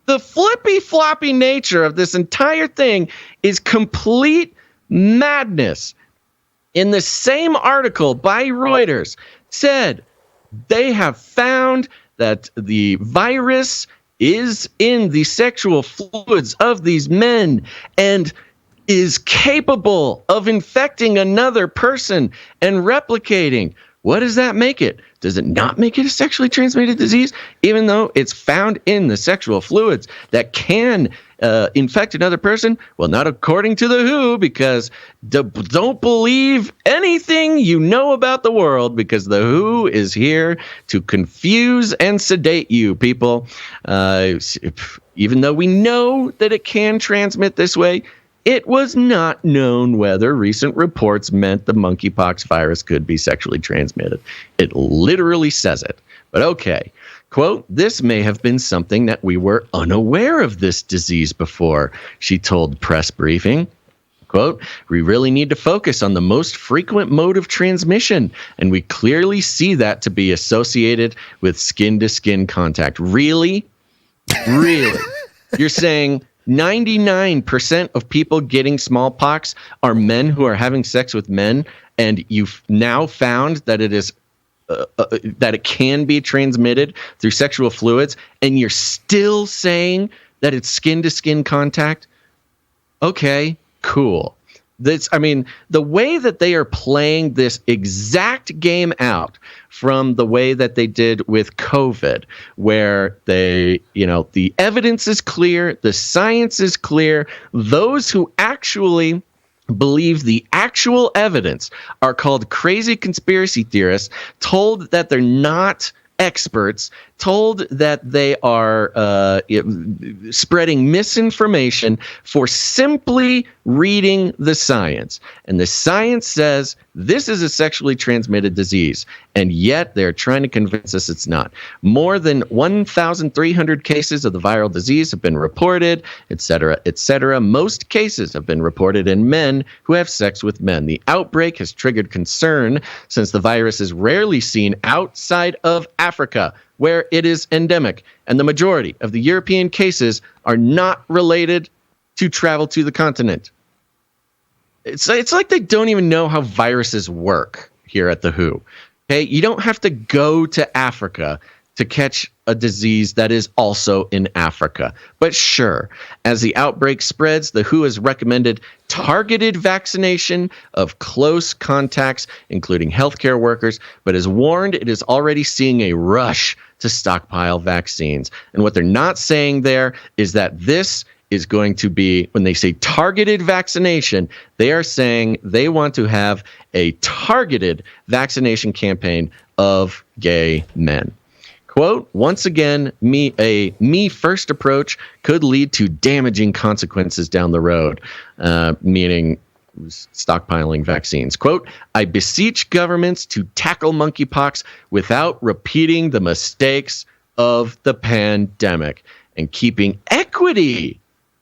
The flippy-floppy nature of this entire thing is complete madness. In the same article by Reuters, said they have found that the virus is in the sexual fluids of these men and is capable of infecting another person and replicating. What does that make it? Does it not make it a sexually transmitted disease, even though it's found in the sexual fluids that can infect another person? Well, not according to the WHO, because don't believe anything you know about the world, because the WHO is here to confuse and sedate you, people. Even though we know that it can transmit this way, it was not known whether recent reports meant the monkeypox virus could be sexually transmitted. It literally says it. But okay. Quote, this may have been something that we were unaware of this disease before, she told press briefing. Quote, we really need to focus on the most frequent mode of transmission, and we clearly see that to be associated with skin-to-skin contact. Really? Really? You're saying 99% of people getting smallpox are men who are having sex with men, and you've now found that it is that it can be transmitted through sexual fluids, and you're still saying that it's skin-to-skin contact? Okay, cool. The way that they are playing this exact game out from the way that they did with COVID, where the evidence is clear, the science is clear, those who actually believe the actual evidence are called crazy conspiracy theorists, told that they're not experts, told that they are spreading misinformation for simply reading the science. And the science says this is a sexually transmitted disease, and yet they're trying to convince us it's not. More than 1,300 cases of the viral disease have been reported, etc., etc. Most cases have been reported in men who have sex with men. The outbreak has triggered concern since the virus is rarely seen outside of Africa, where it is endemic, and the majority of the European cases are not related to travel to the continent. It's like they don't even know how viruses work here at the WHO. Okay, you don't have to go to Africa to catch a disease that is also in Africa. But sure, as the outbreak spreads, the WHO has recommended targeted vaccination of close contacts, including healthcare workers, but has warned it is already seeing a rush to stockpile vaccines. And what they're not saying there is that this is going to be, when they say targeted vaccination, they are saying they want to have a targeted vaccination campaign of gay men. Quote, once again, me first approach could lead to damaging consequences down the road, meaning stockpiling vaccines. Quote, I beseech governments to tackle monkeypox without repeating the mistakes of the pandemic. and keeping equity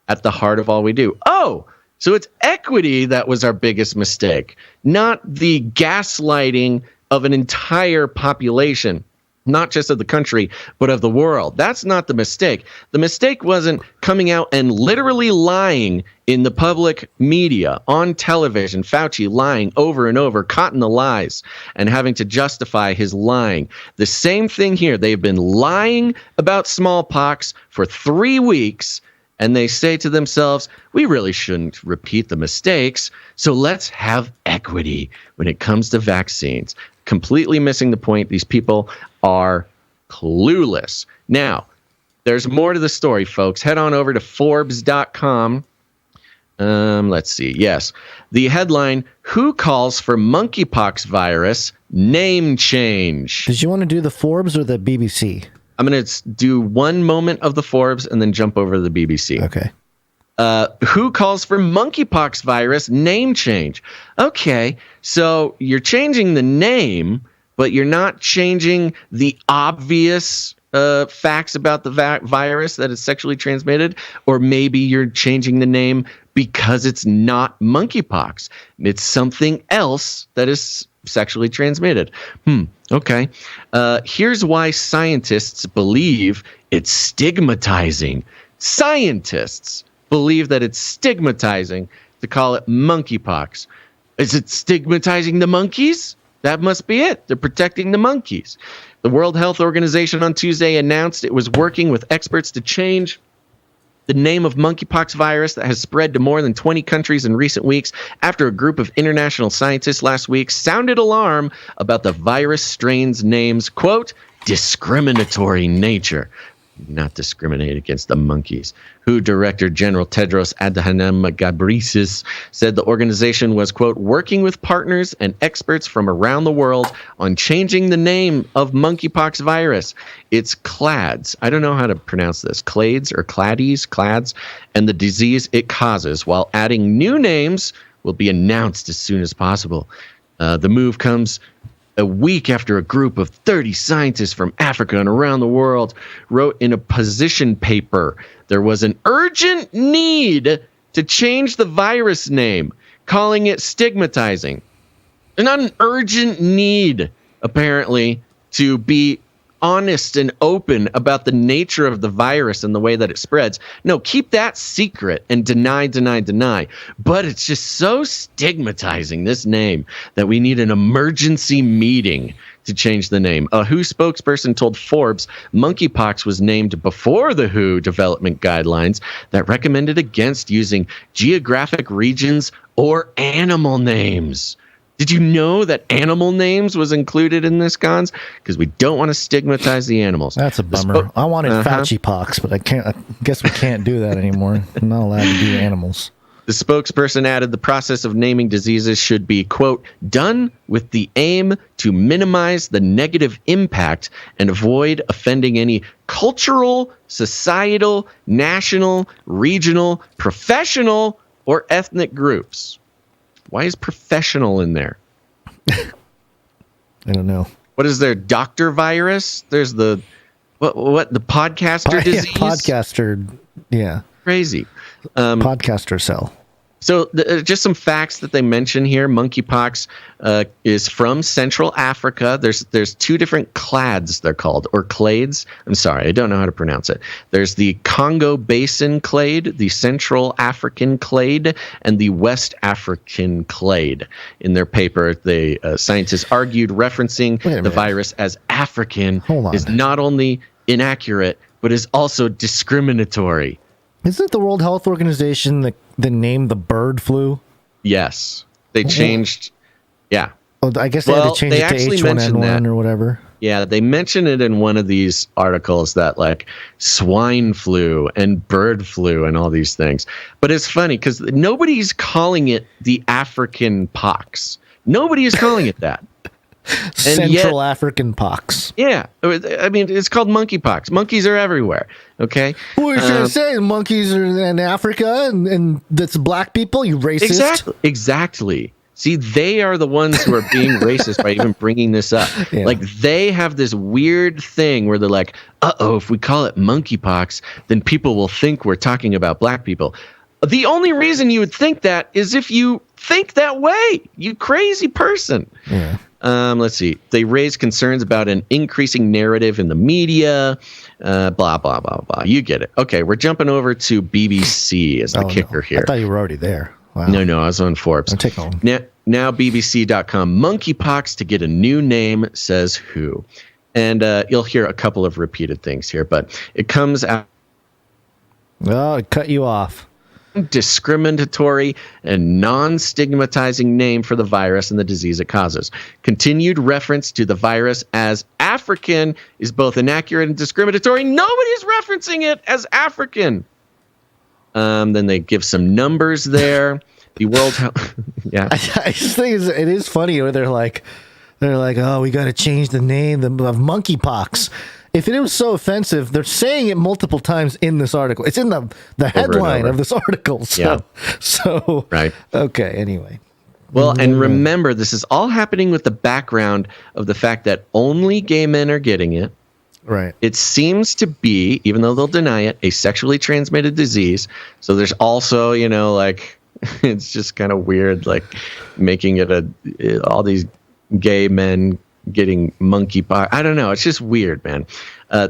at the heart of all we do. Oh, so it's equity that was our biggest mistake, not the gaslighting of an entire population, not just of the country, but of the world. That's not the mistake. The mistake wasn't coming out and literally lying in the public media, on television, Fauci lying over and over, caught in the lies, and having to justify his lying. The same thing here. They've been lying about smallpox for 3 weeks, and they say to themselves, we really shouldn't repeat the mistakes, so let's have equity when it comes to vaccines. Completely missing the point. These people are clueless. Now, there's more to the story, folks. Head on over to Forbes.com. Let's see. Yes. The headline, Who Calls for Monkeypox Virus Name Change?
Did you want to do the Forbes or the BBC?
I'm going to do one moment of the Forbes and then jump over to the BBC.
Okay.
Who calls for monkeypox virus name change? Okay, so you're changing the name, but you're not changing the obvious facts about the virus that is sexually transmitted, or maybe you're changing the name because it's not monkeypox. It's something else that is sexually transmitted. Okay. Here's why scientists believe it's stigmatizing. Scientists believe that it's stigmatizing to call it monkeypox. Is it stigmatizing the monkeys? That must be it. They're protecting the monkeys. The World Health Organization on Tuesday announced it was working with experts to change the name of monkeypox virus that has spread to more than 20 countries in recent weeks after a group of international scientists last week sounded alarm about the virus strain's name's, quote, discriminatory nature. Not discriminate against the monkeys. WHO Director General Tedros Adhanom Ghebreyesus said the organization was, quote, working with partners and experts from around the world on changing the name of monkeypox virus. It's CLADS. I don't know how to pronounce this. CLADS or CLADS, and the disease it causes, while adding new names will be announced as soon as possible. The move comes a week after a group of 30 scientists from Africa and around the world wrote in a position paper there was an urgent need to change the virus name, calling it stigmatizing. There's not an urgent need, apparently, to be honest and open about the nature of the virus and the way that it spreads. No, keep that secret and deny. But it's just so stigmatizing, this name, that we need an emergency meeting to change the name. A WHO spokesperson told Forbes monkeypox was named before the WHO development guidelines that recommended against using geographic regions or animal names. Did you know that animal names was included in this, Gonz? Because we don't want to stigmatize the animals.
That's a bummer. I wanted Fauci pox, but I guess we can't do that anymore. I'm not allowed to do animals.
The spokesperson added the process of naming diseases should be, quote, done with the aim to minimize the negative impact and avoid offending any cultural, societal, national, regional, professional, or ethnic groups. Why is professional in there?
I don't know.
What is there? Doctor virus? There's the what the podcaster disease?
Yeah, podcaster. Yeah.
Crazy.
Podcaster cell.
So just some facts that they mention here. Monkeypox is from Central Africa. There's two different clades, they're called, or clades. I'm sorry, I don't know how to pronounce it. There's the Congo Basin clade, the Central African clade, and the West African clade. In their paper, the scientists argued referencing the virus as African is not only inaccurate, but is also discriminatory.
Isn't the World Health Organization the name the bird flu?
Yes. They changed. Yeah.
Oh, I guess they had to change it to H1N1 or whatever.
Yeah, they mention it in one of these articles that like swine flu and bird flu and all these things. But it's funny because nobody's calling it the African pox. Nobody is calling it that.
Central African pox.
Yeah. I mean, it's called monkeypox. Monkeys are everywhere. Okay.
What are you trying to say? Monkeys are in Africa and that's black people? You racist.
Exactly. See, they are the ones who are being racist by even bringing this up. Yeah. Like, they have this weird thing where they're like, if we call it monkeypox, then people will think we're talking about black people. The only reason you would think that is if you think that way, you crazy person.
Yeah.
Let's see. They raise concerns about an increasing narrative in the media, blah, blah, blah, blah. You get it. Okay, we're jumping over to BBC as the kicker here.
I thought you were already there. Wow.
No, I was on Forbes.
I'm taking on.
Now BBC.com. Monkeypox to get a new name, says who. And you'll hear a couple of repeated things here, but it comes out.
Oh, it cut you off.
Discriminatory and non-stigmatizing name for the virus and the disease it causes. Continued reference to the virus as African is both inaccurate and discriminatory. Nobody's referencing it as African. Then they give some numbers there. The World Health. Yeah.
I just think it is funny where they're like, oh, we got to change the name of monkeypox. If it was so offensive, they're saying it multiple times in this article. It's in the headline of this article. So
right.
Okay. Anyway.
Well, and remember, this is all happening with the background of the fact that only gay men are getting it.
Right.
It seems to be, even though they'll deny it, a sexually transmitted disease. So there's also, like, it's just kind of weird, like making it all these gay men getting monkeypox. I don't know. It's just weird, man.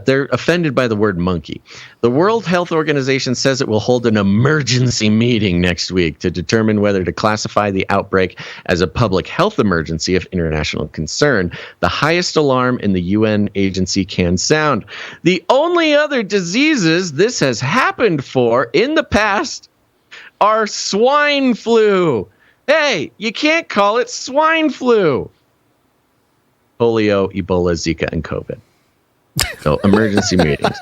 They're offended by the word monkey. The World Health Organization says it will hold an emergency meeting next week to determine whether to classify the outbreak as a public health emergency of international concern, the highest alarm in the UN agency can sound. The only other diseases this has happened for in the past are swine flu. Hey, you can't call it swine flu. Polio, Ebola, Zika, and COVID. So emergency meetings.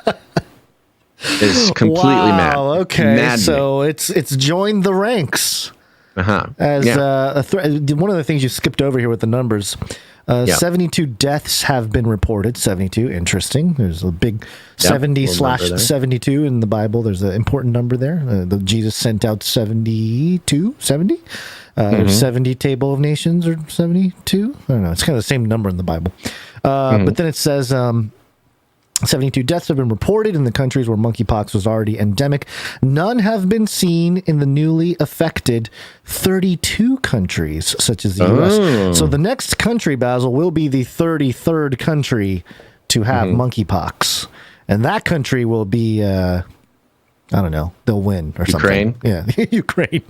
It's completely mad.
Okay,
maddening.
So it's joined the ranks. As one of the things you skipped over here with the numbers, 72 deaths have been reported. 72, interesting. There's a big 70/72 in the Bible. There's an important number there. Jesus sent out 70. 70 table of nations or 72. I don't know. It's kind of the same number in the Bible. But then it says 72 deaths have been reported in the countries where monkeypox was already endemic. None have been seen in the newly affected 32 countries, such as the U.S. So the next country, Basil, will be the 33rd country to have monkeypox. And that country will be, I don't know, they'll win or
Ukraine?
something. Yeah, Ukraine.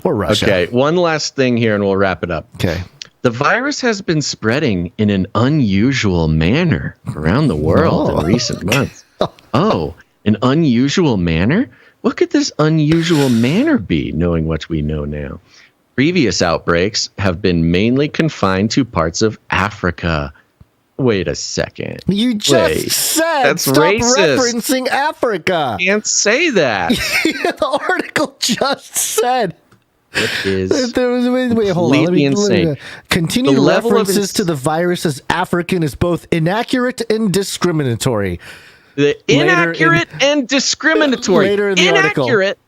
Or Russia.
Okay, one last thing here and we'll wrap it up.
Okay.
The virus has been spreading in an unusual manner around the world in recent months. An unusual manner? What could this unusual manner be, knowing what we know now? Previous outbreaks have been mainly confined to parts of Africa. Wait a second.
You just said
that's
stop
racist.
Referencing Africa.
Can't say that.
The article just said.
It is
wait, hold on.
insane.
Continued references to the virus as African is both inaccurate and discriminatory.
Inaccurate and discriminatory.
Later in the
inaccurate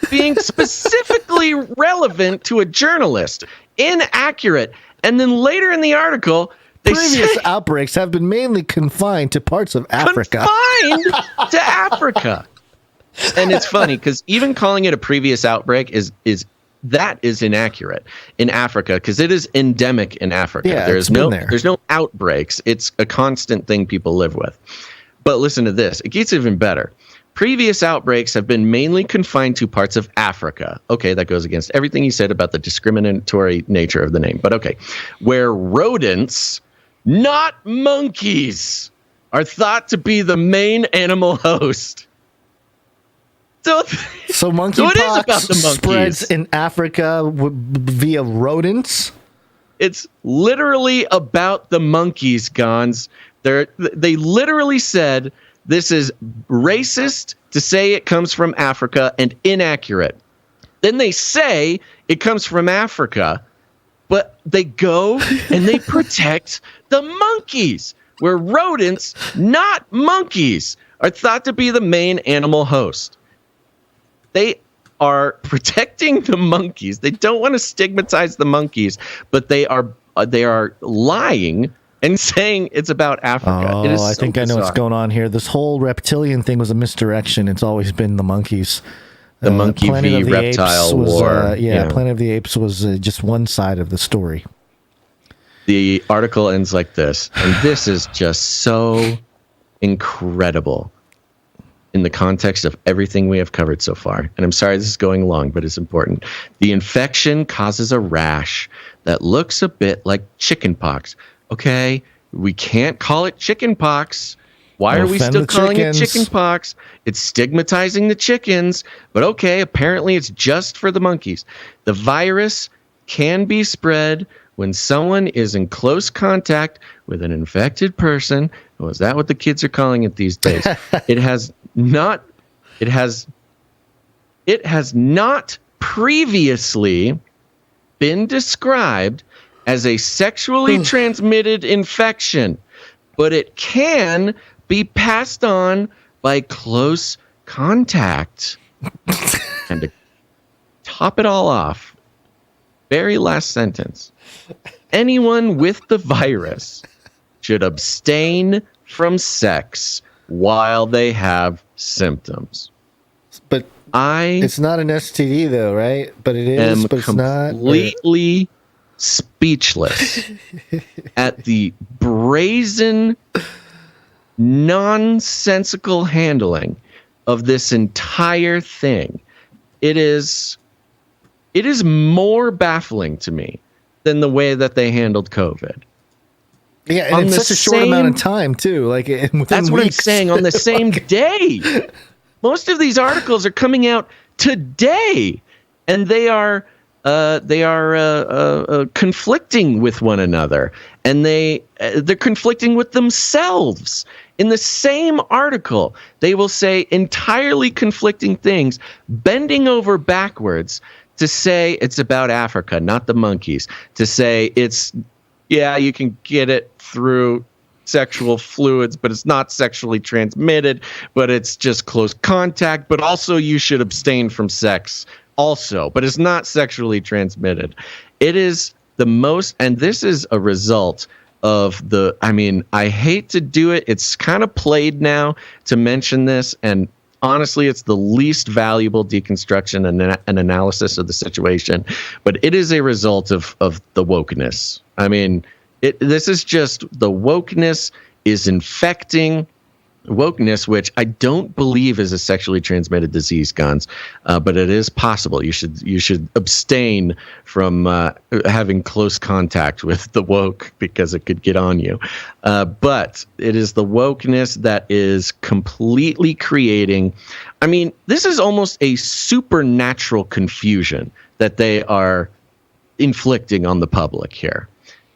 being specifically relevant to a journalist. Inaccurate. And then later in the article,
previous outbreaks have been mainly confined to parts of Africa.
Confined to Africa. And it's funny because even calling it a previous outbreak is inaccurate in Africa because it is endemic in Africa.
Yeah,
there's no outbreaks. It's a constant thing people live with. But listen to this. It gets even better. Previous outbreaks have been mainly confined to parts of Africa. Okay, that goes against everything you said about the discriminatory nature of the name. But okay, where rodents, not monkeys, are thought to be the main animal host.
So monkeypox spreads in Africa via rodents?
It's literally about the monkeys, Gonz. They literally said this is racist to say it comes from Africa and inaccurate. Then they say it comes from Africa, but they go and they protect the monkeys, where rodents, not monkeys, are thought to be the main animal host. They are protecting the monkeys. They don't want to stigmatize the monkeys, but they are lying and saying it's about Africa.
Oh,
It is
I
so
think I know what's
bizarre.
going on here. This whole reptilian thing was a misdirection. It's always been the monkeys.
The monkey
Planet
v.
of the
reptile
Apes was,
war.
Planet of the Apes was just one side of the story.
The article ends like this, and this is just so incredible in the context of everything we have covered so far. And I'm sorry this is going long, but it's important. The infection causes a rash that looks a bit like chickenpox. Okay, we can't call it chickenpox. Why are we still calling it chickenpox? It's stigmatizing the chickens, but okay, apparently it's just for the monkeys. The virus can be spread when someone is in close contact with an infected person. Oh, is that what the kids are calling it these days? It has not previously been described as a sexually transmitted infection, but it can be passed on by close contact. And to top it all off, very last sentence, anyone with the virus should abstain from sex while they have symptoms.
But it's not an STD though, right? But it is, but it's not.
Completely speechless at the brazen, nonsensical handling of this entire thing. It is more baffling to me than the way that they handled COVID.
Yeah, and in such a short amount of time too. Like
that's what I'm saying. On the same day, most of these articles are coming out today, and they are conflicting with one another, and they're conflicting with themselves. In the same article, they will say entirely conflicting things, bending over backwards to say it's about Africa, not the monkeys, to say you can get it through sexual fluids, but it's not sexually transmitted, but it's just close contact, but also you should abstain from sex also, but it's not sexually transmitted. It is the most, and this is a result of I hate to do it. It's kind of played now to mention this, and honestly, it's the least valuable deconstruction and analysis of the situation, but it is a result of the wokeness. I mean, this is just the wokeness is infecting wokeness, which I don't believe is a sexually transmitted disease, Gonz, but it is possible. You should abstain from having close contact with the woke because it could get on you. But it is the wokeness that is completely creating. I mean, this is almost a supernatural confusion that they are inflicting on the public here.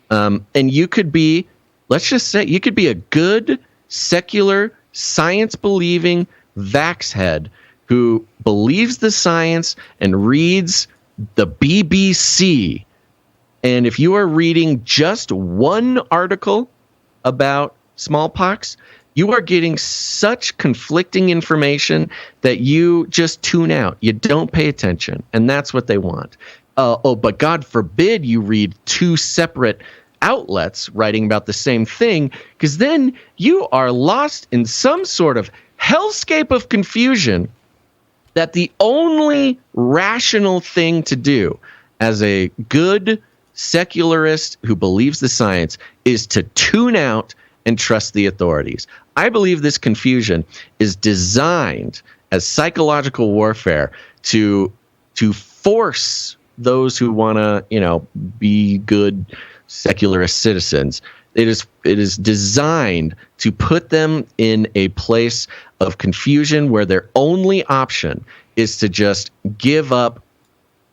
And you could be, let's just say, you could be a good, secular, science-believing vax head who believes the science and reads the BBC. And if you are reading just one article about smallpox, you are getting such conflicting information that you just tune out. You don't pay attention. And that's what they want. But God forbid you read two separate outlets writing about the same thing, because then you are lost in some sort of hellscape of confusion that the only rational thing to do as a good secularist who believes the science is to tune out and trust the authorities. I believe this confusion is designed as psychological warfare to force those who want to, be good secularist citizens. It is designed to put them in a place of confusion where their only option is to just give up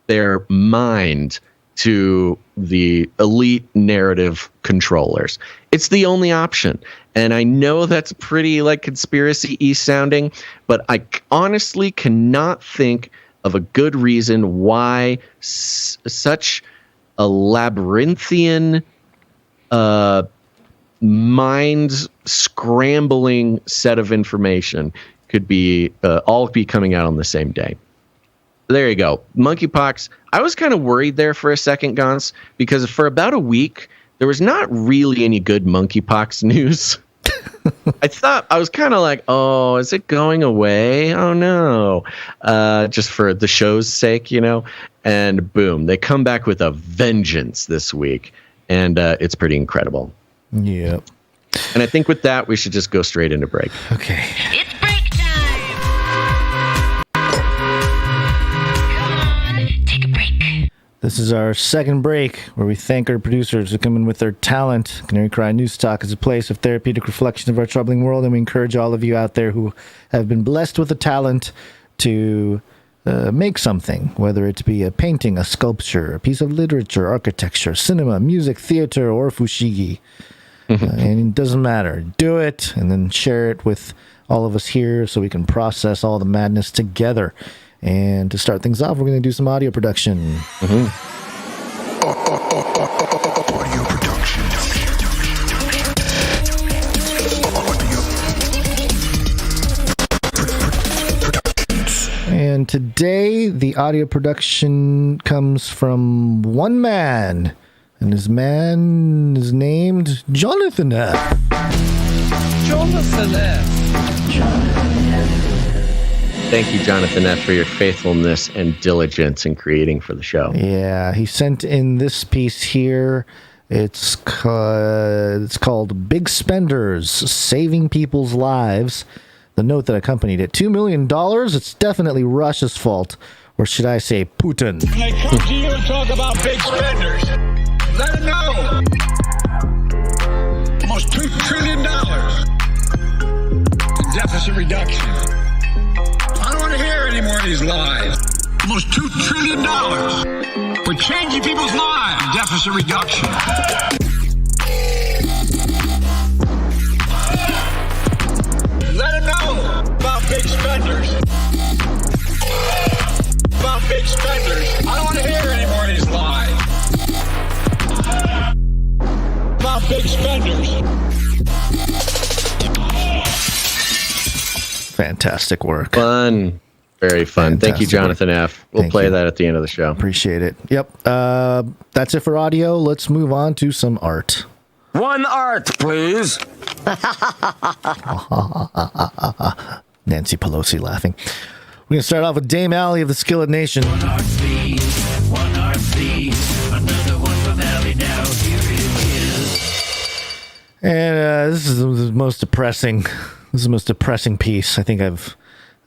their mind to the elite narrative controllers. It's the only option. And I know that's pretty conspiracy-y sounding, but I honestly cannot think of a good reason why such a labyrinthian, mind-scrambling set of information could be all be coming out on the same day. There you go. Monkeypox. I was kind of worried there for a second, Gonz, because for about a week, there was not really any good monkeypox news. I was kind of like, oh, is it going away? Oh, no. Just for the show's sake, And boom, they come back with a vengeance this week. And it's pretty incredible.
Yep.
And I think with that, we should just go straight into break.
Okay.
It's break time! Come on, take a break.
This is our second break where we thank our producers who come in with their talent. Canary Cry News Talk is a place of therapeutic reflection of our troubling world, and we encourage all of you out there who have been blessed with the talent to make something, whether it be a painting, a sculpture, a piece of literature, architecture, cinema, music, theater, or fushigi. And it doesn't matter. Do it and then share it with all of us here so we can process all the madness together. And to start things off, we're going to do some audio production.
Audio production.
And today, the audio production comes from one man. And his man is named Jonathan F.
Jonathan F. Thank you, Jonathan F., for your faithfulness and diligence in creating for the show.
Yeah, he sent in this piece here. It's called Big Spenders, Saving People's Lives. The note that accompanied it, $2 million? It's definitely Russia's fault. Or should I say Putin?
When I come to you and talk about big spenders, let them know. Almost $2 trillion in deficit reduction. I don't want to hear any more of these lies. Almost $2 trillion. We're changing people's lives. Deficit reduction. Let them know about big spenders. About big spenders. I don't want to hear any more of these lies. About big spenders.
Fantastic work.
Fun. Very fun.
Fantastic
Thank you, Jonathan F. We'll play that at the end of the show.
Appreciate it. Yep. That's it for audio. Let's move on to some art.
One art, please.
Nancy Pelosi laughing. We're going to start off with Dame Allie of the Skillet Nation.
One art, please. Another one from Allie now. Here it is.
And this is the most depressing. This is the most depressing piece I think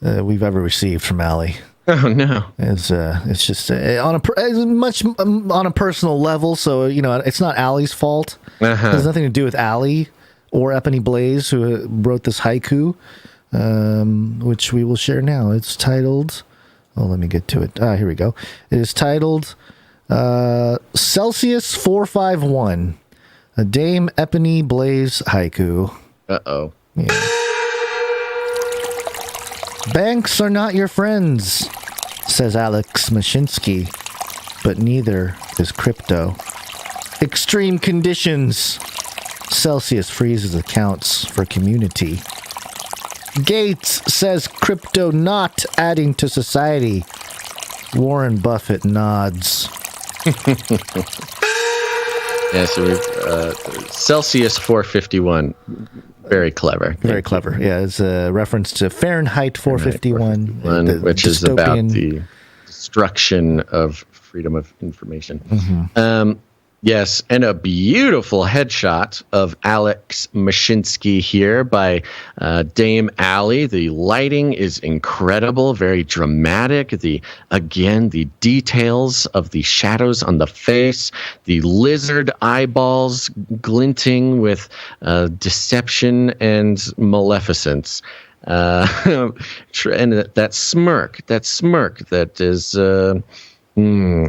we've ever received from Allie.
Oh no!
It's just on a personal level. So it's not Allie's fault. It has nothing to do with Allie or Ebony Blaze, who wrote this haiku, which we will share now. It's titled. Oh, let me get to it. Here we go. It is titled Celsius 451, a Dame Ebony Blaze haiku.
Uh-oh.
Yeah. Banks are not your friends, says Alex Mashinsky, but neither is crypto. Extreme conditions. Celsius freezes accounts for community. Gates says crypto not adding to society. Warren Buffett nods.
Yeah, so we've Celsius 451. Very clever.
Very clever. Yeah, it's a reference to Fahrenheit 451.
Which is about the destruction of freedom of information.
Mm-hmm.
Yes, and a beautiful headshot of Alex Mashinsky here by Dame Allie. The lighting is incredible, very dramatic. The details of the shadows on the face, the lizard eyeballs glinting with deception and maleficence. And that smirk that is,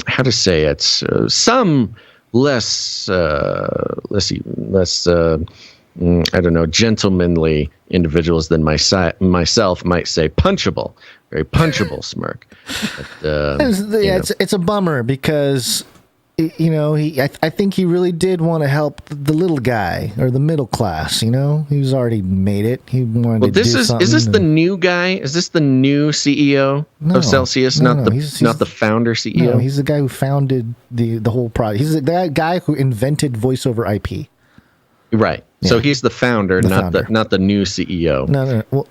how to say it, some less gentlemanly individuals than myself might say punchable, very punchable smirk. But,
it's a bummer because you know, I think he really did want to help the little guy or the middle class. You know, he's already made it. He wanted to do something.
Is this the new guy? Is this the new CEO of Celsius? Not the founder CEO.
No, he's the guy who founded the whole product. He's the guy who invented voice over IP.
Right. Yeah. So he's the founder, not the new CEO.
No. Well,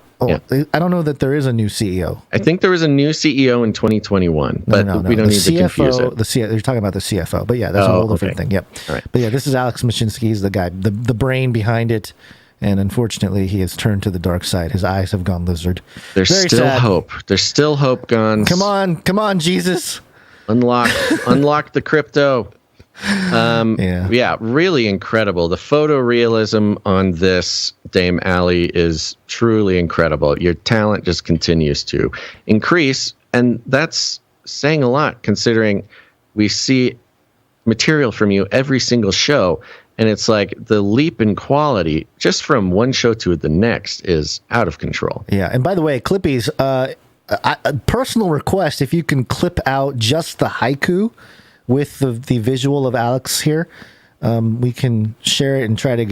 I don't know that there is a new CEO.
I think there was a new CEO in 2021, but we don't need to confuse it.
You're talking about the CFO, but yeah, that's a whole different thing. Yep. All right. But yeah, this is Alex Mashinsky. He's the guy, the brain behind it, and unfortunately, he has turned to the dark side. His eyes have gone lizard.
There's still hope. There's still hope, Gonz.
Come on, Jesus!
Unlock the crypto. Yeah, really incredible. The photorealism on this, Dame Allie, is truly incredible. Your talent just continues to increase, and that's saying a lot considering we see material from you every single show, and it's like the leap in quality just from one show to the next is out of control.
Yeah, and by the way, Clippies, a personal request, if you can clip out just the haiku with the visual of Alex here, we can share it and try to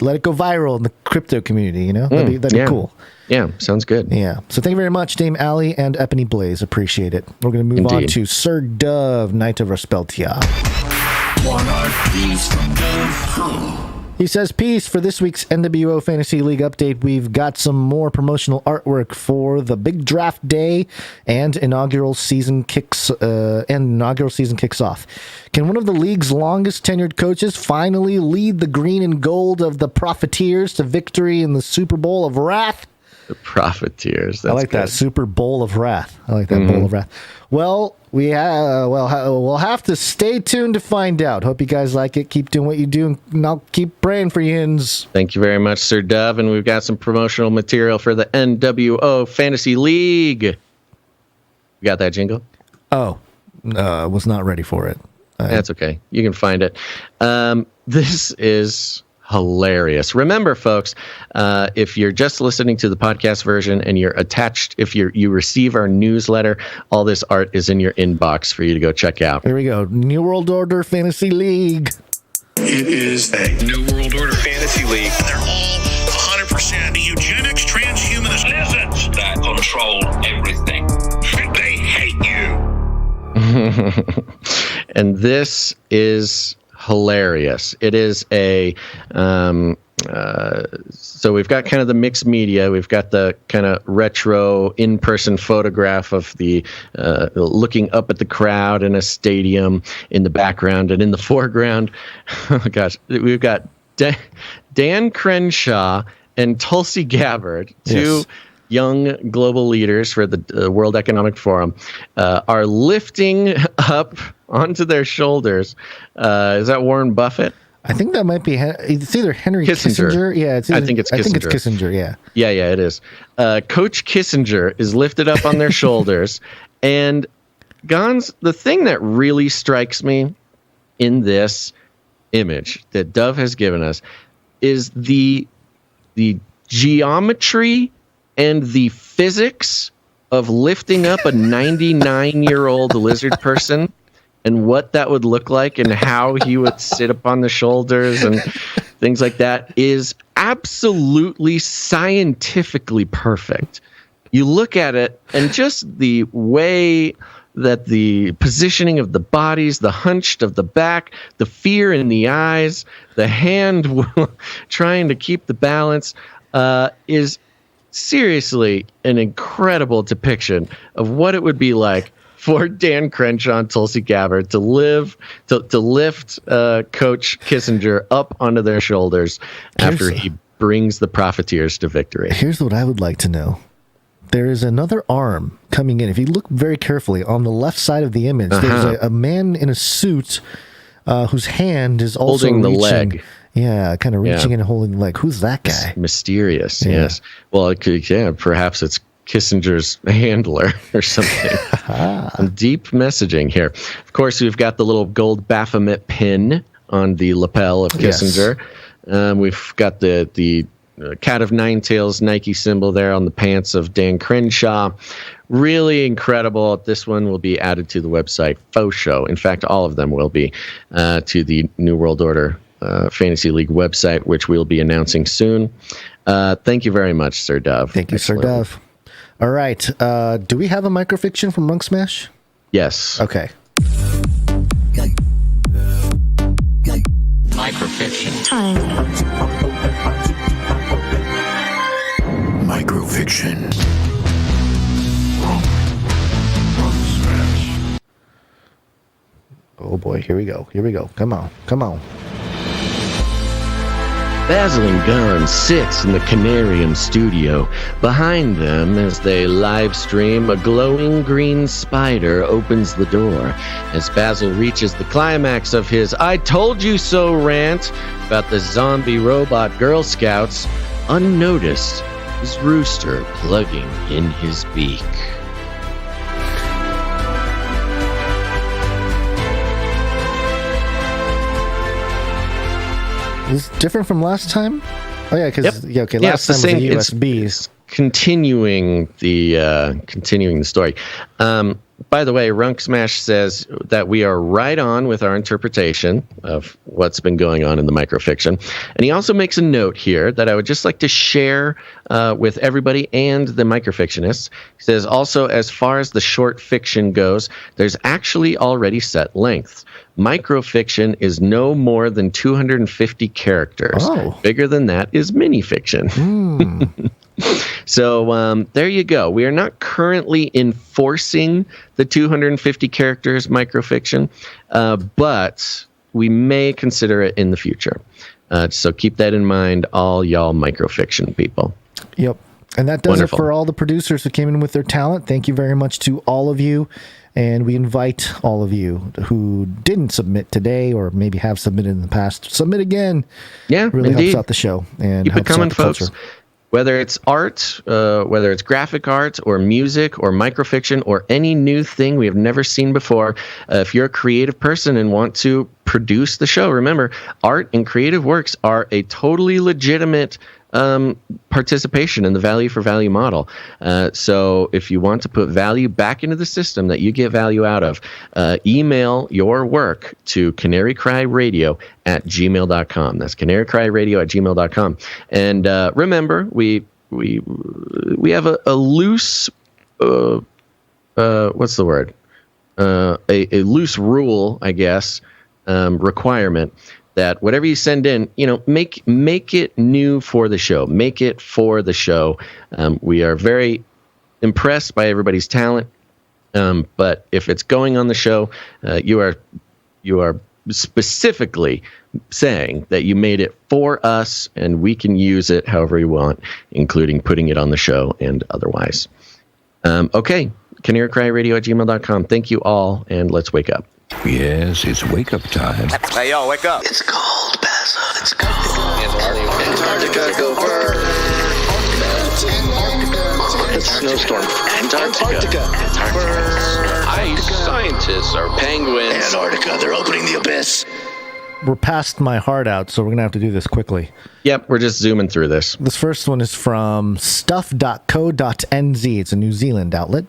let it go viral in the crypto community. You know, that'd be cool.
Yeah, sounds good.
Yeah. So thank you very much, Dame Allie and Epony Blaze. Appreciate it. We're going to move on to Sir Dove, Knight of Raspeltia.
One art piece from Dove.
He says, peace. For this week's NWO Fantasy League update, we've got some more promotional artwork for the big draft day and inaugural season kicks off. Can one of the league's longest tenured coaches finally lead the green and gold of the Profiteers to victory in the Super Bowl of Wrath?
The Profiteers. That's
I like that Super Bowl of Wrath. I like that Bowl of Wrath. Well, we'll have to stay tuned to find out. Hope you guys like it. Keep doing what you do, and I'll keep praying for you.
Thank you very much, Sir Dove. And we've got some promotional material for the NWO Fantasy League. You got that jingle?
Oh, was not ready for it.
That's okay. You can find it. This is hilarious. Remember, folks, if you're just listening to the podcast version and you're attached, if you receive our newsletter, all this art is in your inbox for you to go check out.
Here we go. New World Order Fantasy League.
It is a New World Order Fantasy League. They're all 100% eugenics, transhumanist lizards that control everything. They hate you.
And this is hilarious. It is so we've got kind of the mixed media. We've got the kind of retro in-person photograph of the looking up at the crowd in a stadium in the background, and in the foreground, oh gosh, we've got Dan Crenshaw and Tulsi Gabbard, two young global leaders for the World Economic Forum, are lifting up onto their shoulders. Is that Warren Buffett?
I think that might be. It's either Henry Kissinger. Yeah,
I think it's Kissinger.
I think it's Kissinger. Yeah.
Yeah, it is. Coach Kissinger is lifted up on their shoulders, and Gonz, the thing that really strikes me in this image that Dove has given us is the geometry and the physics of lifting up a 99-year-old lizard person and what that would look like and how he would sit upon the shoulders and things like that is absolutely scientifically perfect. You look at it and just the way that the positioning of the bodies, the hunched of the back, the fear in the eyes, the hand trying to keep the balance is seriously an incredible depiction of what it would be like for Dan Crenshaw and Tulsi Gabbard to lift Coach Kissinger up onto their shoulders after he brings the Profiteers to victory.
Here's what I would like to know. There is another arm coming in. If you look very carefully on the left side of the image, there's a man in a suit whose hand is also
holding the
leg. Yeah, kind of reaching in and holding the leg. Who's that guy?
It's mysterious, yes. Well, perhaps it's Kissinger's handler or something. Some deep messaging here. Of course, we've got the little gold Baphomet pin on the lapel of Kissinger. Yes. We've got the Cat of Nine Tails Nike symbol there on the pants of Dan Crenshaw. really incredible. This one will be added to the website, Faux Show. In fact, all of them will be to the New World Order Fantasy League website, which we'll be announcing soon. Thank you very much, Sir Dove.
Thank you, Sir Dove. All right. Do we have a microfiction from Monk Smash?
Yes.
Okay.
Microfiction.
Microfiction.
Oh boy, here we go. Come on.
Basil and Gonz sits in the Canarium studio. Behind them, as they live stream, a glowing green spider opens the door. As Basil reaches the climax of his "I told you so" rant about the zombie robot Girl Scouts, unnoticed is Rooster plugging in his beak.
Is it different from last time? Oh yeah, because
Yep.
last time
same.
was the USBs.
It's continuing the story. By the way, Runk Smash says that we are right on with our interpretation of what's been going on in the microfiction. And he also makes a note here that I would just like to share with everybody and the microfictionists. He says, also, as far as the short fiction goes, there's actually already set lengths. Microfiction is no more than 250 characters.
Oh.
Bigger than that is minifiction. So there you go. We are not currently enforcing the 250 characters microfiction, but we may consider it in the future. So keep that in mind, all y'all microfiction people.
Yep. And that does
Wonderful.
it for all the producers who came in with their talent. Thank you very much to all of you. And we invite all of you who didn't submit today or maybe have submitted in the past, submit again.
Yeah,
really
indeed.
helps out the show and
Keep it
helps out
coming,
the
folks.
culture.
Whether it's art, whether it's graphic art or music or microfiction or any new thing we have never seen before, if you're a creative person and want to produce the show, remember, art and creative works are a totally legitimate participation in the value for value model. So if you want to put value back into the system that you get value out of, email your work to CanaryCry.Radio@gmail.com. That's CanaryCry.Radio@gmail.com. And remember, we have a loose what's the word? A loose rule, I guess, requirement that whatever you send in, make it new for the show. Make it for the show. We are very impressed by everybody's talent, but if it's going on the show, you are specifically saying that you made it for us, and we can use it however we want, including putting it on the show and otherwise. Okay, CanaryCry.Radio@gmail.com. Thank you all, and let's wake up.
Yes, it's wake up time.
Hey, yo, wake up.
It's cold, Basil. It's cold.
Antarctica, go burn. Snowstorm. Antarctica. Ice. Scientists are penguins.
Antarctica, they're opening the abyss.
We're past my heart out, so we're going to have to do this quickly.
Yep, we're just zooming through this.
This first one is from stuff.co.nz. It's a New Zealand outlet.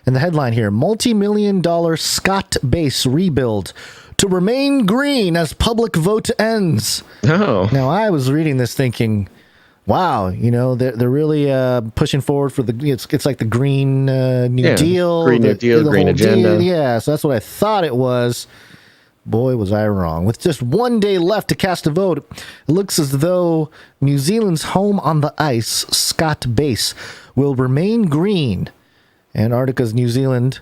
And the headline here, multi-million-dollar Scott base rebuild to remain green as public vote ends.
Oh.
Now, I was reading this thinking, wow, they're really pushing forward for it's like the Green New Deal.
Green New Deal, Green Agenda.
Yeah, so that's what I thought it was. Boy, was I wrong. With just 1 day left to cast a vote, it looks as though New Zealand's home on the ice, Scott Base, will remain green. Antarctica's New Zealand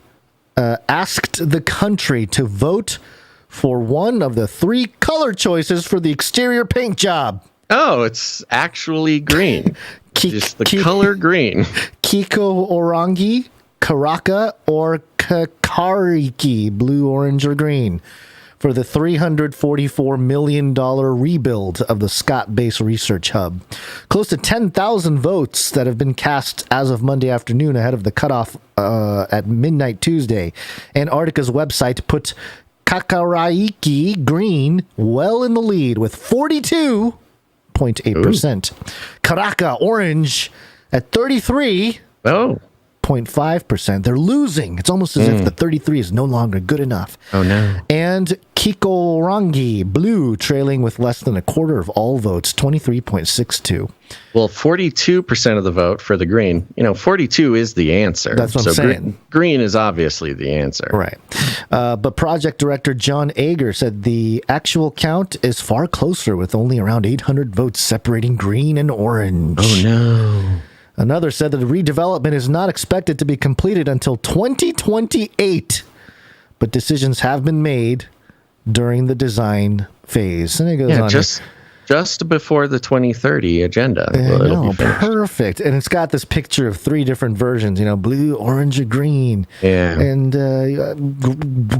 asked the country to vote for one of the three color choices for the exterior paint job.
Oh, it's actually green. Just the color green.
Kiko Orangi, Karaka, or Kakariki, blue, orange, or green, for the $344 million rebuild of the Scott Base Research Hub. Close to 10,000 votes that have been cast as of Monday afternoon ahead of the cutoff at midnight Tuesday. Antarctica's website put Kakaraiki Green well in the lead with 42.8%. Karaka Orange at 33.
Oh.
28.5%. They're losing. It's almost as if the 33 is no longer good enough.
Oh, no.
And Kikorangi, blue, trailing with less than a quarter of all votes, 23.62.
Well, 42% of the vote for the green. 42 is the answer.
That's what I'm saying.
Green is obviously the answer.
Right. But project director John Ager said the actual count is far closer, with only around 800 votes separating green and orange.
Oh, no.
Another said that the redevelopment is not expected to be completed until 2028, but decisions have been made during the design phase. And it goes on.
Just before the 2030 agenda.
Perfect. And it's got this picture of 3 different versions, blue, orange, or green.
Yeah.
And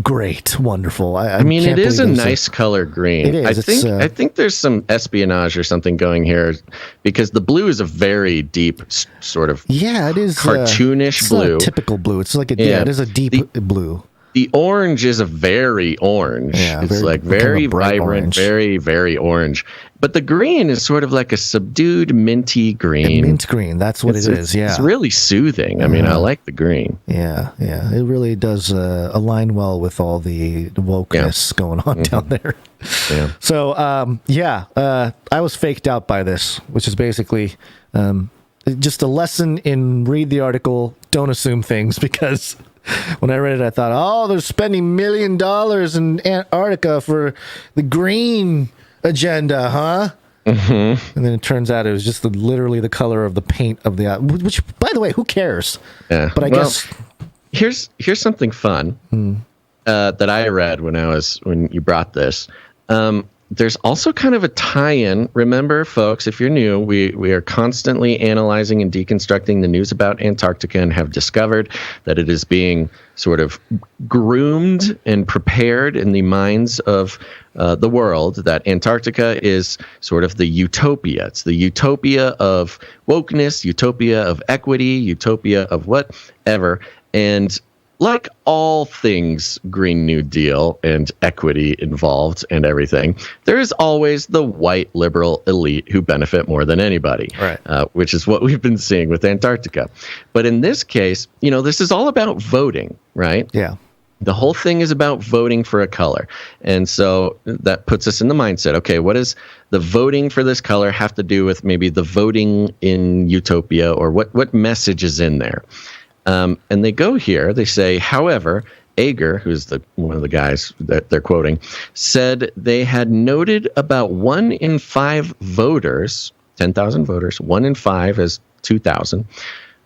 great. Wonderful.
I mean, it is a nice color green.
It is.
I think there's some espionage or something going here, because the blue is a very deep sort of
it is
cartoonish blue.
Not a typical blue. It's like it is a deep blue.
The orange is a very orange. Yeah, it's very vibrant, orange. Very, very orange. But the green is sort of like a subdued minty green.
Mint green, that's what it is, yeah.
It's really soothing. I mean, I like the green.
Yeah. It really does align well with all the wokeness going on down there.
Yeah.
So, I was faked out by this, which is basically just a lesson in read the article, don't assume things, because... When I read it, I thought, they're spending $1 million in Antarctica for the green agenda, huh?
Mm-hmm.
And then it turns out it was just literally the color of the paint of the... Which, by the way, who cares?
Yeah.
But I guess...
Here's something fun that I read when you brought this. There's also kind of a tie-in. Remember, folks, if you're new, we are constantly analyzing and deconstructing the news about Antarctica and have discovered that it is being sort of groomed and prepared in the minds of the world that Antarctica is sort of the utopia. It's the utopia of wokeness, utopia of equity, utopia of whatever. And like all things Green New Deal and equity involved and everything, there is always the white liberal elite who benefit more than anybody,
right?
Which is what we've been seeing with Antarctica. But in this case, this is all about voting, right?
Yeah.
The whole thing is about voting for a color. And so that puts us in the mindset, okay, what does the voting for this color have to do with maybe the voting in utopia, or what message is in there? And they go here, they say, however, Ager, who's one of the guys that they're quoting, said they had noted about 1 in 5 voters, 10,000 voters, 1 in 5 as 2,000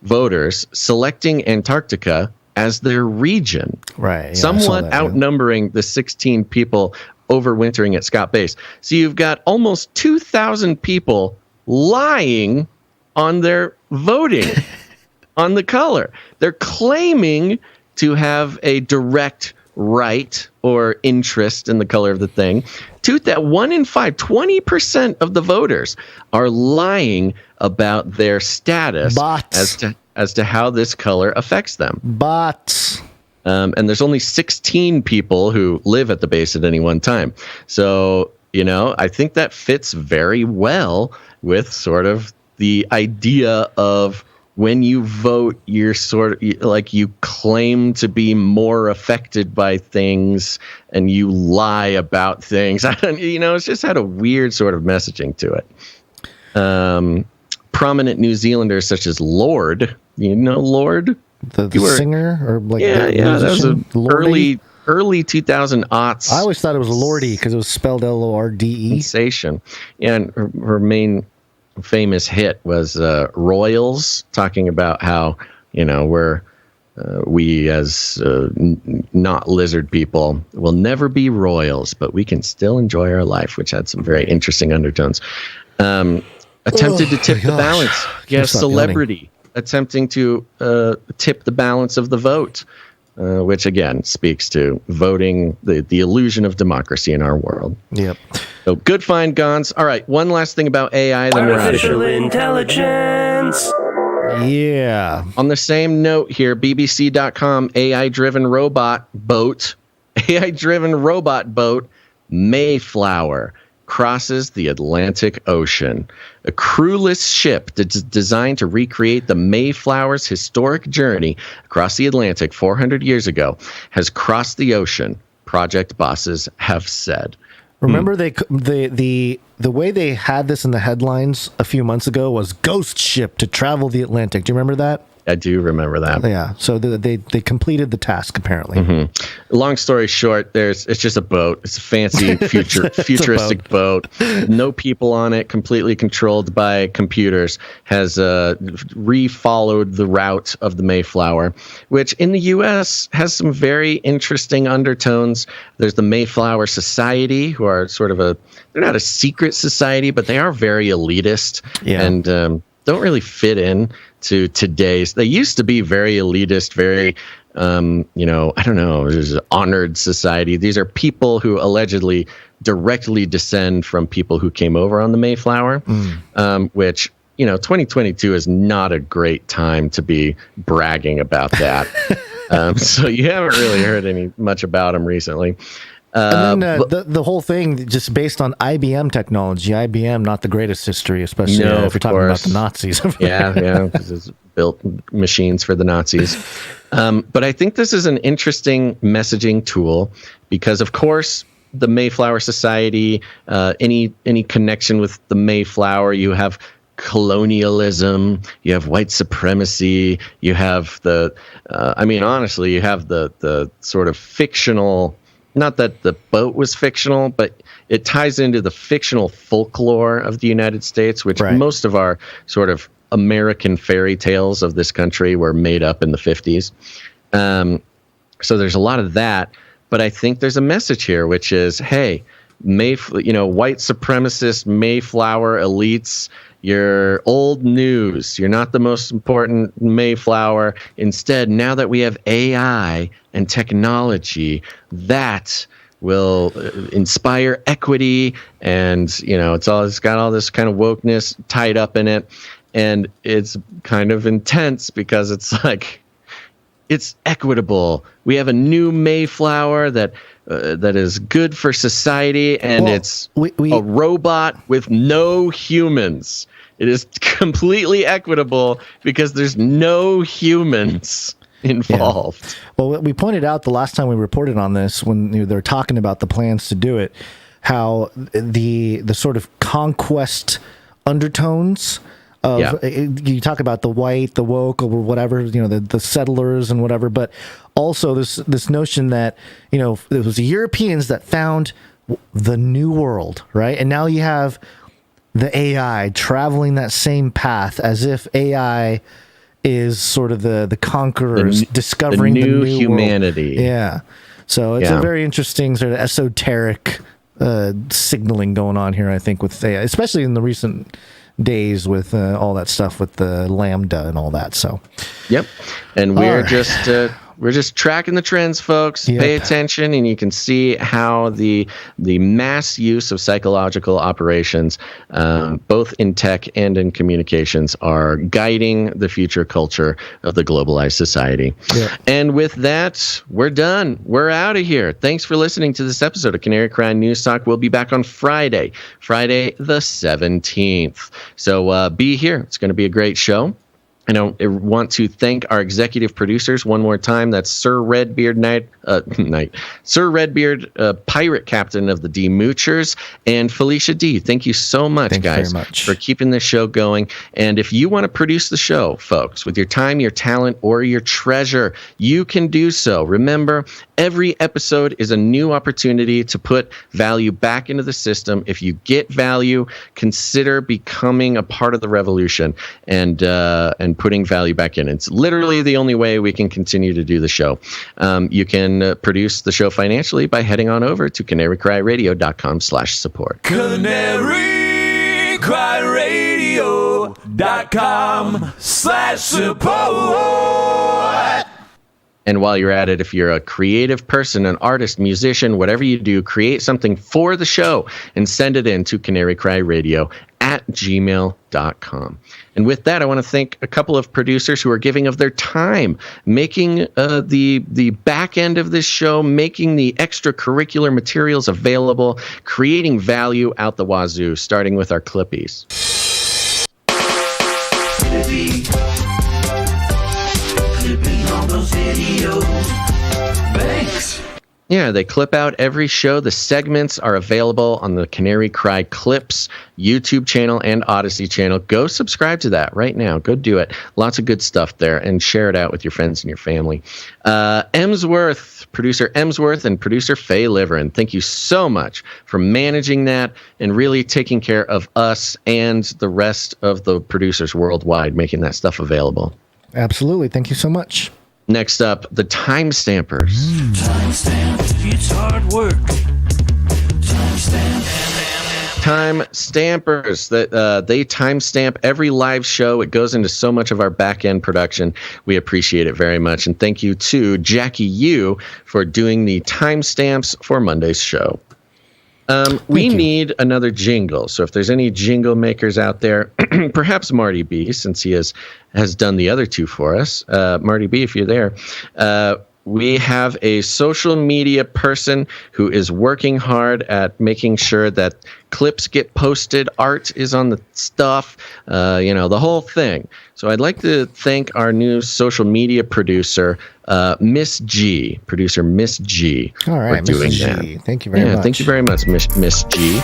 voters selecting Antarctica as their region.
Right. Yeah,
somewhat outnumbering the 16 people overwintering at Scott Base. So you've got almost 2,000 people lying on their voting. On the color. They're claiming to have a direct right or interest in the color of the thing. 1 in 5, 20% of the voters are lying about their status as to how this color affects them.
Bots.
And there's only 16 people who live at the base at any one time. So, I think that fits very well with sort of the idea of when you vote, you're sort of like you claim to be more affected by things and you lie about things. It's just had a weird sort of messaging to it. Prominent New Zealanders such as Lord, Lord?
The singer? Or like
that was a early 2000 aughts.
I always thought it was Lordy because it was spelled Lorde.
Sensation. Yeah, and her main famous hit was Royals, talking about how we as not lizard people will never be royals, but we can still enjoy our life, which had some very interesting undertones. Attempted to tip the balance. Yes, celebrity attempting to tip the balance of the vote, which again speaks to voting, the illusion of democracy in our world.
Yep.
So good find, Gonz. All right, one last thing about AI. Then
Artificial intelligence.
Yeah.
On the same note here, BBC.com, AI-driven robot boat, Mayflower, crosses the Atlantic Ocean. A crewless ship that's designed to recreate the Mayflower's historic journey across the Atlantic 400 years ago has crossed the ocean, project bosses have said.
Remember, the way they had this in the headlines a few months ago was ghost ship to travel the Atlantic. Do you remember that?
I do remember that.
Yeah, so they completed the task, apparently.
Mm-hmm. Long story short, it's just a boat. It's a fancy futuristic boat. No people on it, completely controlled by computers, has re-followed the route of the Mayflower, which in the U.S. has some very interesting undertones. There's the Mayflower Society, who are sort of they're not a secret society, but they are very elitist and don't really fit in to today's. They used to be very elitist, very, I don't know, there's an honored society. These are people who allegedly directly descend from people who came over on the Mayflower, which, 2022 is not a great time to be bragging about that. So you haven't really heard much about them recently.
And then the whole thing just based on IBM technology. IBM, not the greatest history, especially if you're talking about the Nazis.
Yeah, because it's built machines for the Nazis. But I think this is an interesting messaging tool because, of course, the Mayflower Society, any connection with the Mayflower, you have colonialism, you have white supremacy, you have honestly, you have the sort of fictional. Not that the boat was fictional, but it ties into the fictional folklore of the United States, which most of our sort of American fairy tales of this country were made up in the 50s. So there's a lot of that. But I think there's a message here, which is, hey, white supremacist Mayflower elites, you're old news. You're not the most important Mayflower. Instead, now that we have AI and technology, that will inspire equity, and it's got all this kind of wokeness tied up in it, and it's kind of intense because it's like it's equitable. We have a new Mayflower that is good for society, and it's a robot with no humans. It is completely equitable because there's no humans involved.
Yeah. Well, we pointed out the last time we reported on this when they're talking about the plans to do it, how the sort of conquest undertones of you talk about the white, the woke, or whatever, the settlers and whatever, but also this notion that it was the Europeans that found the New World, right? And now you have the AI traveling that same path, as if AI is sort of the conquerors discovering the new humanity. World. Yeah. So it's a very interesting sort of esoteric signaling going on here, I think, with AI, especially in the recent days with all that stuff with the Lambda and all that. So,
yep. And we're just tracking the trends, folks. Yep. Pay attention, and you can see how the mass use of psychological operations, both in tech and in communications, are guiding the future culture of the globalized society. Yep. And with that, we're done. We're out of here. Thanks for listening to this episode of Canary Cry News Talk. We'll be back on Friday the 17th. So be here. It's going to be a great show. And I want to thank our executive producers one more time. That's Sir Redbeard Sir Redbeard, pirate captain of the D Moochers, and Felicia D. Thank you so much, guys, for keeping this show going. And if you want to produce the show, folks, with your time, your talent, or your treasure, you can do so. Remember, every episode is a new opportunity to put value back into the system. If you get value, consider becoming a part of the revolution and putting value back in. It's literally the only way we can continue to do the show. You can produce the show financially by heading on over to CanaryCry.Radio.com/support.
CanaryCry.Radio.com/support.
And while you're at it, if you're a creative person, an artist, musician, whatever you do, create something for the show and send it in to CanaryCry Radio @gmail.com. And with that, I want to thank a couple of producers who are giving of their time, making the back end of this show, making the extracurricular materials available, creating value out the wazoo, starting with our Clippies.
Clipping all those videos. Thanks.
Yeah, they clip out every show. The segments are available on the Canary Cry Clips YouTube channel and Odyssey channel. Go subscribe to that right now. Go do it. Lots of good stuff there, and share it out with your friends and your family. Producer Emsworth and producer Faye Liverin, thank you so much for managing that and really taking care of us and the rest of the producers worldwide, making that stuff available.
Absolutely. Thank you so much.
Next up, the Timestampers.
Timestamp, it's hard work.
Timestampers. They timestamp every live show. It goes into so much of our back-end production. We appreciate it very much. And thank you to Jackie Yu for doing the timestamps for Monday's show. We need another jingle. So if there's any jingle makers out there, perhaps Marty B, since he has done the other two for us. Marty B, if you're there. We have a social media person who is working hard at making sure that clips get posted, art is on the stuff, the whole thing. So I'd like to thank our new social media producer, Miss G, producer Miss G.
All right,
for doing
Miss G.
that.
Thank you very much.
Thank you very much, Miss G.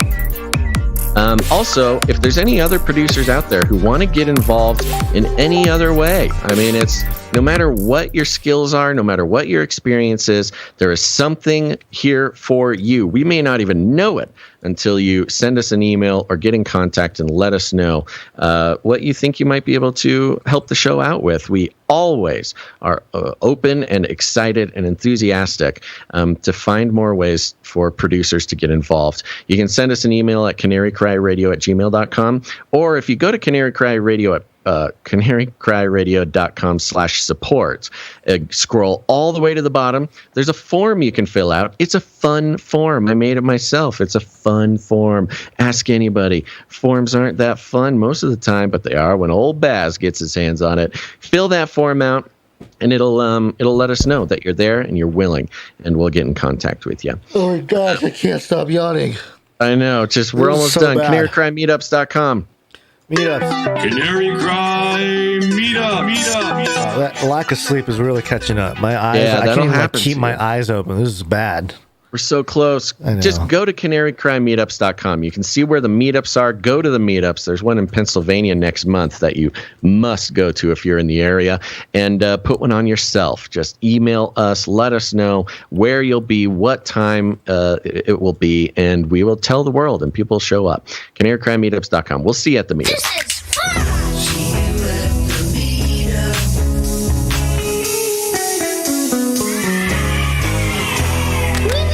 Also, if there's any other producers out there who want to get involved in any other way, I mean, it's no matter what your skills are, no matter what your experience is, there is something here for you. We may not even know it until you send us an email or get in contact and let us know what you think you might be able to help the show out with. We always are open and excited and enthusiastic to find more ways for producers to get involved. You can send us an email at CanaryCry.Radio@gmail.com, or if you go to CanaryCry.com/support, scroll all the way to the bottom. There's a form you can fill out. It's a fun form. I made it myself. It's a fun form. Ask anybody. Forms aren't that fun most of the time, but they are when old Baz gets his hands on it. Fill that form out, and it'll let us know that you're there and you're willing, and we'll get in contact with you.
Oh my gosh, I can't stop yawning.
I know. We're almost done.
bad.
CanaryCry.Meetups.com.
Meetups.
Canary Cry Meetup.
That lack of sleep is really catching up. My eyes,
Yeah,
I
that'll
can't even
happen
keep
to
my
you.
eyes open. This is bad.
We're so close.
I know.
Just go to CanaryCry.Meetups.com. You can see where the meetups are. Go to the meetups. There's one in Pennsylvania next month that you must go to if you're in the area, and put one on yourself. Just email us. Let us know where you'll be, what time it will be, and we will tell the world, and people show up. CanaryCry.Meetups.com. We'll see you at the meetup.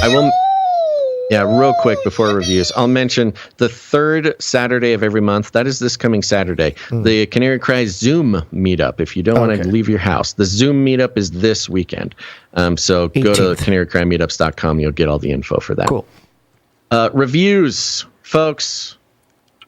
I will, real quick before reviews, I'll mention the third Saturday of every month. That is this coming Saturday. The Canary Cry Zoom meetup, if you don't want to leave your house. The Zoom meetup is this weekend. So go to CanaryCry.Meetups.com. You'll get all the info for that.
Cool.
Reviews, folks.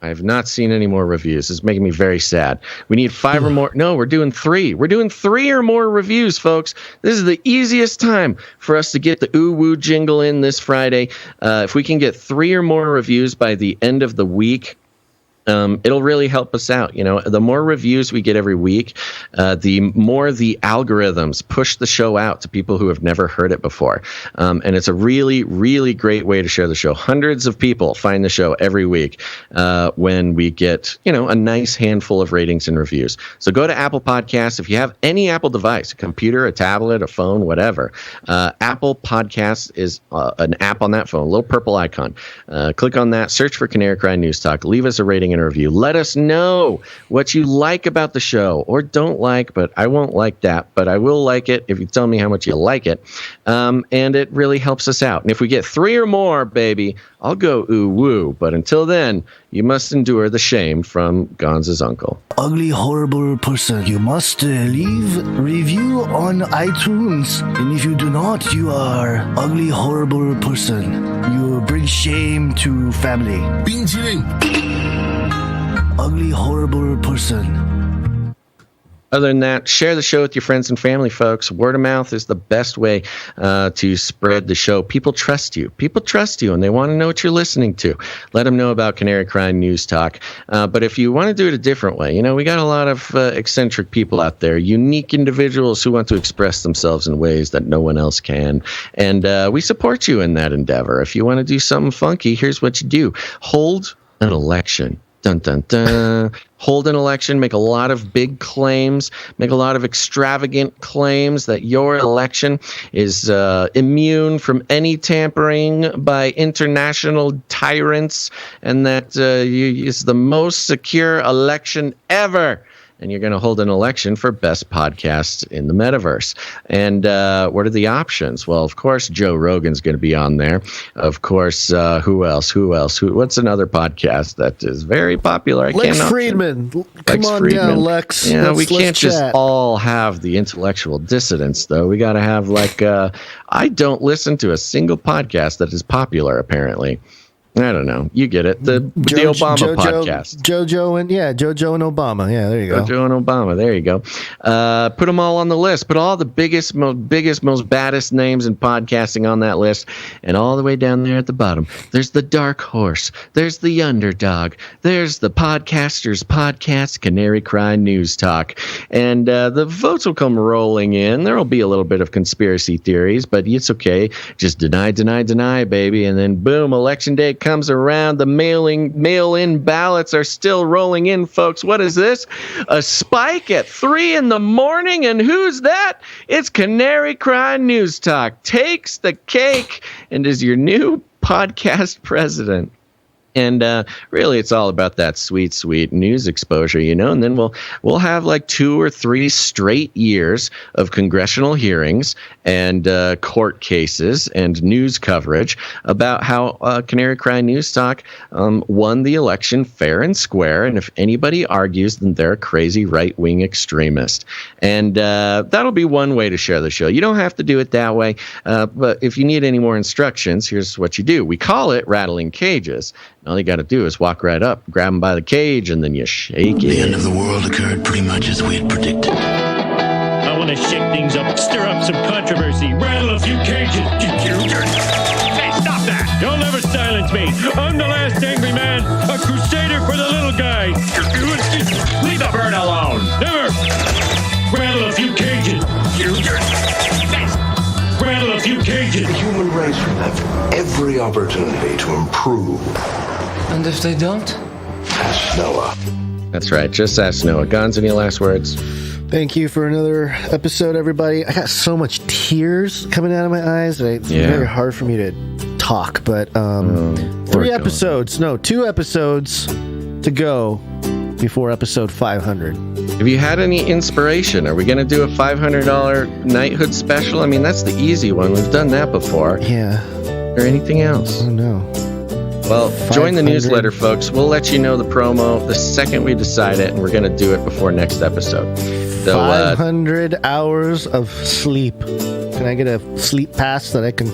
I have not seen any more reviews. It's making me very sad. We need 5 or more. No, we're doing 3. We're doing 3 or more reviews, folks. This is the easiest time for us to get the ooh-woo jingle in this Friday. If we can get 3 or more reviews by the end of the week, it'll really help us out. The more reviews we get every week, the more the algorithms push the show out to people who have never heard it before. And it's a really, really great way to share the show. Hundreds of people find the show every week when we get, a nice handful of ratings and reviews. So go to Apple Podcasts. If you have any Apple device, a computer, a tablet, a phone, whatever, Apple Podcasts is an app on that phone, a little purple icon. Click on that, search for Canary Cry News Talk, leave us a rating and review. Let us know what you like about the show or don't like, but I won't like that, but I will like it if you tell me how much you like it. And it really helps us out. And if we get 3 or more, baby, I'll go ooh woo. But until then, you must endure the shame from Gonz's uncle.
Ugly, horrible person. You must leave review on iTunes. And if you do not, you are ugly, horrible person. You bring shame to family.
冰淇淋
ugly, horrible person.
Other than that, share the show with your friends and family, folks. Word of mouth is the best way to spread the show. People trust you. People trust you, and they want to know what you're listening to. Let them know about Canary Cry News Talk. But if you want to do it a different way, you know, we got a lot of eccentric people out there, unique individuals who want to express themselves in ways that no one else can. And we support you in that endeavor. If you want to do something funky, here's what you do. Hold an election. Dun, dun, dun. Hold an election, make a lot of big claims, make a lot of extravagant claims that your election is immune from any tampering by international tyrants, and that is the most secure election ever. And you're going to hold an election for best podcast in the metaverse. And what are the options? Well, of course, Joe Rogan's going to be on there. Of course, who else? What's another podcast that is very popular?
Lex Friedman. Come on down, Lex.
Yeah, we can't just all have the intellectual dissidents, though. We got to have, like, I don't listen to a single podcast that is popular, apparently. I don't know. You get it. The Obama podcast.
Jojo and Obama. Yeah, there you go.
Jojo and Obama. There you go. Put them all on the list. Put all the biggest, most baddest names in podcasting on that list. And all the way down there at the bottom, there's the dark horse. There's the underdog. There's the Podcasters Podcast, Canary Cry News Talk. And the votes will come rolling in. There will be a little bit of conspiracy theories, but it's okay. Just deny, baby. And then boom, election day comes around. The mail-in ballots are still rolling in, folks. What is this? A spike at 3 a.m, and who's that? It's Canary Cry News Talk takes the cake and is your new podcast president. And really, it's all about that sweet, sweet news exposure, you know. And then we'll have like 2 or 3 straight years of congressional hearings and court cases and news coverage about how Canary Cry News Talk won the election fair and square. And if anybody argues, then they're a crazy right-wing extremist. And that'll be one way to share the show. You don't have to do it that way. But if you need any more instructions, here's what you do. We call it rattling cages. All you got to do is walk right up, grab them by the cage, and then you shake it.
The end of the world occurred pretty much as we had predicted.
I want to shake things up, stir up some controversy, rattle a few cages. Hey, stop that! You'll never silence me. I'm the last angry man, a crusader for the little guy. Leave the bird alone. Never. Rattle a few cages. Rattle a few cages.
The human race will have every opportunity to improve.
And if they don't?
Ask Noah.
That's right. Just ask Noah. Gonz, any last words?
Thank you for another episode, everybody. I got so much tears coming out of my eyes that it's very hard for me to talk. But 2 episodes to go before episode 500.
Have you had any inspiration? Are we going to do a $500 knighthood special? I mean, that's the easy one. We've done that before.
Yeah.
Or anything else?
Oh, no.
Well, join the newsletter, folks. We'll let you know the promo the second we decide it, and we're going to do it before next episode. So,
500 hours of sleep. Can I get a sleep pass that I can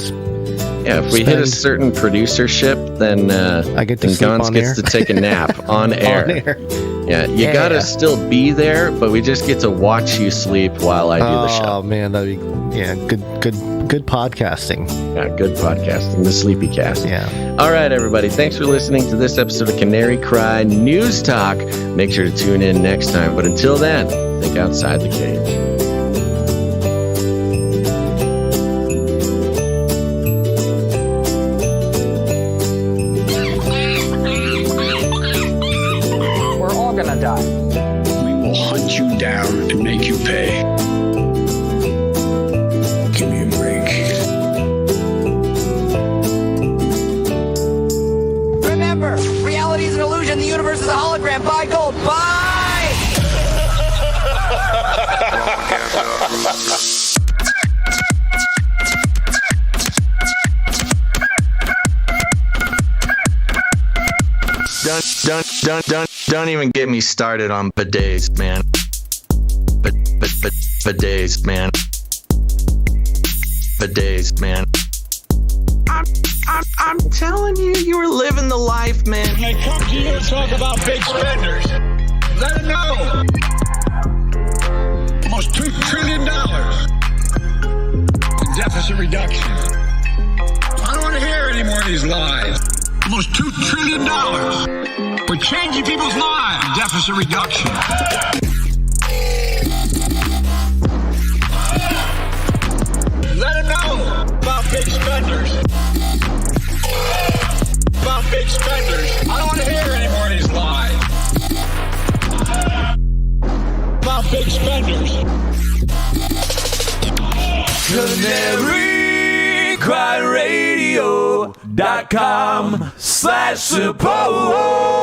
Yeah, if we hit a certain producership, then
I get to sleep
Gonz
on
gets
air.
to take a nap on air.
On air.
Yeah, you gotta still be there, but we just get to watch you sleep while I do the show.
Oh man, that'd be good podcasting.
Yeah, good podcasting. The Sleepy Cast.
Yeah.
All right, everybody. Thanks for listening to this episode of Canary Cry News Talk. Make sure to tune in next time. But until then, think outside the cage.
We will hunt you down and make you pay. Give me a break.
Remember, reality is an illusion. The universe is a hologram. Buy gold. Buy!
Don't even get me started on bidets, man. Bidets, man. Bidets, man. I'm telling you, you were living the life, man.
When I come to you to talk about big spenders, let them know. Almost $2 trillion in deficit reduction. I don't want to hear any more of these lies. Almost $2 trillion. We're changing people's lives in deficit reduction. Let them know about big spenders. About big spenders. I don't want to hear any more of these lies. About big spenders.
CanaryCry.Radio.com/support